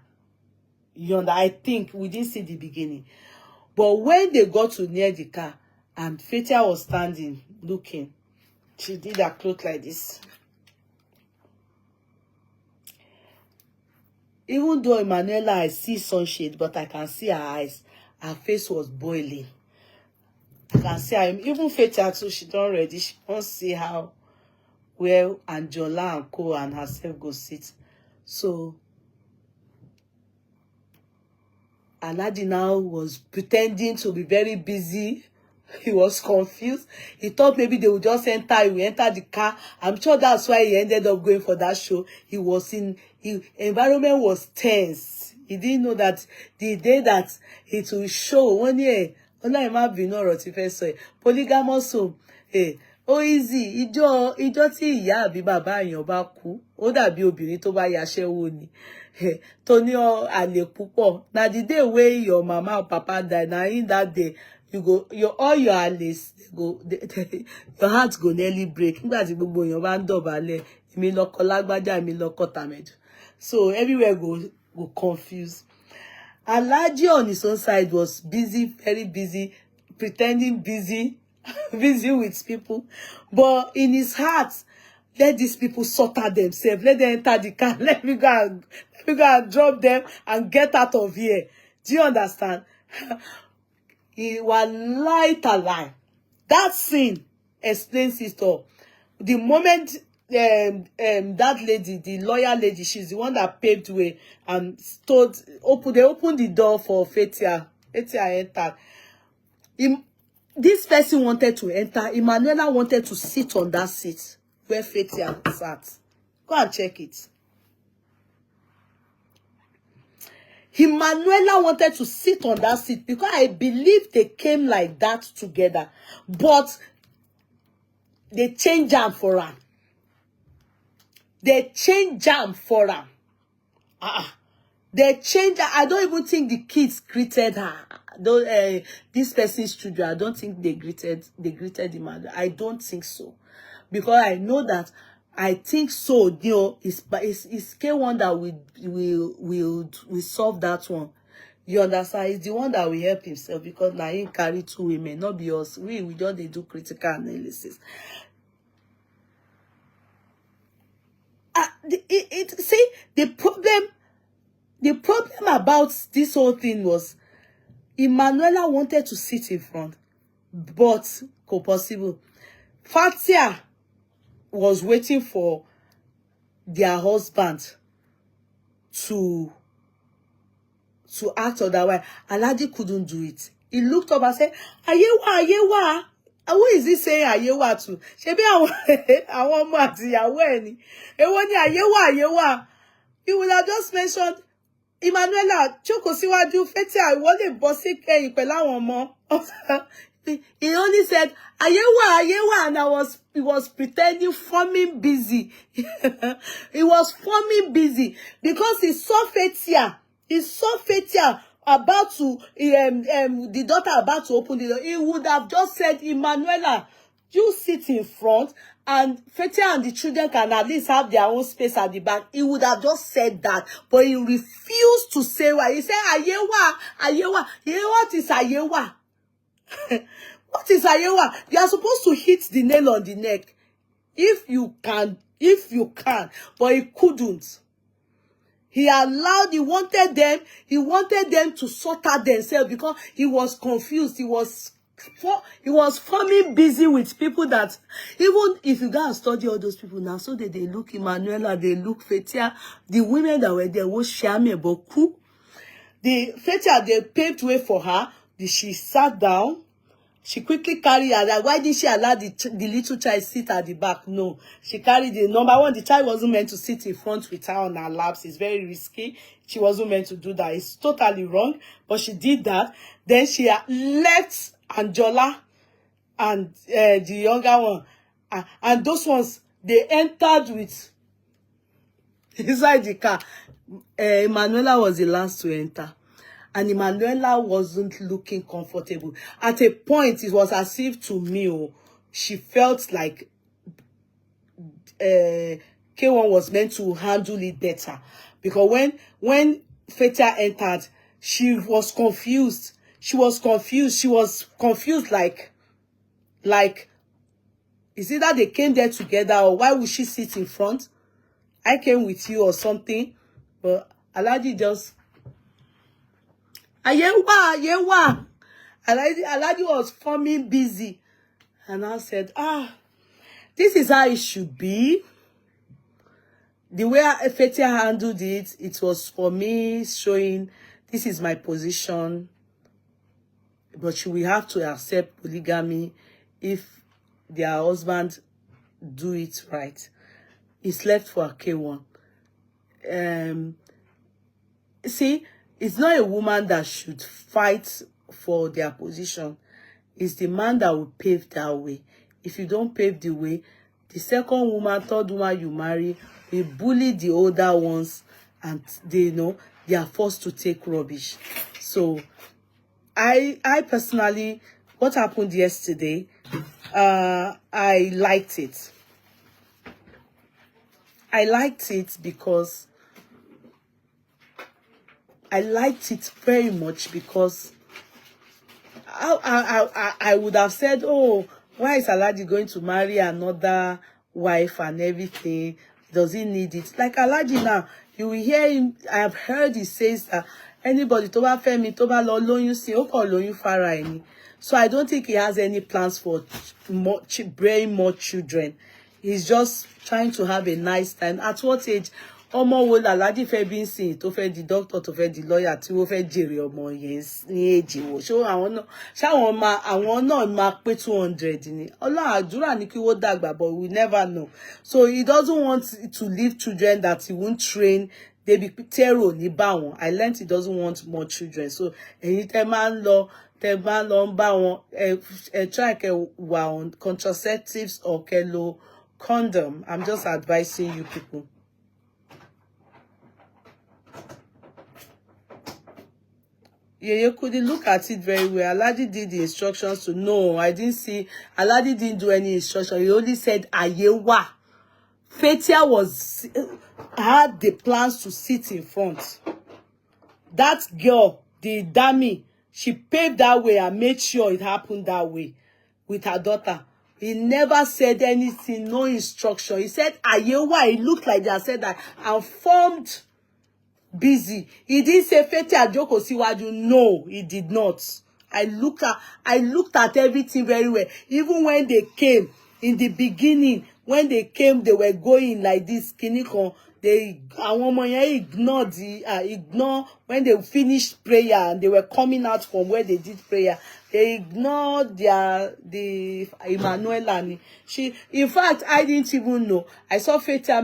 You know, I think we didn't see the beginning. But when they got to near the car and Alfathia was standing looking, she did her cloth like this. Even though Emmanuella, I see sunshade, but I can see her eyes. Her face was boiling. I can see her. Even Alfathia too, she done ready. She won't see how well Angela and Co and herself go sit. So Alhaji now was pretending to be very busy. He was confused. He thought maybe they would just enter. He would enter the car. I'm sure that's why he ended up going for that show. He was in, environment was tense. He didn't know that the day that it will show 1 year, polygamous home, ó easy, ìjọ tí ìyá àbí bàbá èèyàn bá kú, ó dàbí obìnrin tó bá yaṣẹ́wó ni. Tó ní àlè púpọ̀. Na the day wey your mama or papa die, na in that day you go, all your allies go, your heart go nearly break. Nígbà tí gbogbo èèyàn bá ń dọ̀bálẹ̀, èmi lọkọ lágbájá, èmi lọkọ tàmẹ̀dù. So everywhere go confused. Alhaji on his own side was busy, very busy, pretending busy, busy with people. But in his heart, let these people sort out themselves. Let them enter the car. Let me go and drop them and get out of here. Do you understand? He was light alive. That scene explains it all. The moment that lady, the lawyer lady, she's the one that paved way and they opened the door for Alfathia. Alfathia entered. This person wanted to enter. Emmanuella wanted to sit on that seat where Alfathia sat. Go and check it. Emmanuella wanted to sit on that seat because I believe they came like that together. But they changed jam for her. They changed jam for her. They changed her. I don't even think the kids greeted her. This person's children, I don't think they greeted Emmanuel. I don't think so. Because I know that, I think so, you know, it's K1 that will solve that one. You understand? It's the one that will help himself, because now he carry 2 women, not be us. We just they do critical analysis. See, the problem about this whole thing was Emmanuella wanted to sit in front, but possible. Alfathia was waiting for their husband to act otherwise. Alhaji couldn't do it. He looked up and said, Ayewa. Who is he saying Ayewa to? Shebi àwọn ọmọ àti ìyàwó ẹ̀ ni. Èwo ni Ayewa. You would have just mentioned Emmanuella, jókòó síwájú, Alfathia, ìwọ lè bọ́ sí kẹ́yìn pẹ̀lú àwọn ọmọ. He only said Ayewa, and he was pretending, forming busy. He was forming busy because he saw Alfathia. He saw Alfathia about to the daughter about to open the door. He would have just said, Emmanuella, you sit in front, and Alfathia and the children can at least have their own space at the back. He would have just said that, but he refused to say what. He said, Ayewa. What is Ayewa? What is Ayewa? You are supposed to hit the nail on the neck. If you can, but he couldn't. He wanted them to sort out themselves because he was confused. He was forming busy with people that, even if you go and study all those people now, so that they look Emmanuella, they look Alfathia, the women that were there was Shame Boku. The Alfathia, they paved way for her. She sat down. She quickly carried her. Why did she allow the little child sit at the back? No. She carried the number one. The child wasn't meant to sit in front with her on her laps. It's very risky. She wasn't meant to do that. It's totally wrong. But she did that. Then she left Angela and the younger one. And those ones, they entered with inside the car. Emmanuella was the last to enter. And Emmanuella wasn't looking comfortable. At a point, it was as if to me, she felt like K1 was meant to handle it better. Because when Fathia entered, she was confused. She was confused like is it that they came there together, or why would she sit in front? I came with you or something. But Alhaji just Ayewa. Alhaji was forming busy. And I said, this is how it should be. The way Fathia handled it, it was for me showing this is my position. But she will have to accept polygamy if their husband do it right. It's left for K1. See, it's not a woman that should fight for their position. It's the man that will pave that way. If you don't pave the way, the second woman, third woman you marry will bully the older ones, and they know they are forced to take rubbish. So I personally, what happened yesterday, I liked it. I liked it because I liked it very much because I would have said, oh, why is Alhaji going to marry another wife and everything? Does he need it? Like Alhaji now, you will hear him. I have heard he says that anybody tó bá fẹ́ mi tó bá lọ lóyún sí ó kàn lóyún fara ẹni. So I don't think he has any plans for bearing more children. He's just trying to have a nice time. At what age? Ọmọ wo Alhaji fẹ́ bí nsìn tó fẹ́ di doctor tó fẹ́ di lawyer tí ó fẹ́ jèrè ọmọ yẹn ní age wo. So àwọn náà máa pé 200 ni. Ọlọ́run àdúrà ní kí wọ́n dàgbà, but we never know. So he doesn't want to leave children that he won't train. They be terror ní bá wọn. I learned he doesn't want more children. So ẹ̀yin tẹ́ máa ń lọ ń bá wọn try kẹ́ wà on contraceptives or kẹ́ lo condom. I'm just advising you people. You could look at it very well. Alhaji did the instructions to no. I didn't see. Alhaji didn't do any instruction. He only said Ayewa. Fathia had the plans to sit in front. That girl, the dummy, she paved that way and made sure it happened that way with her daughter. He never said anything, no instruction. He said Ayewa. It looked like they said that I'm formed busy. He didn't say Fathia jókòó síwájú. No, he did not. I looked at everything very well. Even when they came in the beginning, when they came, they were going like this. Àwọn ọmọ yẹn ignore when they finished prayer and they were coming out from where they did prayer. They ignored the Emmanuella. In fact, I didn't even know. I saw Fathia.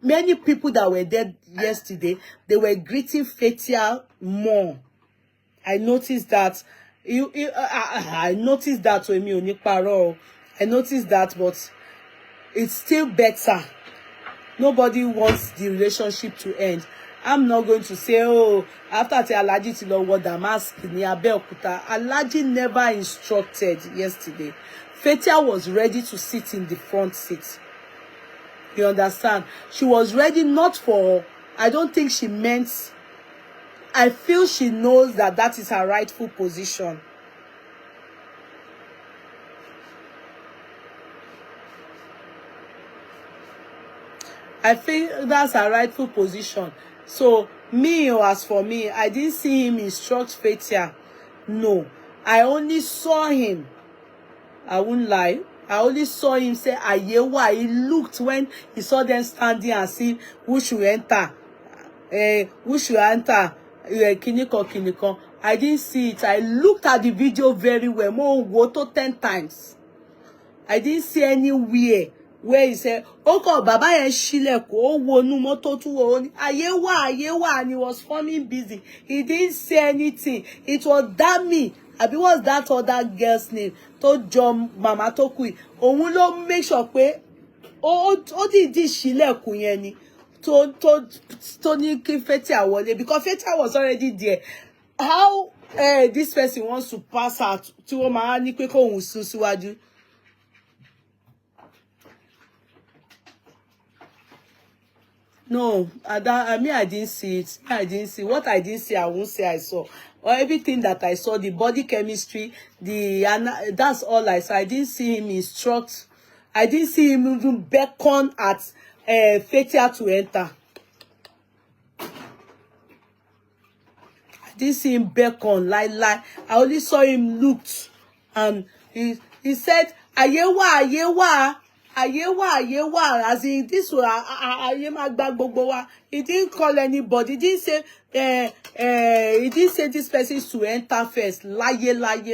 Many people that were there yesterday, they were greeting Fathia more. I noticed that. I noticed that with me oníparọ́. I noticed that, but it's still better. Nobody wants the relationship to end. I'm not going to say, oh, after Alhaji ti lọ wọ Damask ní Abẹ́òkúta. Alhaji never instructed yesterday. Fathia was ready to sit in the front seat. You understand? She was ready not for, I don't think she meant, I feel she knows that that is her rightful position. I think that's her rightful position. So, as for me, I didn't see him instruct Fathia. No. I only saw him. I won't lie. I only saw him say, Ayewa. He looked when he saw them standing and see who should enter. Who should enter. Kiniko. I didn't see it. I looked at the video very well. More water 10 times. I didn't see anywhere where he said, "Oko baba yẹn ṣílẹ̀kùn, ó wọnú mọ́tò tún wọ ní Ayewa," and he was forming busy. He didn't say anything. It was dummy. Àbí what's that other girl's name? To jọ mama tó kú yìí. Òun ló make sure pé ó dìídì ṣílẹ̀kùn yẹn ni. To ní kí Fathia wọlé, because Fathia was already there. How this person wants to pass out tí wọ́n máa ní pé kóhun sún síwájú. No, I didn't see it. I didn't see. What I didn't see, I won't say I saw. Or everything that I saw, the body chemistry, that's all I saw. I didn't see him instruct. I didn't see him even beckon at Fathia to enter. I didn't see him beckon, lie. I only saw him looked, and he said, Ayewa. As in this way, he didn't call anybody. He didn't say this person to enter first. Lie.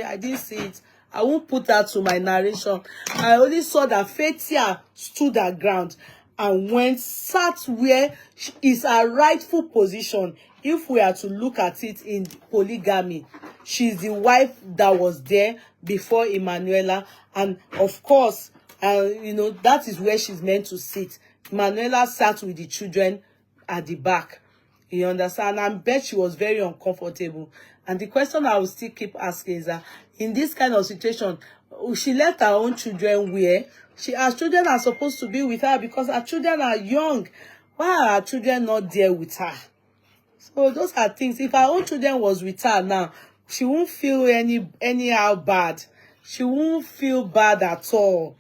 I didn't see it. I won't put that to my narration. I only saw that Fathia stood her ground and sat where is her rightful position. If we are to look at it in polygamy, she's the wife that was there before Emmanuella, and of course, you know, that is where she's meant to sit. Emmanuella sat with the children at the back. You understand? I bet she was very uncomfortable. And the question I will still keep asking is that in this kind of situation, she left her own children where? Her children are supposed to be with her because her children are young. Why are her children not there with her? So those are things. If her own children was with her now, she won't feel anyhow bad. She won't feel bad at all.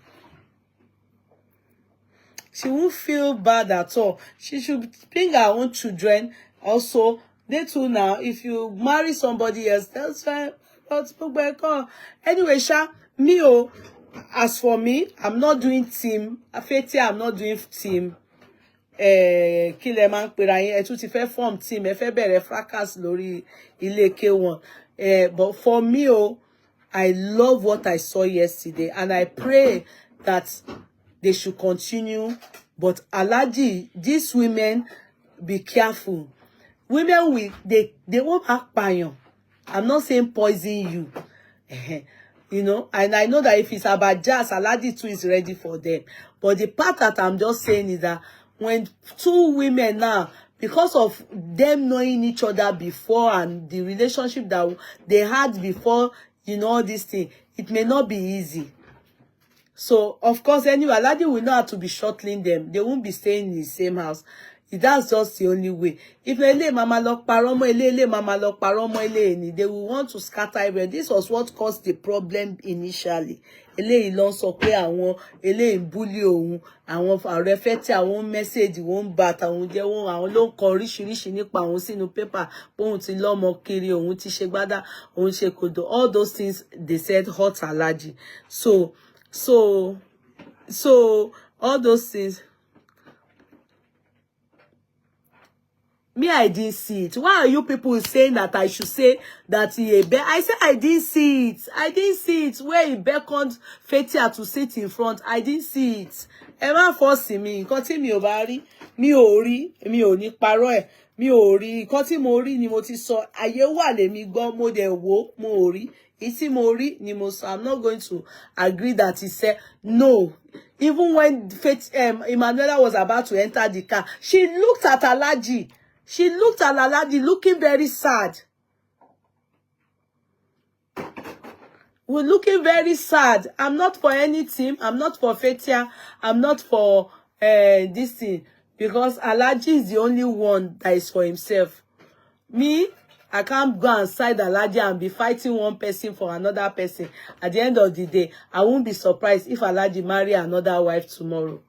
She won't feel bad at all. She should bring her own children. Also, they too now, if you marry somebody else, that's fine. Anyway, as for me, I'm not doing team. Fathia, I'm not doing team. Kí lẹ máa ń pera yín, ẹ tún ti fẹ́ form team, ẹ fẹ́ bẹ̀rẹ̀ fracas lórí ilé K1. But for me, I love what I saw yesterday, and I pray that they should continue. But Alhaji, these women, be careful. Women they won't act payan. I'm not saying poison you. You know, and I know that if it's about jazz, Alhaji too is ready for them. But the part that I'm just saying is that when two women now, because of them knowing each other before and the relationship that they had before, you know, all this thing, it may not be easy. So, of course, anyway, Alhaji will not have to be shuttling them. They won't be staying in the same house. That's just the only way. If mama lock paromo mama lock paromo they will want to scatter everywhere. This was what caused the problem initially. Lọ sọ pé àwọn bully òun, àwọn àrẹfẹtì àwọn message wọ́n bat àwọn jẹ àwọn ló ń kọ oríṣiríṣi nípa àwọn sínú paper bóun ti lọ́mọ kiri òun ti ṣe gbádá òun ṣe kodo. All those things they said hurt Alhaji. So all those things, me, I didn't see it. Why are you people saying that I should say that I said I didn't see it. I didn't see it where he beckoned Fathia to sit in front. I didn't see it. Ẹ má force mi. Nǹkan tí mi ò bá rí, mi ò rí, mi ò ní parọ́ ẹ̀. Mi ò rí. Nǹkan tí mo rí ni mo ti sọ. Ayé wà lèmi gbọ́, mo dẹ̀ wò, mo ò rí. Iti mo rí ni mo sọ. I'm not going to agree that he said no. Even when Emmanuella was about to enter the car, she looked at Alhaji. She looked at Alhaji looking very sad. We're looking very sad. I'm not for any team. I'm not for Fathia. I'm not for this thing. Because Alhaji is the only one that is for himself. Me, I can't go and side Alhaji and be fighting one person for another person. At the end of the day, I won't be surprised if Alhaji marry another wife tomorrow.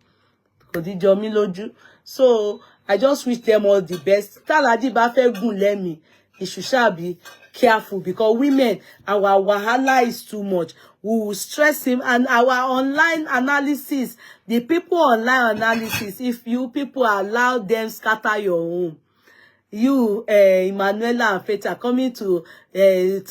So, I just wish them all the best. Alhaji bá fẹ́ gùn lẹ́mìí, he should be careful because women, our wahala is too much. We will stress him, and our online analysis, the people online analysis, if you people allow them scatter your home, you Emmanuella and Fathia coming to the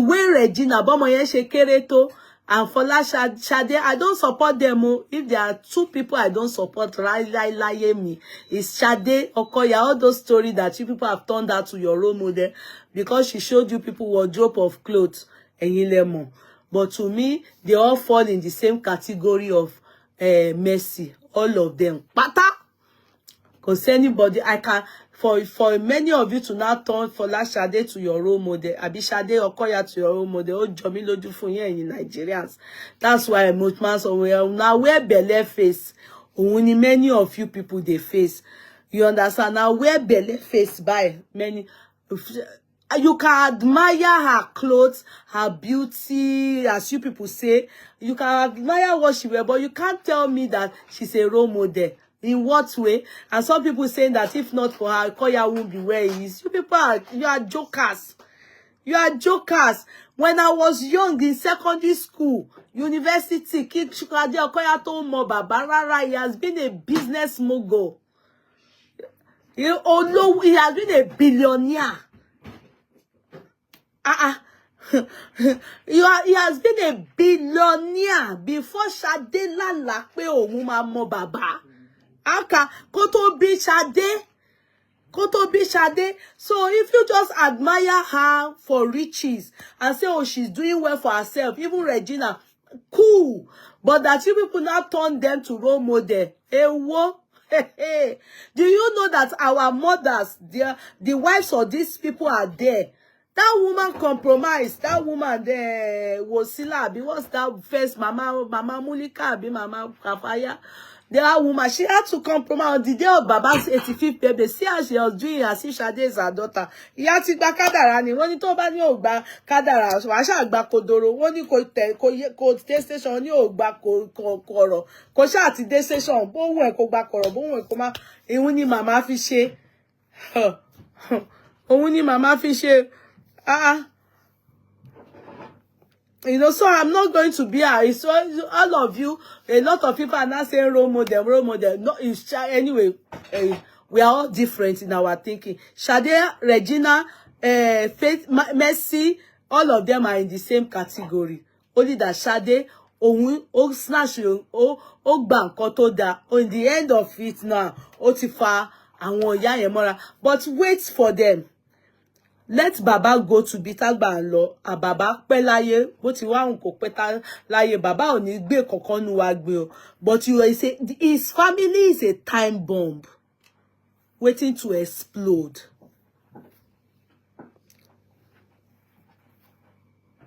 way Regina bomo yen ṣe kéré tó, And Fola Shade, I don't support them. If there are two people I don't support, me, it's Shade Okoya. All those stories that you people have turned out to your role model because she showed you people wardrobe of clothes and lemon. But to me, they all fall in the same category of Mercy. All of them. Pata! Because anybody, I can, for many of you to now turn Fola Shade to your role model, Abi Shade Okoya to your role model, Jomi Loju fun yin in Nigerians. That's why most man so now where belle face, only many of you people they face. You understand? Now where belle face by many, you can admire her clothes, her beauty, as you people say. You can admire what she wear, but you can't tell me that she's a role model. In what way? And some people saying that if not for her, Koya won't be where he is. You people you are jokers. You are jokers. When I was young in secondary school, university, Kid Shukade Okoya told mo baba rara, he has been a business mogul. Although he has been a billionaire. He has been a billionaire before Shade Lala pe ohun ma mo baba. Aka koto be Shade. So if you just admire her for riches and say, oh, she's doing well for herself, even Regina, cool. But that you people now turn them to role model. What? Do you know that our mothers, the wives of these people are there? That woman compromised. That woman there was Sila. What's that first Mama Mulika, Mama Kafaya? That woman, she had to compromise on the day of Baba's 85th birthday. See how she was doing as if Shade is her daughter. He had to gba kádàrá ni. Wọ́n ní tó bá ní ó gba kádàrá, wàá ṣá gba kodoro. Wọ́n ní kò dé station ní ó gba kọ̀rọ̀. Kò ṣá ti dé station. Bó wù ẹ́ kó gba kọ̀rọ̀, bó wù ẹ́ kó má. Ìhun ni màmá fi ṣe. Òun ni màmá fi ṣe. You know, so I'm not going to be so all of you, a lot of people are not saying role model. No, it's anyway. We are all different in our thinking. Shade, Regina, Faith, Mercy, all of them are in the same category. Only that Shade, snatch you, gba nǹkan tó dá. In the end of it now, ti fa àwọn ìyá yẹn mọ́ra. But wait for them. Let Baba go to Bitagba and Law. A Baba pẹ́ láyé, bó ti wá kò pẹ́ láyé. Baba ò ní gbé kankan nu wa gbé o. But you say his family is a time bomb waiting to explode.